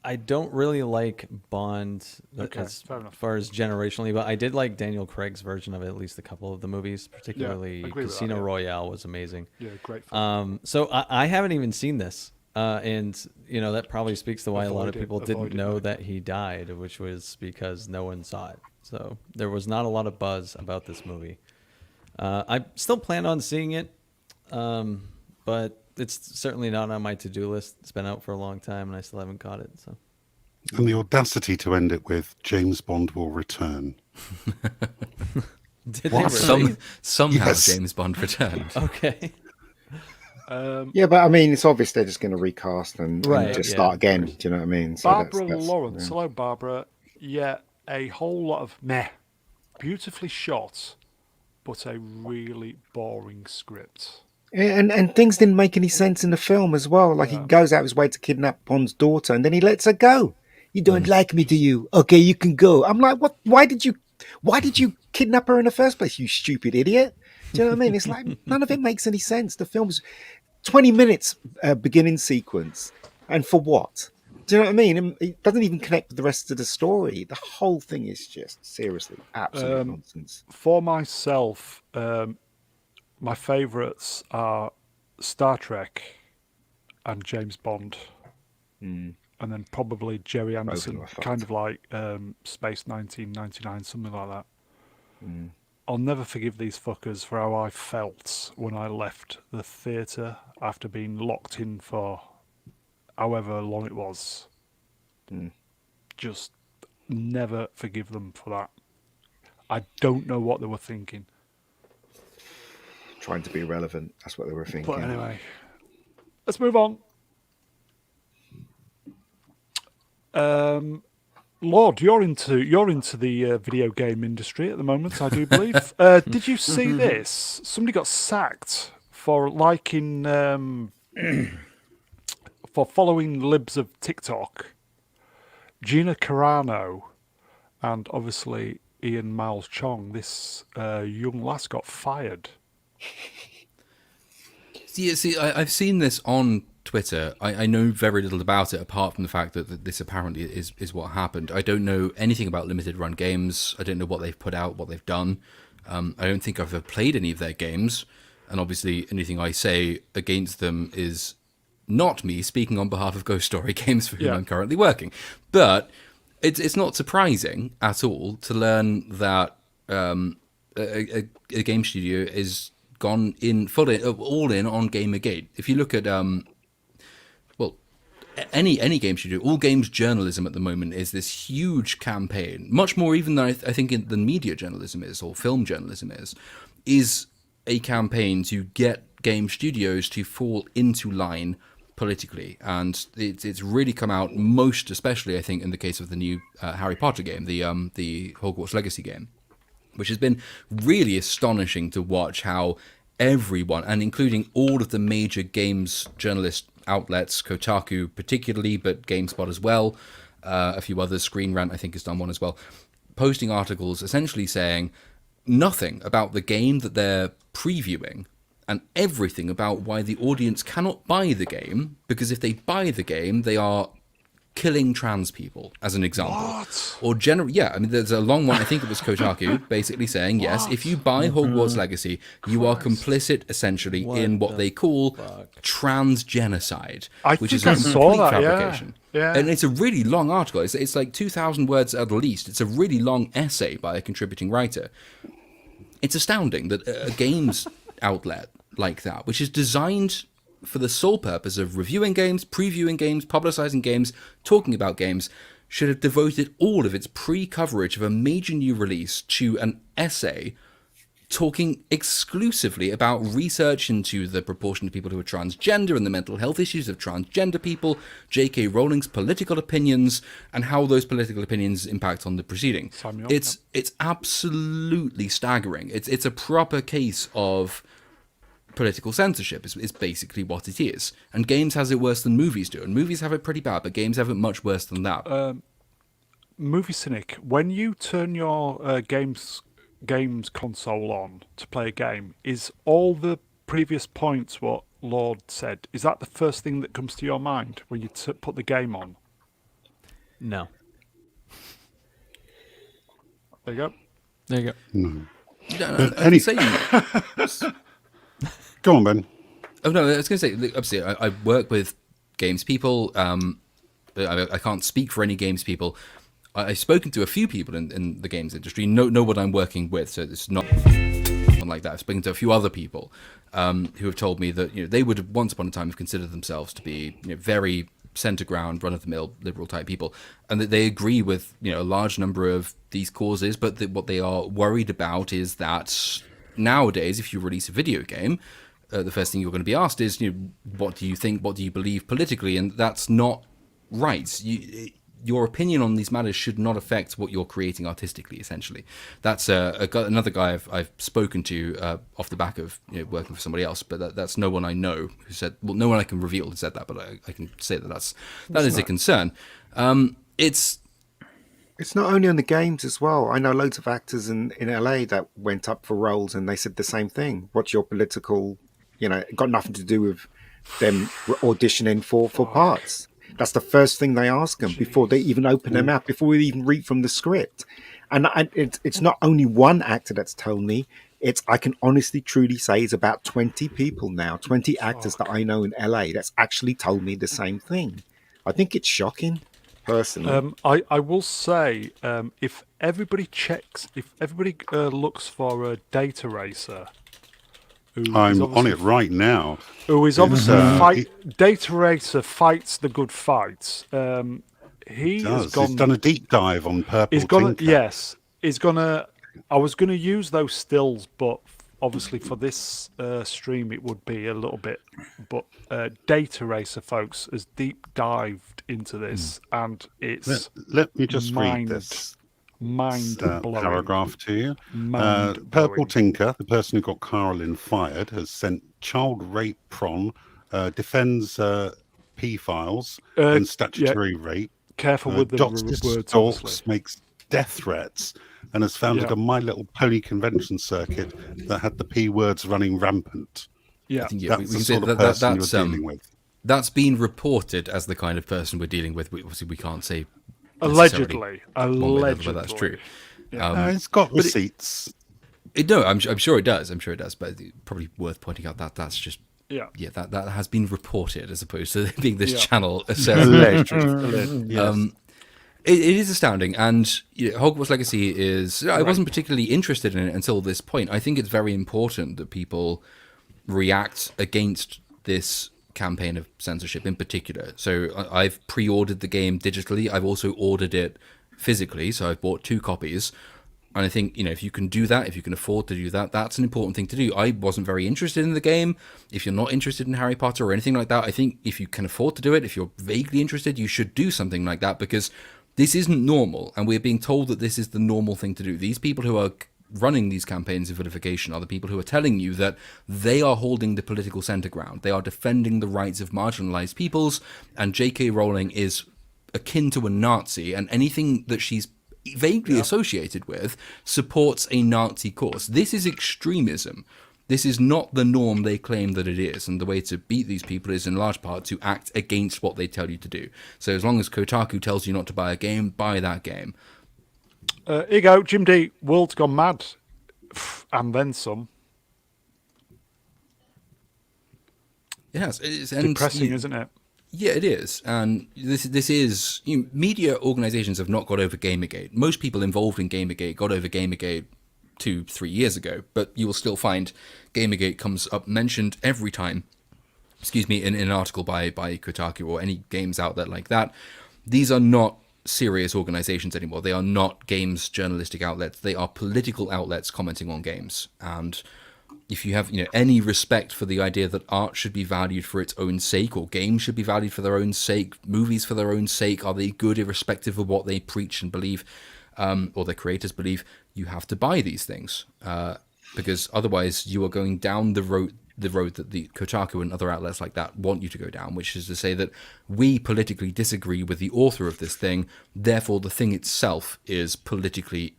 I don't really like Bond as far as generationally, but I did like Daniel Craig's version of it, at least a couple of the movies, particularly Casino Royale was amazing. Yeah, great film. So I haven't even seen this. And, that probably speaks to why a lot of people didn't know that he died, which was because no one saw it. So there was not a lot of buzz about this movie. I still plan on seeing it, but it's certainly not on my to-do list. It's been out for a long time, and I still haven't caught it. So. And the audacity to end it with James Bond will return. Did they really? Somehow Yes. James Bond returned. Okay. Yeah, but I mean, it's obvious they're just going to recast and just start again. Do you know what I mean? So Barbara Lawrence. Hello, Barbara. Yeah, a whole lot of meh. Beautifully shot, but a really boring script. And things didn't make any sense in the film as well. Like he goes out his way to kidnap Bond's daughter, and then he lets her go. You don't like me, do you? Okay, you can go. I'm like, what? Why did you kidnap her in the first place? You stupid idiot. Do you know what I mean? It's like none of it makes any sense. The film's 20 minutes beginning sequence, and for what? Do you know what I mean? It doesn't even connect with the rest of the story. The whole thing is just seriously absolute nonsense. For myself, my favourites are Star Trek and James Bond, and then probably Jerry Anderson, kind of like Space 1999, something like that. I'll never forgive these fuckers for how I felt when I left the theatre after being locked in for however long it was. Just never forgive them for that. I don't know what they were thinking. Trying to be relevant. That's what they were thinking. But anyway, let's move on. Lord, you're into the video game industry at the moment, I do believe. Did you see this? Somebody got sacked for liking, for following libs of TikTok. Gina Carano and obviously Ian Miles Chong. This young lass got fired. See, I've seen this on Twitter. I know very little about it, apart from the fact that this apparently is what happened. I don't know anything about limited run games. I don't know what they've put out, what they've done. I don't think I've ever played any of their games. And obviously anything I say against them is not me speaking on behalf of Ghost Story Games, for whom I'm currently working. But it's not surprising at all to learn that a game studio is gone in all in on Gamergate. If you look at any game studio, all games journalism at the moment is this huge campaign, much more even than I think than media journalism is, or film journalism is a campaign to get game studios to fall into line politically, and it's really come out most especially, I think, in the case of the new Harry Potter game, the Hogwarts Legacy game. which has been really astonishing to watch how everyone, and including all of the major games journalist outlets, Kotaku particularly, but GameSpot as well, a few others, Screen Rant I think has done one as well, posting articles essentially saying nothing about the game that they're previewing and everything about why the audience cannot buy the game, because if they buy the game, they are killing trans people, as an example. What? Or generally, yeah, I mean, there's a long one, I think it was Kotaku, basically saying, yes, if you buy Hogwarts Legacy, you are complicit, essentially in what they call trans genocide, which is a complete fabrication. Yeah. And it's a really long article. It's like 2,000 words at least. It's a really long essay by a contributing writer. It's astounding that a games outlet like that, which is designed for the sole purpose of reviewing games, previewing games, publicizing games, talking about games, should have devoted all of its pre-coverage of a major new release to an essay talking exclusively about research into the proportion of people who are transgender and the mental health issues of transgender people, J.K. Rowling's political opinions, and how those political opinions impact on the proceeding. It's absolutely staggering. It's a proper case of political censorship is basically what it is. And games has it worse than movies do. And movies have it pretty bad, but games have it much worse than that. Movie Cynic, when you turn your games console on to play a game, is all the previous points what Lord said, is that the first thing that comes to your mind when you put the game on? No. There you go. There you go. No. I can say Go on, Ben. Oh no, I was going to say, obviously, I work with games people. I can't speak for any games people. I've spoken to a few people in the games industry, know what I'm working with, so it's not like that. I've spoken to a few other people who have told me that they would once upon a time have considered themselves to be very centre ground, run-of-the-mill liberal type people, and that they agree with a large number of these causes, but that what they are worried about is that nowadays, if you release a video game, the first thing you're going to be asked is, what do you think? What do you believe politically? And that's not right. Your opinion on these matters should not affect what you're creating artistically. Essentially, that's another guy I've spoken to off the back of working for somebody else, but that's no one I know who said. Well, no one I can reveal who said that, but I can say that is a concern. It's not only on the games as well. I know loads of actors in LA that went up for roles and they said the same thing. What's your political, it got nothing to do with them auditioning for parts. That's the first thing they ask them before they even open their mouth, before we even read from the script. And it's not only one actor that's told me. I can honestly, truly say it's about 20 people now, 20 actors that I know in LA that's actually told me the same thing. I think it's shocking. Personally, I will say, if everybody looks for a data racer, I'm on it right now. Who is obviously data racer fights the good fights. He's done a deep dive on Purple Tinker. Yes, he's gonna. I was gonna use those stills, but obviously for this stream it would be a little bit. But data racer, folks, has deep dived into this, and it's let me just read this paragraph to you. Purple Tinker, the person who got Carolyn fired, has sent child rape prawn, defends paedophiles and statutory rape. Careful with the words. Stalks, makes death threats, and has founded a My Little Pony convention circuit that had the P words running rampant. Yeah, I think, that's the sort of person you're dealing with. That's been reported as the kind of person we're dealing with. Obviously, we can't say allegedly whether that's true. It's got receipts. I'm sure it does. But it's probably worth pointing out that that's just that has been reported as opposed to being this channel alleged. It is astounding, and Hogwarts Legacy is. I wasn't particularly interested in it until this point. I think it's very important that people react against this campaign of censorship in particular. So I've pre-ordered the game digitally. I've also ordered it physically, so I've bought 2 copies. And I think, if you can do that, if you can afford to do that, that's an important thing to do. I wasn't very interested in the game. If you're not interested in Harry Potter or anything like that, I think if you can afford to do it, if you're vaguely interested, you should do something like that, because this isn't normal, and we're being told that this is the normal thing to do. These people who are running these campaigns of vilification are the people who are telling you that they are holding the political center ground. They are defending the rights of marginalized peoples, and J.K. Rowling is akin to a Nazi, and anything that she's vaguely associated with supports a Nazi cause. This is extremism. This is not the norm they claim that it is, and the way to beat these people is in large part to act against what they tell you to do. So as long as Kotaku tells you not to buy a game, buy that game. Here you go, Jim D. World's gone mad, and then some. Yes, it's Depressing, isn't it? Yeah, it is. And this is media organizations have not got over Gamergate. Most people involved in Gamergate got over Gamergate 2-3 years ago, but you will still find Gamergate comes up mentioned every time. In an article by Kotaku or any games outlet like that. These are not serious organizations anymore. They are not games journalistic outlets. They are political outlets commenting on games. And if you have any respect for the idea that art should be valued for its own sake, or games should be valued for their own sake, movies for their own sake, are they good irrespective of what they preach and believe, or their creators believe, you have to buy these things, because otherwise you are going down the road that the Kotaku and other outlets like that want you to go down, which is to say that we politically disagree with the author of this thing, therefore the thing itself is politically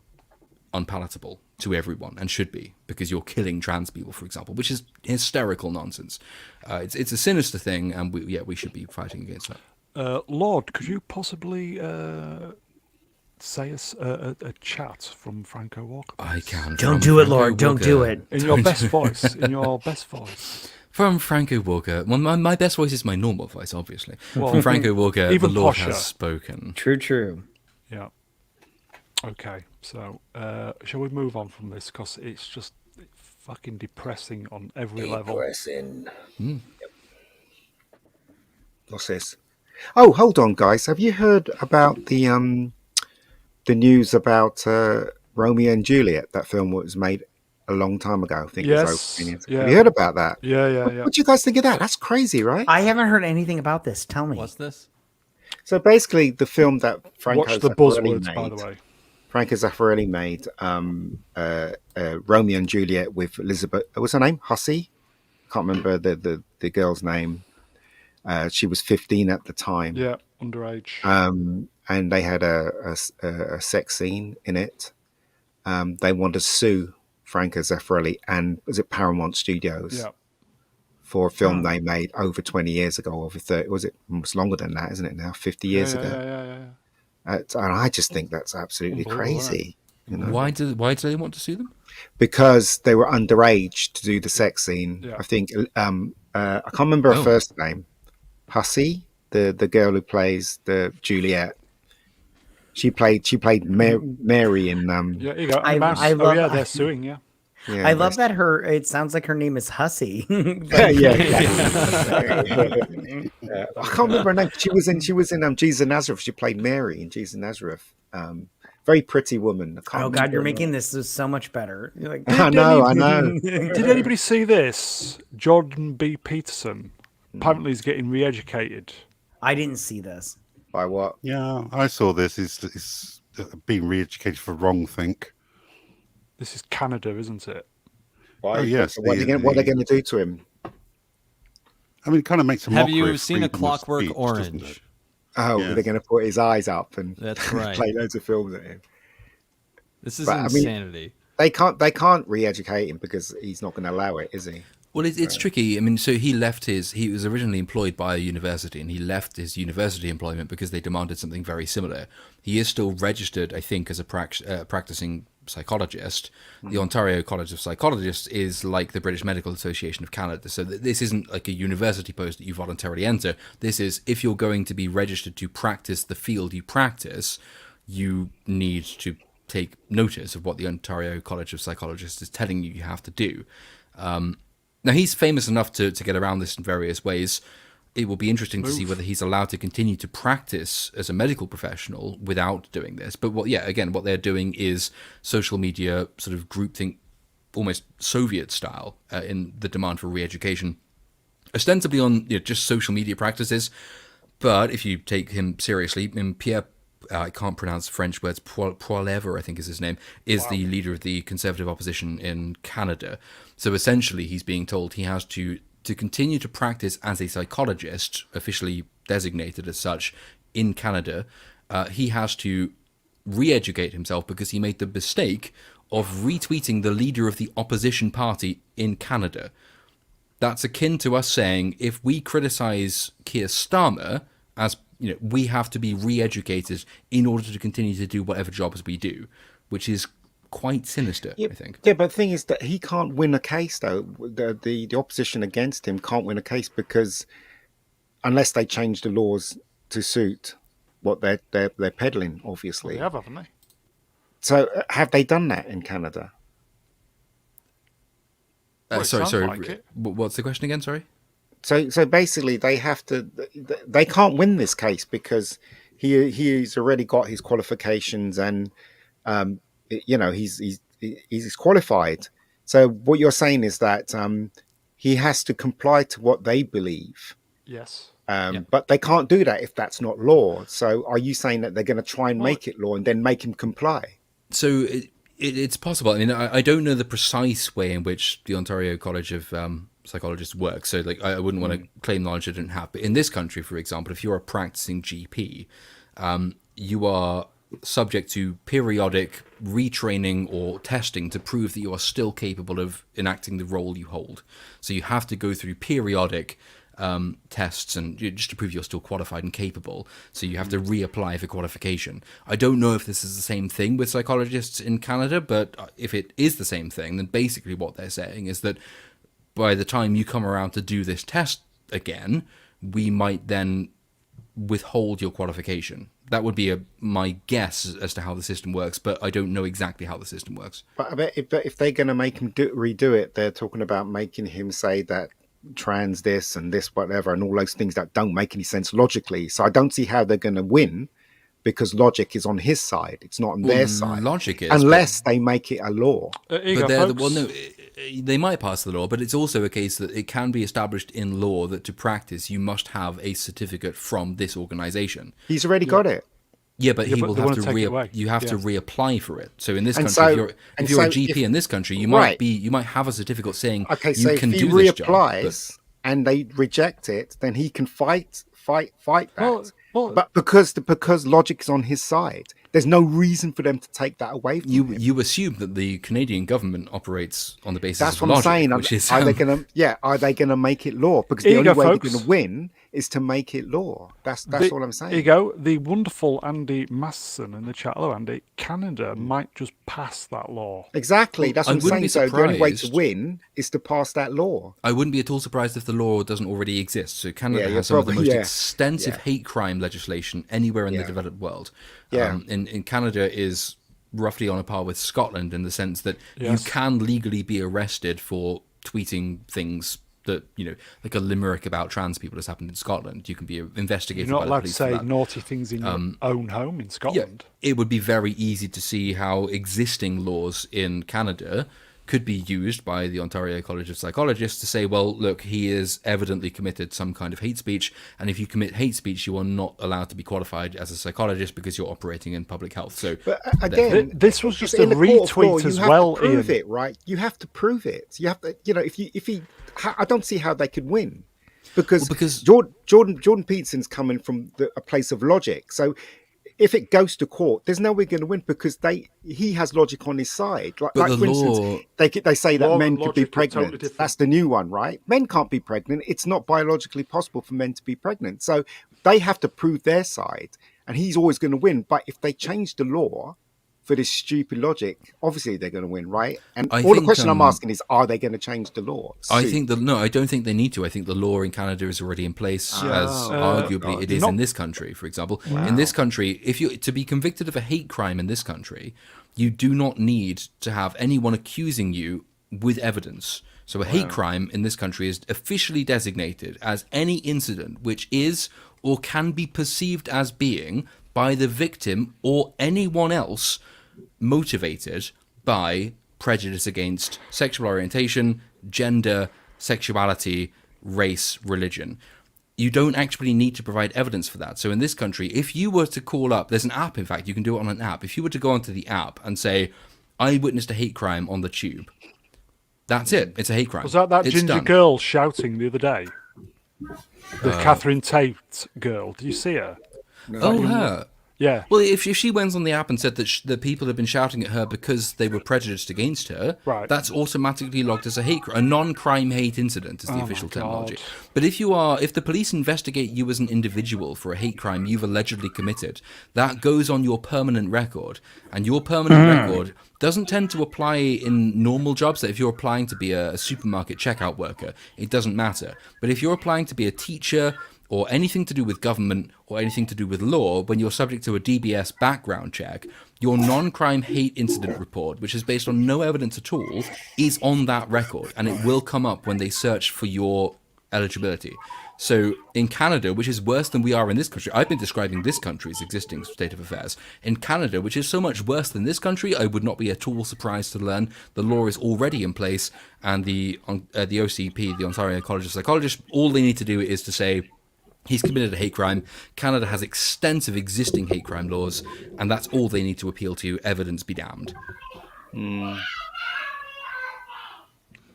unpalatable to everyone, and should be, because you're killing trans people, for example, which is hysterical nonsense. It's a sinister thing, and we should be fighting against that. Lord, could you possibly say us a chat from Franco Walker? I can. Don't do it, Lord. Don't do it. In your best voice. In your best voice. From Franco Walker. Well, my best voice is my normal voice, obviously. Well, from Franco Walker, the even Lord posher. has spoken. True. Yeah. Okay, so shall we move on from this, because it's just fucking depressing on every level. Depressing. What's this? Oh, hold on, guys. Have you heard about the news about Romeo and Juliet? That film was made a long time ago. I think it was over 10 years ago. yeah. Have you heard about that? Yeah. What do you guys think of that? That's crazy, right? I haven't heard anything about this. Tell me. What's this? So basically, the film that Franco Watch the Zeffirelli buzzwords, by the way. Franco Zeffirelli made Romeo and Juliet with Elizabeth. What's her name? Hussey. Can't remember the girl's name. She was 15 at the time. Yeah, underage. And they had a sex scene in it. They wanted to sue Franco Zeffirelli and was it Paramount Studios for a film they made over 20 years ago, over 30. Was it almost longer than that, isn't it now? 50 years ago. Yeah. And I just think that's absolutely crazy. You know? Why do they want to sue them? Because they were underage to do the sex scene. Yeah. I think I can't remember her first name. Hussey, the girl who plays the Juliet. She played Mary in. Yeah, you go. I Oh love- yeah, they're suing. Yeah. Yeah, I love that it sounds like her name is Hussey. yeah. I can't remember her name. She was in Jesus of Nazareth. She played Mary in Jesus of Nazareth. Very pretty woman. Oh God, you're making this so much better. You're like, I know. Did anybody see this? Jordan B. Peterson apparently is getting re-educated. I didn't see this. By what? Yeah, I saw this. It's being re-educated for wrongthink. This is Canada, isn't it? Why? Oh, yes, What are they going to do to him? I mean, it kind of makes a Have mockery you of seen A freedom of Clockwork speech, doesn't Orange? it? Oh, Yeah. they're going to put his eyes up and That's right. play loads of films at him. This is But, I mean- insanity. They can't re-educate him because he's not going to allow it, is he? Well, it's tricky. I mean, so he was originally employed by a university, and he left his university employment because they demanded something very similar. He is still registered, I think, as a practicing psychologist. The Ontario College of Psychologists is like the British Medical Association of Canada. So this isn't like a university post that you voluntarily enter. This is, if you're going to be registered to practice the field you practice, you need to take notice of what the Ontario College of Psychologists is telling you have to do. Now, he's famous enough to get around this in various ways. It will be interesting to see whether he's allowed to continue to practice as a medical professional without doing this. But what they're doing is social media sort of groupthink, almost Soviet style, in the demand for re-education, ostensibly on just social media practices. But if you take him seriously, Pierre I can't pronounce French words, Poilievre, I think is his name, is the leader of the Conservative opposition in Canada. So essentially, he's being told he has to continue to practice as a psychologist, officially designated as such, in Canada. He has to re-educate himself because he made the mistake of retweeting the leader of the opposition party in Canada. That's akin to us saying, if we criticize Keir Starmer, as we have to be re-educated in order to continue to do whatever jobs we do, which is quite sinister, I think. Yeah, but the thing is that he can't win a case, though. The opposition against him can't win a case because unless they change the laws to suit what they're peddling, obviously. Well, they haven't they? So have they done that in Canada? Sorry. Like What's the question again? Sorry. So basically, they can't win this case because he's already got his qualifications and he's qualified. So what you're saying is that he has to comply to what they believe. Yes. But they can't do that if that's not law. So are you saying that they're going to try and make it law and then make him comply? So it's possible. I mean, I don't know the precise way in which the Ontario College of Psychologists works. So, I wouldn't want to claim knowledge I didn't have. But in this country, for example, if you're a practicing GP, you are subject to periodic retraining or testing to prove that you are still capable of enacting the role you hold. So you have to go through periodic tests and just to prove you're still qualified and capable. So you have to reapply for qualification. I don't know if this is the same thing with psychologists in Canada, but if it is the same thing, then basically what they're saying is that by the time you come around to do this test again, we might then withhold your qualification. That would be my guess as to how the system works, but I don't know exactly how the system works. But I bet if they're going to make him redo it, they're talking about making him say that trans this and this whatever and all those things that don't make any sense logically. So I don't see how they're going to win because logic is on his side. It's not on their side. Logic is, unless they make it a law. They might pass the law, but it's also a case that it can be established in law that to practice you must have a certificate from this organization. He's already got it. Yeah, but he will have to to reapply for it. So in this country, if you're a GP in this country, you might have a certificate saying you can do this job. Reapplies and they reject it, then he can fight that. But because logic is on his side, there's no reason for them to take that away from him. You assume that the Canadian government operates on the basis That's of what logic, I'm saying. which is, are they going to make it law? Because the only way they're going to win is to make it law. That's all I'm saying. Here you go. The wonderful Andy Masterson in the chat. Hello, Andy. Canada might just pass that law. Exactly. That's what I'm saying. So the only way to surprised. win is to pass that law. I wouldn't be at all surprised if the law doesn't already exist. So Canada has some of the most extensive hate crime legislation anywhere in the developed world. In Canada is roughly on a par with Scotland in the sense that you can legally be arrested for tweeting things that, like a limerick about trans people has happened in Scotland. You can be investigated by the police. You're not allowed to say for that. naughty things in your own home in Scotland. Yeah, it would be very easy to see how existing laws in Canada could be used by the Ontario College of Psychologists to say, well, look, he is evidently committed some kind of hate speech, and if you commit hate speech, you are not allowed to be qualified as a psychologist because you're operating in public health. So, but again, this was just a in the court of law, retweet as you have well. to prove Ian. it, right? You have to prove it. You have to, if he, I don't see how they could win, because Jordan Peterson's coming from a place of logic. So if it goes to court, there's no way going to win because he has logic on his side. Like for instance, they say that men could be pregnant. Totally that's the new one, right? Men can't be pregnant. It's not biologically possible for men to be pregnant. So they have to prove their side, and he's always going to win. But if they change the law for this stupid logic, obviously they're going to win, right? And the question I'm asking is, are they going to change the law? I don't think they need to. I think the law in Canada is already in place, as arguably it is in this country, for example. Wow. In this country, to be convicted of a hate crime in this country, you do not need to have anyone accusing you with evidence. So a hate crime in this country is officially designated as any incident which is or can be perceived as being by the victim or anyone else motivated by prejudice against sexual orientation, gender, sexuality, race, religion. you don't actually need to provide evidence for that. So in this country, if you were to call up, there's an app, in fact, you can do it on an app. If you were to go onto the app and say, I witnessed a hate crime on the tube, that's it. It's a hate crime. Was that It's ginger done. girl shouting the other day? The Catherine Tate girl. Did you see her? Oh, her. Yeah. Well, if she went on the app and said that the people had been shouting at her because they were prejudiced against her, Right. that's automatically logged as a non-crime hate incident is the official terminology. But if the police investigate you as an individual for a hate crime you've allegedly committed, that goes on your permanent record, and your permanent record doesn't tend to apply in normal jobs. That if you're applying to be a supermarket checkout worker, it doesn't matter. But if you're applying to be a teacher, or anything to do with government, or anything to do with law, when you're subject to a DBS background check, your non-crime hate incident report, which is based on no evidence at all, is on that record, and it will come up when they search for your eligibility. So in Canada, which is worse than we are in this country, I've been describing this country's existing state of affairs. In Canada, which is so much worse than this country, I would not be at all surprised to learn the law is already in place, and the OCP, the Ontario College of Psychologists, all they need to do is to say, he's committed a hate crime. Canada has extensive existing hate crime laws, and that's all they need to appeal to. Evidence be damned.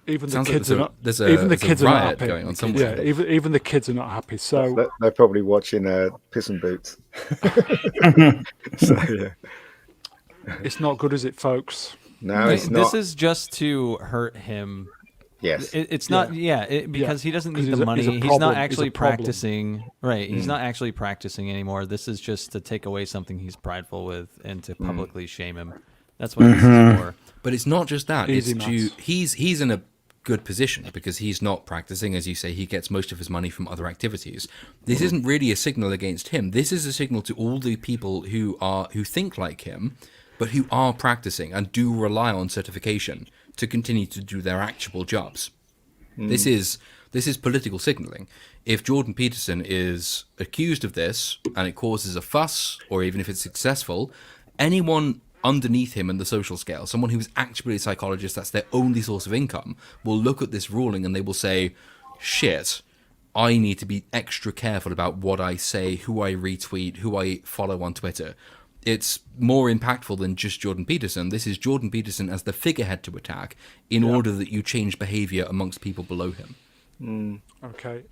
Even the Sounds kids like are not. there's Even the a kids are not riot happy. going on somewhere. Yeah, even the kids are not happy. So They're probably watching Piss and Boots. So, yeah. it's not good, is it, folks? No, it's not. This is just to hurt him. Yes. It's not, because he doesn't need the money. He's not actually practicing. Right. He's not actually practicing anymore. This is just to take away something he's prideful with and to publicly shame him. That's what this is for. But it's not just that. Easy It's maths. he's in a good position because he's not practicing. As you say, he gets most of his money from other activities. This isn't really a signal against him. This is a signal to all the people who think like him, but who are practicing and do rely on certification to continue to do their actual jobs. This is political signaling. If Jordan Peterson is accused of this and it causes a fuss, or even if it's successful, anyone underneath him in the social scale, someone who's actually a psychologist, that's their only source of income, will look at this ruling and they will say, shit, I need to be extra careful about what I say, who I retweet, who I follow on Twitter. It's more impactful than just Jordan Peterson. This is Jordan Peterson as the figurehead to attack in order that you change behavior amongst people below him. Okay.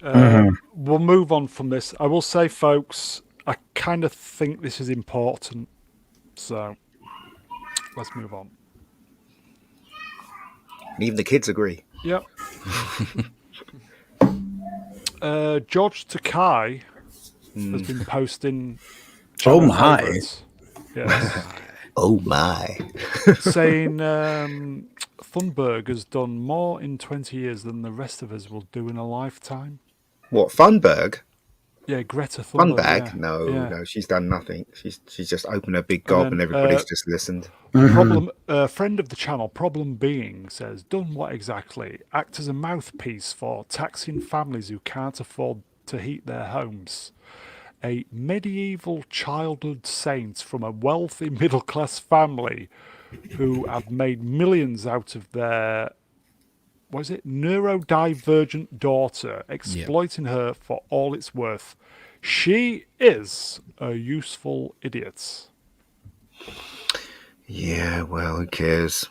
We'll move on from this. I will say, folks, I kind of think this is important. So let's move on. And even the kids agree. Yep. George Takei has been posting. Oh channel my. favourites. Yes. Oh my. Saying Thunberg has done more in 20 years than the rest of us will do in a lifetime. What, Thunberg? Yeah, Greta Thunberg. Thunberg? Yeah. No, Yeah. no, she's done nothing. She's just opened her big gob and then, everybody's just listened. Problem, friend of the channel, Problem Being, says, done what exactly? Act as a mouthpiece for taxing families who can't afford to heat their homes. A medieval childhood saint from a wealthy middle-class family who have made millions out of their, what is it, neurodivergent daughter, exploiting her for all it's worth. She is a useful idiot. Yeah, well, who cares?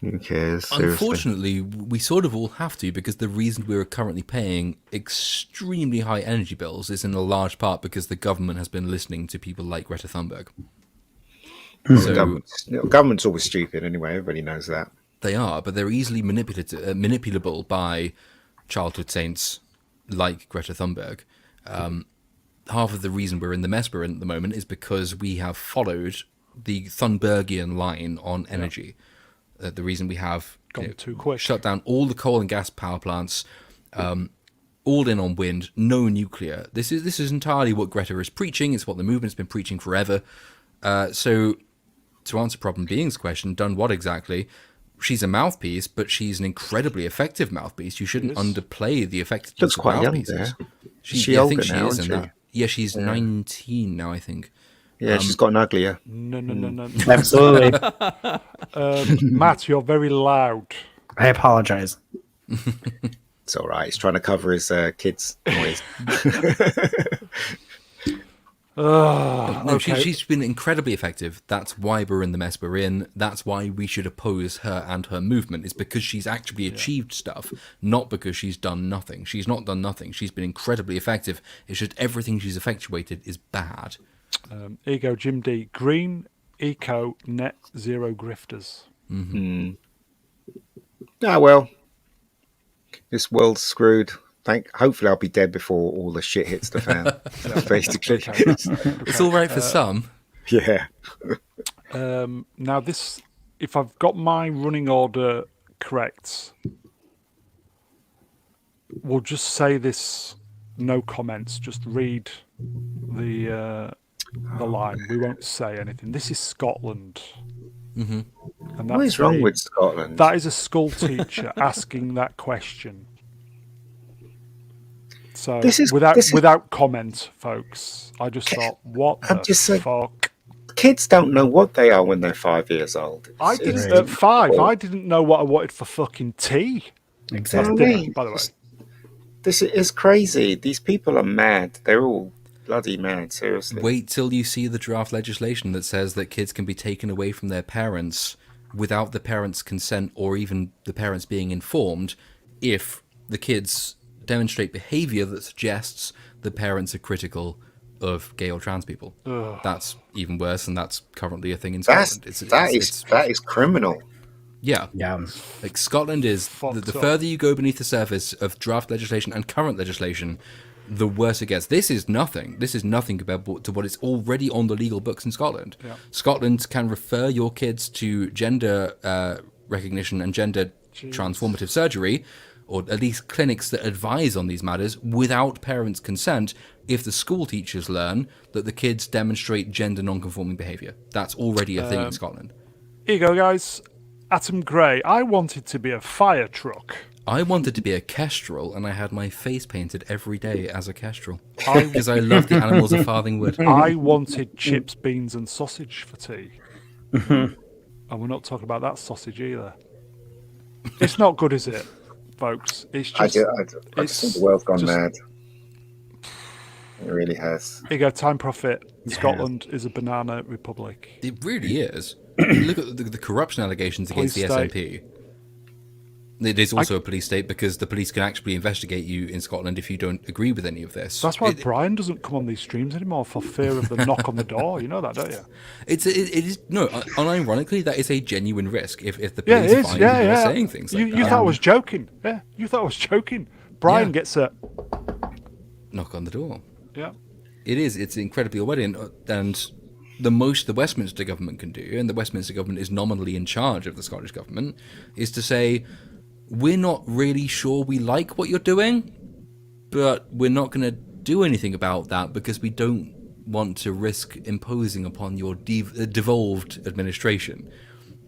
Who cares? Seriously. Unfortunately, we sort of all have to, because the reason we're currently paying extremely high energy bills is in a large part because the government has been listening to people like Greta Thunberg. So Government's always stupid anyway. Everybody knows that. they are, but they're easily manipulable by childhood saints like Greta Thunberg. Half of the reason we're in the mess we're in at the moment is because we have followed the Thunbergian line on energy. The reason we have Gone too quick. shut down all the coal and gas power plants, all in on wind, no nuclear. This is entirely what Greta is preaching. It's what the movement's been preaching forever. So to answer Problem Being's question, done what exactly? She's a mouthpiece, but she's an incredibly effective mouthpiece. You shouldn't underplay the effectiveness Looks of quite young mouthpieces. there. She, Is I she think older she now, is isn't in she? that. Yeah, she's 19 now, I think. Yeah, she's gotten uglier. No. Absolutely. Matt, you're very loud. I apologize. It's all right. He's trying to cover his kids' noise. No, okay. she's been incredibly effective. That's why we're in the mess we're in. That's why we should oppose her and her movement. Is because she's actually achieved stuff, not because she's done nothing. She's not done nothing. She's been incredibly effective. It's just everything she's effectuated is bad. Ego Jim D. Green, eco, net zero grifters. Ah, well, this world's screwed. Hopefully, I'll be dead before all the shit hits the fan. Basically, It's all right for some. yeah. Now this, if I've got my running order correct, we'll just say this. No comments. Just read the line. We won't say anything. This is Scotland. And What is wrong with Scotland? That is a school teacher asking that question. So without comment, folks, I just thought, what the fuck? Kids don't know what they are when they're 5 years old. I didn't at 5. I didn't know what I wanted for fucking tea. Exactly. That's dinner, by the way. This is crazy. These people are mad. They're all bloody mad. Seriously. Wait till you see the draft legislation that says that kids can be taken away from their parents without the parents' consent or even the parents being informed if the kids demonstrate behavior that suggests the parents are critical of gay or trans people. That's even worse, and that's currently a thing in Scotland. That is criminal. Yeah. Like Scotland is the further you go beneath the surface of draft legislation and current legislation, the worse it gets. This is nothing. This is nothing compared to what is already on the legal books in Scotland. Yeah. Scotland can refer your kids to gender recognition and gender transformative surgery, or at least clinics that advise on these matters without parents' consent if the school teachers learn that the kids demonstrate gender non-conforming behaviour. That's already a thing in Scotland. Here you go, guys. Atom Gray. I wanted to be a fire truck. I wanted to be a kestrel, and I had my face painted every day as a kestrel. Because I love the animals of Farthingwood. I wanted chips, beans and sausage for tea. And we're not talking about that sausage either. It's not good, is it, folks? It's just... I just think the world's gone mad. It really has. Here you go, Time Profit. Scotland is a banana republic. It really is. Look at the corruption allegations against the Police SNP. It is also a police state because the police can actually investigate you in Scotland if you don't agree with any of this. That's why Brian doesn't come on these streams anymore, for fear of the knock on the door. You know that, don't you? It is no. Unironically, that is a genuine risk if the police find you are saying things like that. You thought I was joking. Yeah, you thought I was joking. Brian gets a knock on the door. Yeah. It is. It's incredibly already, and the most the Westminster government can do, and the Westminster government is nominally in charge of the Scottish government, is to say, we're not really sure we like what you're doing, but we're not going to do anything about that because we don't want to risk imposing upon your devolved administration,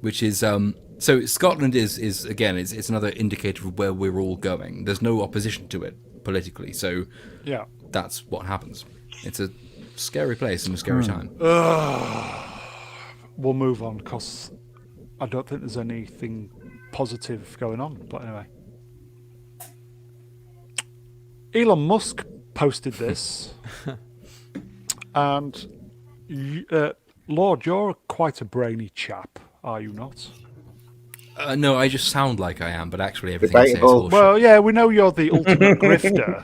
which is so Scotland is again it's another indicator of where we're all going. There's no opposition to it politically, so yeah, that's what happens. It's a scary place and a scary time. We'll move on because I don't think there's anything positive going on. But anyway, Elon Musk posted this, and Lord, you're quite a brainy chap, are you not? No, I just sound like I am, but actually everything I say is bullshit. Well, yeah, we know you're the ultimate grifter.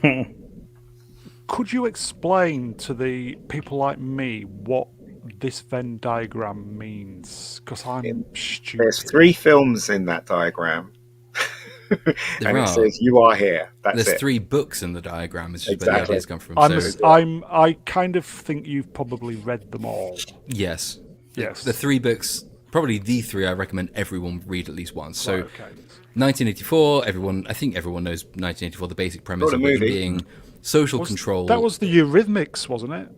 But, could you explain to the people like me what this Venn diagram means? Because I'm stupid. There's 3 films in that diagram. And it says you are here. There's 3 books in the diagram. Is exactly. where the ideas come from. I kind of think you've probably read them all. Yes. Yes. The 3 books, probably the 3 I recommend everyone read at least once. So, right, okay. 1984, I think everyone knows 1984, the basic premise of it being social control. That was the Eurythmics, wasn't it?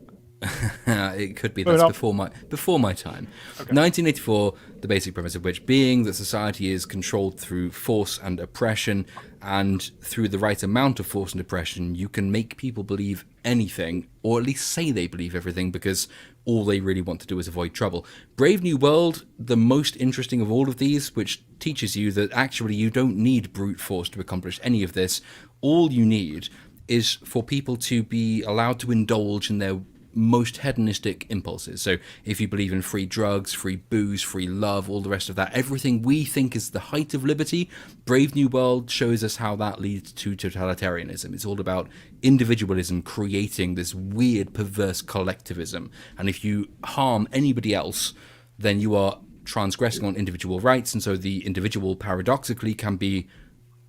It could be. Moving That's on. before my time. 1984, the basic premise of which being that society is controlled through force and oppression, and through the right amount of force and oppression, you can make people believe anything, or at least say they believe everything, because all they really want to do is avoid trouble. Brave New World, the most interesting of all of these, which teaches you that actually you don't need brute force to accomplish any of this. All you need is for people to be allowed to indulge in their most hedonistic impulses. So if you believe in free drugs, free booze, free love, all the rest of that, everything we think is the height of liberty, Brave New World shows us how that leads to totalitarianism. It's all about individualism creating this weird, perverse collectivism. And if you harm anybody else, then you are transgressing on individual rights, and so the individual paradoxically can be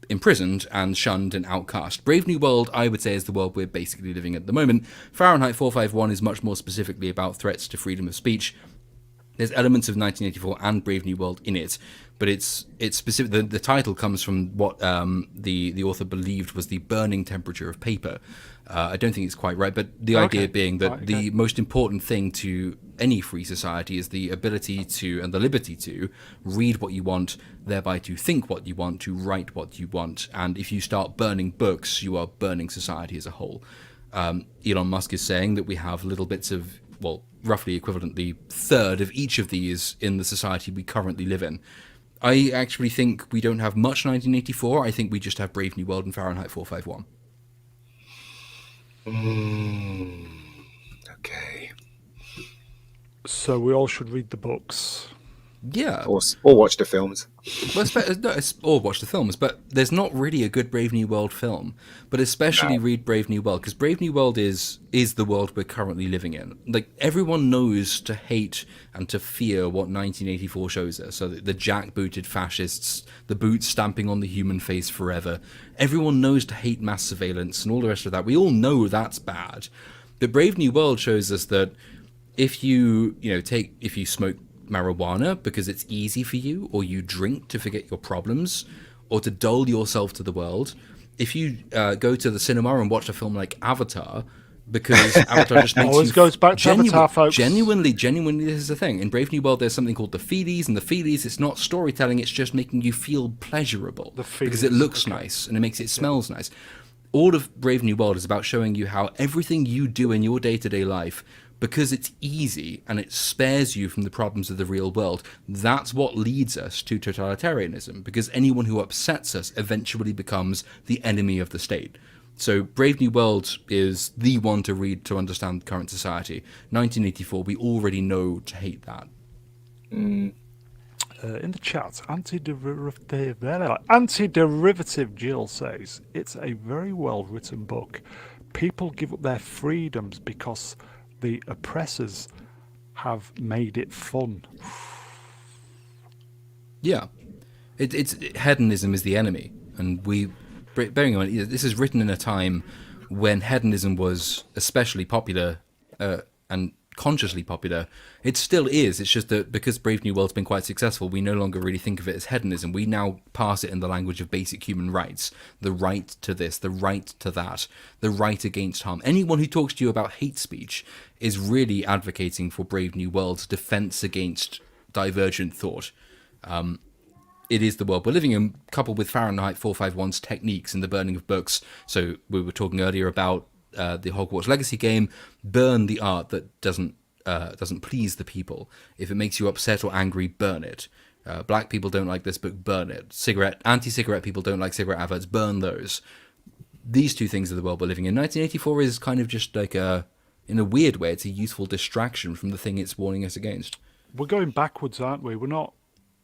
imprisoned and shunned and outcast. Brave New World, I would say, is the world we're basically living at the moment. Fahrenheit 451 is much more specifically about threats to freedom of speech. There's elements of 1984 and Brave New World in it, but it's specific. The title comes from what the author believed was the burning temperature of paper. I don't think it's quite right, but the idea being that the most important thing to any free society is the ability to, and the liberty to, read what you want, thereby to think what you want, to write what you want. And if you start burning books, you are burning society as a whole. Elon Musk is saying that we have little bits of, well, roughly equivalently third of each of these in the society we currently live in. I actually think we don't have much 1984. I think we just have Brave New World and Fahrenheit 451. Okay. So we all should read the books. Yeah. Or watch the films. Well, or watch the films, but there's not really a good Brave New World film. But especially read Brave New World, because Brave New World is the world we're currently living in. Like, everyone knows to hate and to fear what 1984 shows us. So the jackbooted fascists, the boots stamping on the human face forever. Everyone knows to hate mass surveillance and all the rest of that. We all know that's bad. But Brave New World shows us that if you smoke marijuana because it's easy for you, or you drink to forget your problems, or to dull yourself to the world, if you go to the cinema and watch a film like Avatar, because Avatar just makes always goes back to Avatar, folks. Genuinely, this is the thing. In Brave New World, there's something called the feelies, and the feelies, it's not storytelling, it's just making you feel pleasurable. Because it looks nice, and it smells nice. All of Brave New World is about showing you how everything you do in your day-to-day life, because it's easy and it spares you from the problems of the real world, that's what leads us to totalitarianism, because anyone who upsets us eventually becomes the enemy of the state. So Brave New World is the one to read to understand current society. 1984, we already know to hate that. In the chat, anti-derivative Jill says, it's a very well-written book. People give up their freedoms because the oppressors have made it fun. Yeah. Hedonism is the enemy. And bearing in mind, this is written in a time when hedonism was especially popular and consciously popular. It still is. It's just that because Brave New World's been quite successful, we no longer really think of it as hedonism. We now pass it in the language of basic human rights. The right to this, the right to that, the right against harm. Anyone who talks to you about hate speech is really advocating for Brave New World's defense against divergent thought. It is the world we're living in, coupled with Fahrenheit 451's techniques in the burning of books. So we were talking earlier about the Hogwarts Legacy game. Burn the art that doesn't please the people. If it makes you upset or angry, burn it. Black people don't like this book, burn it. Anti-cigarette people don't like cigarette adverts, burn those. These two things are the world we're living in. 1984 is kind of just like in a weird way, it's a useful distraction from the thing it's warning us against. We're going backwards, aren't we? We're not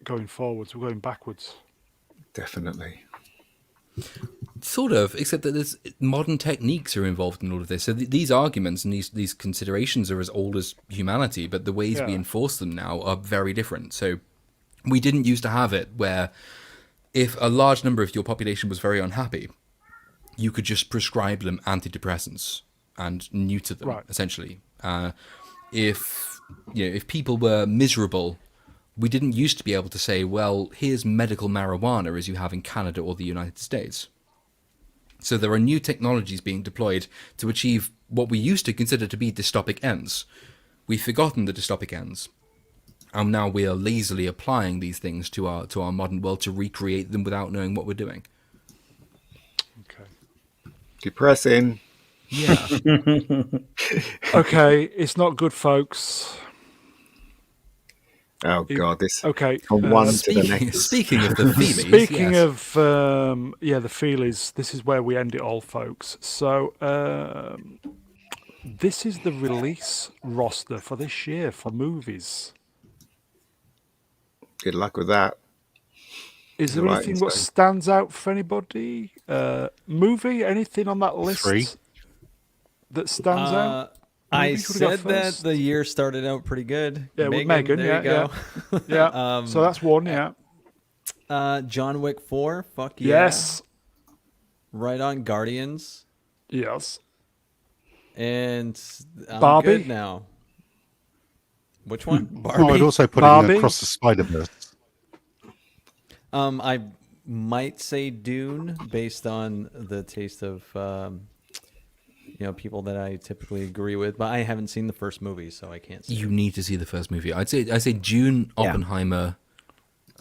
going forwards, we're going backwards. Definitely. Sort of, except that there's modern techniques are involved in all of this. So these arguments and these considerations are as old as humanity, but the ways we enforce them now are very different. So we didn't used to have it where if a large number of your population was very unhappy, you could just prescribe them antidepressants and neuter them, essentially. If people were miserable, we didn't used to be able to say, well, here's medical marijuana as you have in Canada or the United States. So there are new technologies being deployed to achieve what we used to consider to be dystopic ends. We've forgotten the dystopic ends. And now we are lazily applying these things to our modern world to recreate them without knowing what we're doing. Okay. Depressing. Yeah. Okay, it's not good, folks. Oh God, this. Okay. From one to the next. Speaking of the feelies, Speaking yes. of the feelies, this is where we end it all, folks. So this is the release roster for this year for movies. Good luck with that. Is there Right, anything what so- stands out for anybody? Movie? Anything on that list 3. that stands out? I Movies, who would go said that first? the year started out pretty good. Yeah, with Megan. there Yeah, you go. Yeah. So that's one. Yeah. John Wick 4. Fuck yeah. Yes. Right on. Guardians. Yes. And I'm Barbie? good now. Which one? Oh, I'd also put Barbie? in Across the Spider-Verse. I might say Dune based on the taste of people that I typically agree with, but I haven't seen the first movie, so I can't say. You need to see the first movie. I'd say Dune, Oppenheimer,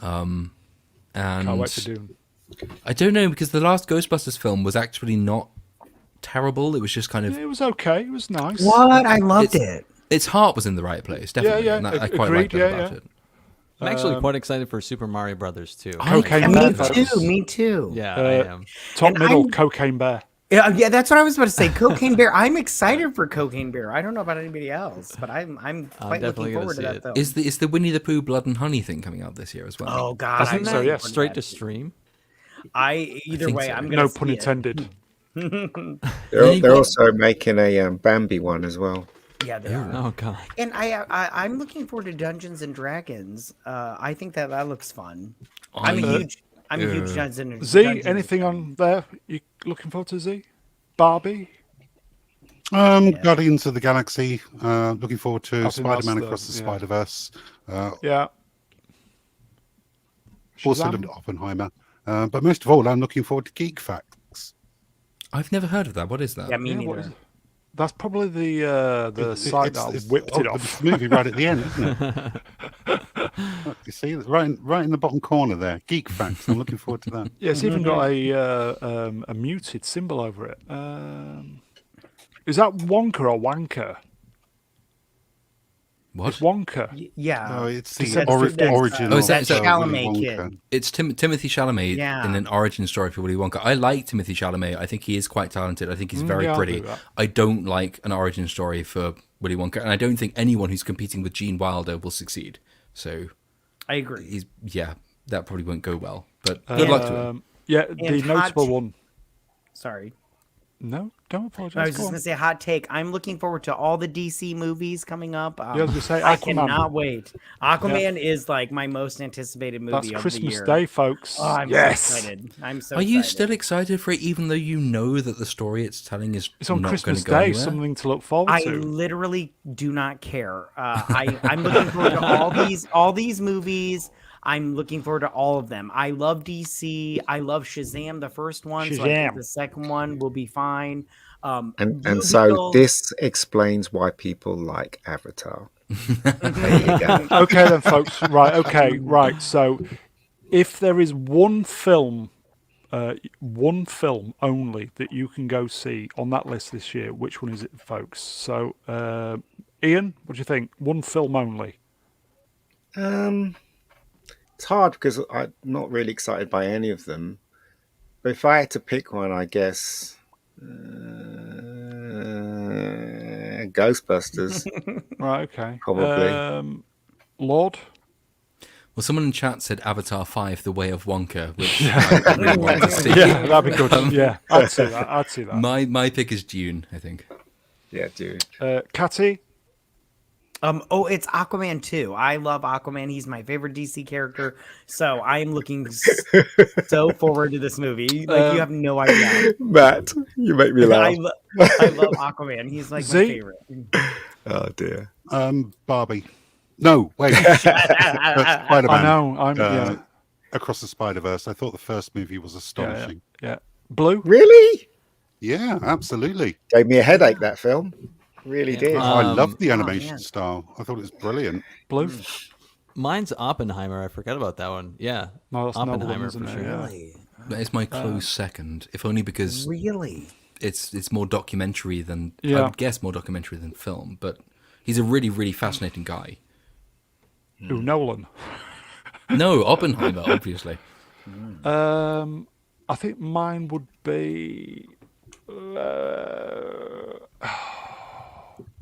and Can't wait for Dune. I don't know, because the last Ghostbusters film was actually not terrible. It was just kind of Yeah, it was okay. It was nice. What? I loved It's- it. its heart was in the right place, definitely. yeah, and I quite agreed, liked that yeah, about yeah. it. I'm actually quite excited for Super Mario Brothers too. Cocaine And Bear, me folks. too. Me too. Yeah, I am. Top And middle, I'm- Cocaine Bear. Yeah, that's what I was about to say. Cocaine Bear. I'm excited for Cocaine Bear. I don't know about anybody else, but I'm quite definitely looking gonna forward to see that it. film. Is the Winnie the Pooh Blood and Honey thing coming out this year as well? Oh God, Isn't I'm that so, yes. straight to stream? Either think way, so. I'm gonna No see pun it. intended. They're also making a Bambi one as well. Yeah, they are. Oh God. And I'm looking forward to Dungeons and Dragons. I think that looks fun. I'm a huge Dungeons and Dragons. Z, anything on there? You looking forward to Z? Barbie? Guardians of the Galaxy. Looking forward to I think that's Spider-Man the- Across the yeah. Spider-Verse. Yeah. Also Shazam? Oppenheimer. But most of all, I'm looking forward to Geek Facts. I've never heard of that. What is that? Yeah, me Yeah, what neither. is it? That's probably the site that whipped it off. The movie right at the end, isn't it? Look, you see, right in the bottom corner there. Geek Facts. I'm looking forward to that. Yeah, it's even got a muted symbol over it. Is that Wonka or Wanker? What? It's Wonka. Yeah. No, it's He the said origin Oh, of is that Chalamet Willy kid? Wonka. It's Timothy Chalamet Yeah. in an origin story for Willy Wonka. I like Timothy Chalamet. I think he is quite talented. I think he's very yeah, I'll pretty. do that. I don't like an origin story for Willy Wonka, and I don't think anyone who's competing with Gene Wilder will succeed. So I agree. that probably won't go well. But good luck to him. Yeah, the And notable hot- one. Sorry. No, don't I apologize. was just gonna say hot take. I'm looking forward to all the DC movies coming up. Yeah, I was gonna say I Aquaman. cannot wait. Aquaman is like my most anticipated movie That's of the Christmas year. Day, folks. Oh, I'm yes. so excited. I'm so Are you excited. still excited for it, even though you know that the story it's telling is It's on not Christmas going to go Day, anywhere? something to look forward I to. literally do not care. I'm looking forward to all these movies. I'm looking forward to all of them. I love DC. I love Shazam, the first one. So I think Shazam. the second one will be fine. Blue And so Beetle- this explains why people like Avatar. There you go. Okay then, folks. Right. Okay. Right. So, if there is one film only that you can go see on that list this year, which one is it, folks? So, Ian, what do you think? One film only. It's hard because I'm not really excited by any of them. But if I had to pick one, I guess Ghostbusters. Right. Okay. Probably. Lord. Well, someone in chat said Avatar 5, The Way of Wonka, which I really want to see. Yeah, that'd be good. Yeah, I'd see that. I'd see that. My pick is Dune, I think. Yeah, dude. Catty. It's Aquaman 2. I love Aquaman. He's my favorite DC character. So I am looking so forward to this movie. Like you have no idea. Matt, you make me laugh. I love Aquaman. He's like my Z? favorite. Oh dear. Barbie. No, wait. Spider-Man. I know. I'm. Across the Spider-Verse. I thought the first movie was astonishing. Yeah. Blue. Really? Yeah, absolutely. Gave me a headache, that film. Really did. I love the oh, animation man. style. I thought it was brilliant. Blue? Mine's Oppenheimer. I forgot about that one. Yeah, No, that's Oppenheimer Nolan, for isn't it? sure. Yeah. Really? That is my close second, if only because Really? it's more documentary than I Yeah. would guess more documentary than film. But he's a really really fascinating guy. Who, Nolan? No, Oppenheimer, obviously. I think mine would be.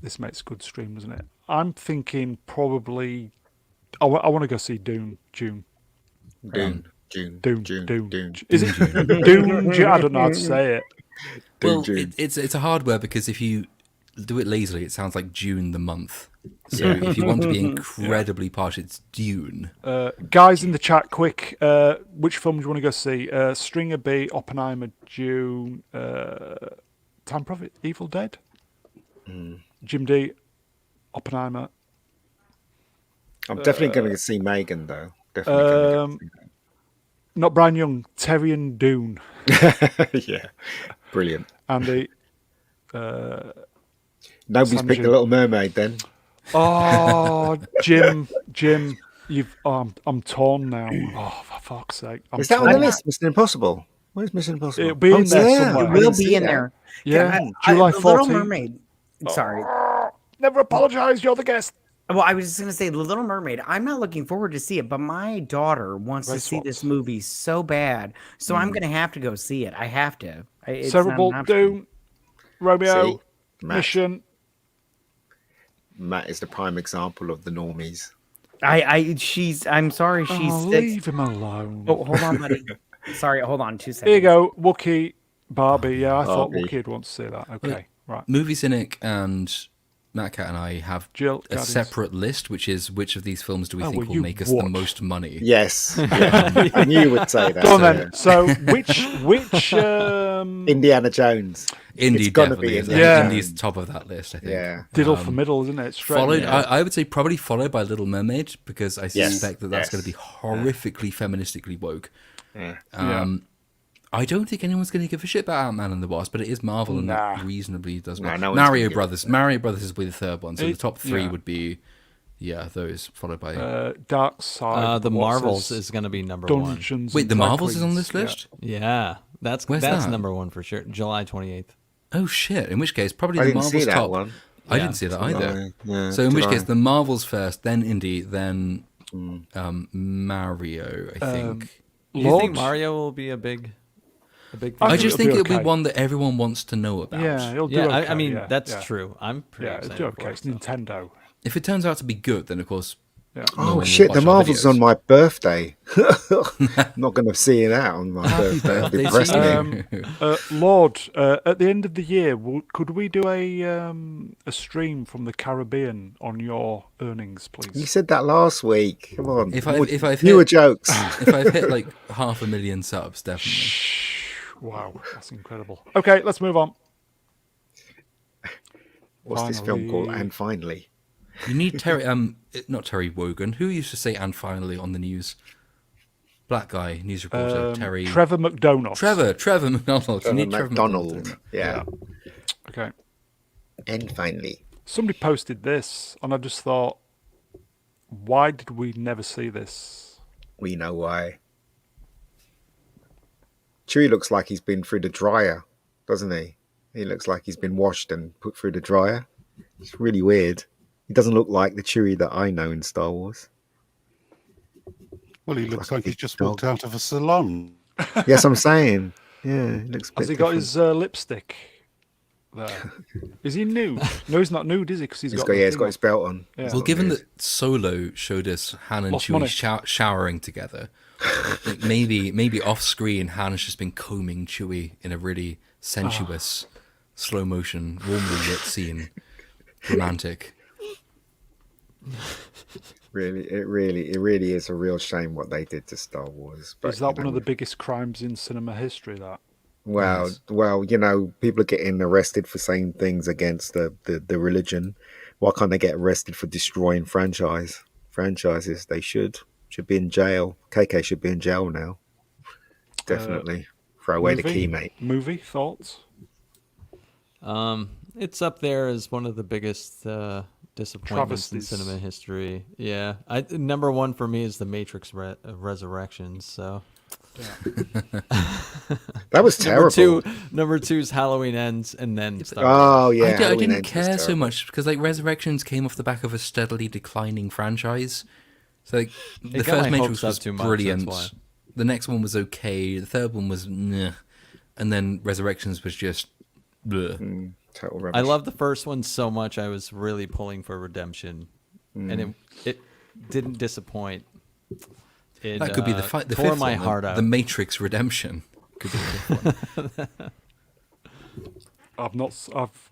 This makes a good stream, doesn't it? I'm thinking probably. I want to go see Dune. June. June. Dune. Is it Dune? I don't know how to say it. Well, June. it's a hardware because if you do it lazily, it sounds like June the month. So if you want to be incredibly posh, it's Dune. Guys in the chat, quick. Which film do you want to go see? Stringer B, Oppenheimer, Dune, Time Prophet, Evil Dead. Jim D, Oppenheimer. I'm definitely going to see Megan, though. Definitely going to Not Brian Young, Terry and Dune. Yeah, brilliant. Andy. Nobody's Sam picked Jim. The Little Mermaid, then. Oh, Jim, you've. I'm torn now. Oh, for fuck's sake! I'm Is that on the torn. list? Mission Impossible. Where's Mission Impossible? It'll be in there yeah, somewhere. I It will didn't be see in that. there. Yeah, I- July The Little 14th. Mermaid. Sorry. Never apologise. You're the guest. Well, I was just going to say The Little Mermaid. I'm not looking forward to see it, but my daughter wants to Race see this swaps. movie so bad. So I'm going to have to go see it. I have to. It's Cerebral, not an option. Dune, Romeo, See? Matt. Mission. Matt is the prime example of the normies. I'm sorry, she's Oh, 6. leave him alone. Oh, hold on, buddy. Sorry, hold on 2 seconds. Here you go, Wookiee, Barbie. Yeah, I thought Barbie. Wookiee would want to see that. Okay, right. Movie Cynic and Matt Cat and I have Jill, a Guardians. separate list, which is which of these films do we Oh, think well, will you make us the what? most money? Yes. Yeah. I knew you would say that. Go on yeah. then. So, which Indiana Jones. Indy It's gonna definitely be is. in there. Yeah. Indy's top of that list, I think. Yeah. diddle for middle, isn't it? Straight Followed, in. I would say probably followed by Little Mermaid because I Yes, suspect that that's yes. going to be horrifically feministically woke. Yeah. I don't think anyone's going to give a shit about Ant-Man and the Wasp, but it is Marvel and Nah. that reasonably does No, well. no one's Mario gonna give Brothers. Mario Brothers is be the third one, so the top three yeah. would be, those followed by. Dark Side. The what's Marvels this? is going to be number Dungeons. Wait, and the Marvels is on Dragons. this list? one. Yeah, that's Where's that? number one for sure. July 28th. Oh shit! In which case, probably I the didn't Marvels see that top. one. I Yeah. didn't see that either. Yeah, So in which did case, I? the Marvels first, then Indy, then Mario. I think. Do you Lord? think Mario will be a big thing? I I think just it'll think be it'll okay. be one that everyone wants to know about. Yeah, he'll do Yeah, okay. I mean yeah, that's yeah. true. I'm pretty Yeah, it'll excited do for okay. it. It's so. Nintendo. If it turns out to be good, then of course. Yeah. no one Oh will shit! watch The our Marvel's videos. on my birthday. I'm not going to see it out on my birthday. It'll birthday depress to me. you. Lord, at the end of the year, could we do a stream from the Caribbean on your earnings, You please? said that last week. Come on. If I've Newer hit, jokes. if I've hit like 500,000 subs, definitely. Wow, that's incredible. Okay, let's move on. What's this film called? Finally. And finally. You need Terry, not Terry Wogan. Who used to say "and finally" on the news? Black guy, news reporter, Terry. Trevor McDonald. Trevor McDonald. You need Trevor McDonald. Yeah. Okay. And finally. Somebody posted this, and I just thought, why did we never see this? We know why. Chewie looks like he's been through the dryer, doesn't he? He looks like he's been washed and put through the dryer. It's really weird. He doesn't look like the Chewie that I know in Star Wars. Well, he looks like he's just dog. walked out of a salon. Yes, I'm saying. Yeah, he looks a bit Has he got different. his lipstick there? Is he nude? No, he's not nude, is he? Because He's got his belt on. Yeah. He's Well, got given his- that Solo showed us Han and Lost Chewie money. showering together, like maybe off screen Han has just been combing Chewie in a really sensuous, slow motion, warmly lit scene, romantic. it really is a real shame what they did to Star Wars. But, Is that you one know, of the biggest crimes in cinema history? That well, you know, people are getting arrested for saying things against the religion. Why can't they get arrested for destroying franchises? They should be in jail. KK should be in jail now. Definitely throw away the key, mate. Movie thoughts? It's up there as one of the biggest disappointments in Travesties. cinema history. Yeah, number one for me is The Matrix Resurrections. So That was terrible. number two is Halloween Ends, and then Star Oh Wars. yeah, I Halloween didn't Ends was care so terrible. much because like Resurrections came off the back of a steadily declining franchise. So like the got first my Matrix hopes up was too much, brilliant. that's why. The next one was okay. The third one was meh. And then Resurrections was just bleh. Total rubbish. I love the first one so much. I was really pulling for redemption, and it didn't disappoint. It, That could be the the tore fifth my one, heart the, out. the Matrix Redemption. Could be the fifth one. I've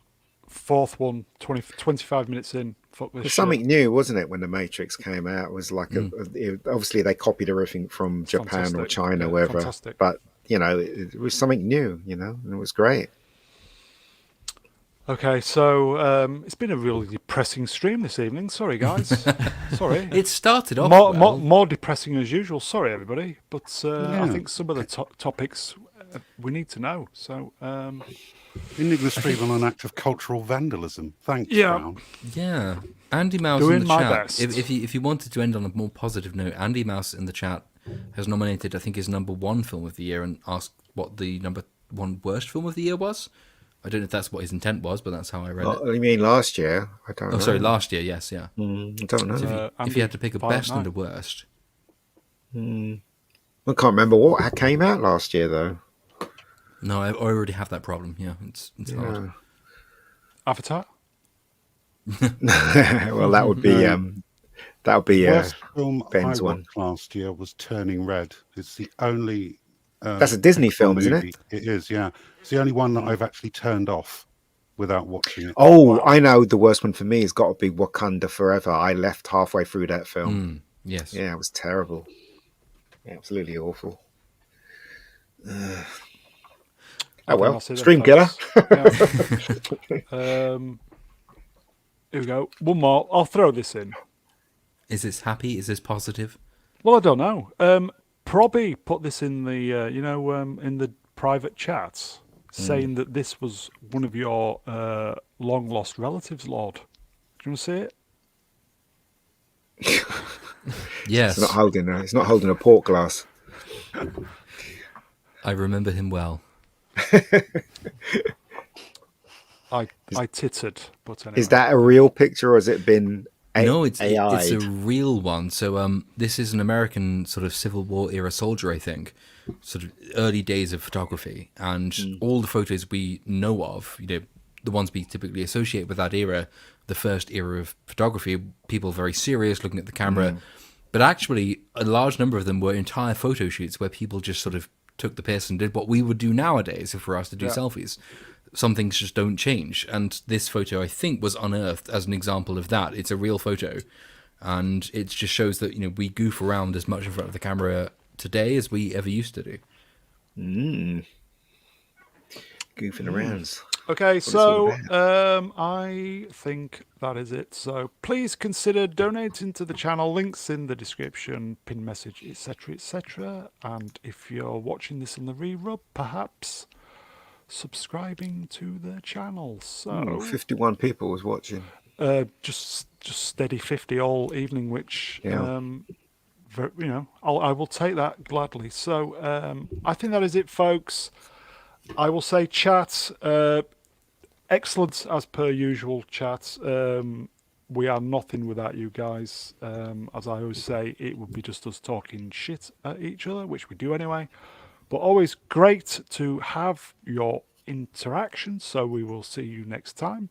fourth one, 25 minutes in. Fuck this It was shit. something new, wasn't it? When the Matrix came out, it was like obviously they copied everything from Japan or fantastic. China, Yeah, wherever. fantastic. But it was something new, and it was great. Okay, so it's been a really depressing stream this evening. Sorry, guys. Sorry. It started off more, well. more depressing as usual. Sorry, everybody. But I Yeah. think some of the topics we need to know. So, Ending the stream on an act of cultural vandalism. Thanks, Yeah. Brown. Yeah, Andy Mouse Doing in the my chat. best. If you wanted to end on a more positive note, Andy Mouse in the chat has nominated, I think, his number one film of the year and asked what the number one worst film of the year was. I don't know if that's what his intent was, but that's how I read it. You mean last year? I don't know. Oh, sorry, last year. Yes, yeah. I don't know. So if Andy, you had to pick a Violent best and Night. a worst, I can't remember what came out last year though. no, I already have that problem. Yeah, it's hard. Yeah. Avatar. Well, that would be Worst film Ben's I one. watched last year was Turning Red. It's the only. That's a Disney film, isn't it? movie. It is, yeah. It's the only one that I've actually turned off without watching it. Oh, I know. The worst one for me has got to be Wakanda Forever. I left halfway through that film. Yes. Yeah, it was terrible. Absolutely awful. I think well, I'll see them, stream killer. folks. Yeah. Here we go. One more. I'll throw this in. Is this happy? Is this positive? Well, I don't know. Probby put this in the in the private chats, saying that this was one of your long lost relatives, Lord. Do you want to see it? Yes. It's not holding a port glass. I remember him well. I tittered, but anyway. Is that a real picture, or has it been No, it's AI'd? a real one. So this is an American sort of Civil War era soldier, I think, sort of early days of photography, and all the photos we know of, the ones we typically associate with that era, the first era of photography, people very serious, looking at the camera, but actually a large number of them were entire photo shoots where people just sort of took the piss and did what we would do nowadays if we're asked to do selfies. Some things just don't change. And this photo, I think, was unearthed as an example of that. It's a real photo. And it just shows that, we goof around as much in front of the camera today as we ever used to do. Goofing around. Okay, it's all so I think that is it. So please consider donating to the channel. Links in the description, pin message, etc., etc. And if you're watching this on the re-rub, perhaps subscribing to the channel. So 51 people was watching. just steady 50 all evening, which Yeah. I will take that gladly. So I think that is it, folks. I will say, chat, excellent as per usual, chat. We are nothing without you guys. As I always say, it would be just us talking shit at each other, which we do anyway. But always great to have your interaction. So we will see you next time.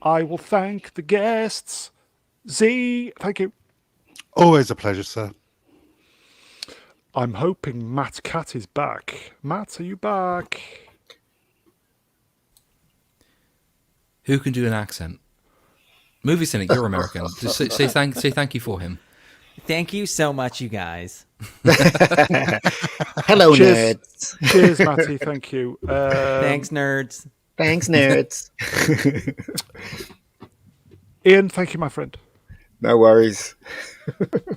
I will thank the guests. Z, thank you. Always a pleasure, sir. I'm hoping Matt Cat is back. Matt, are you back? Who can do an accent? Movie Cynic, you're American. Just say thank you for him. Thank you so much, you guys. Hello, Cheers. nerds. Cheers, Matty. Thank you. Thanks, nerds. Thanks, nerds. Ian, thank you, my friend. No worries.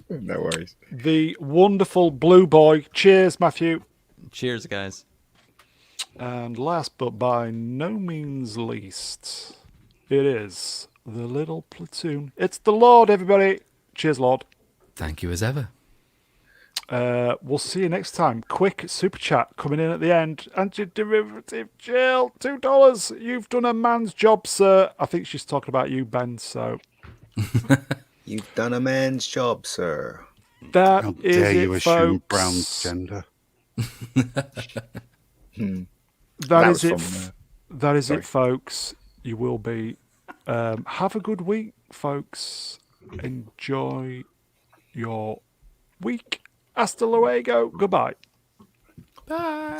No worries. The wonderful Blue Boy. Cheers, Matthew. Cheers, guys. And last but by no means least, it is the little platoon. It's the Lord, everybody. Cheers, Lord. Thank you as ever. We'll see you next time. Quick super chat coming in at the end. Anti-derivative Jill, $2. You've done a man's job, sir. I think she's talking about you, Ben. So You've done a man's job, sir. that How is dare it, you assume folks. Brown's gender? That is it. from, That is sorry. it, folks. You will be. Have a good week, folks. Enjoy your week. Hasta luego. Goodbye. Bye.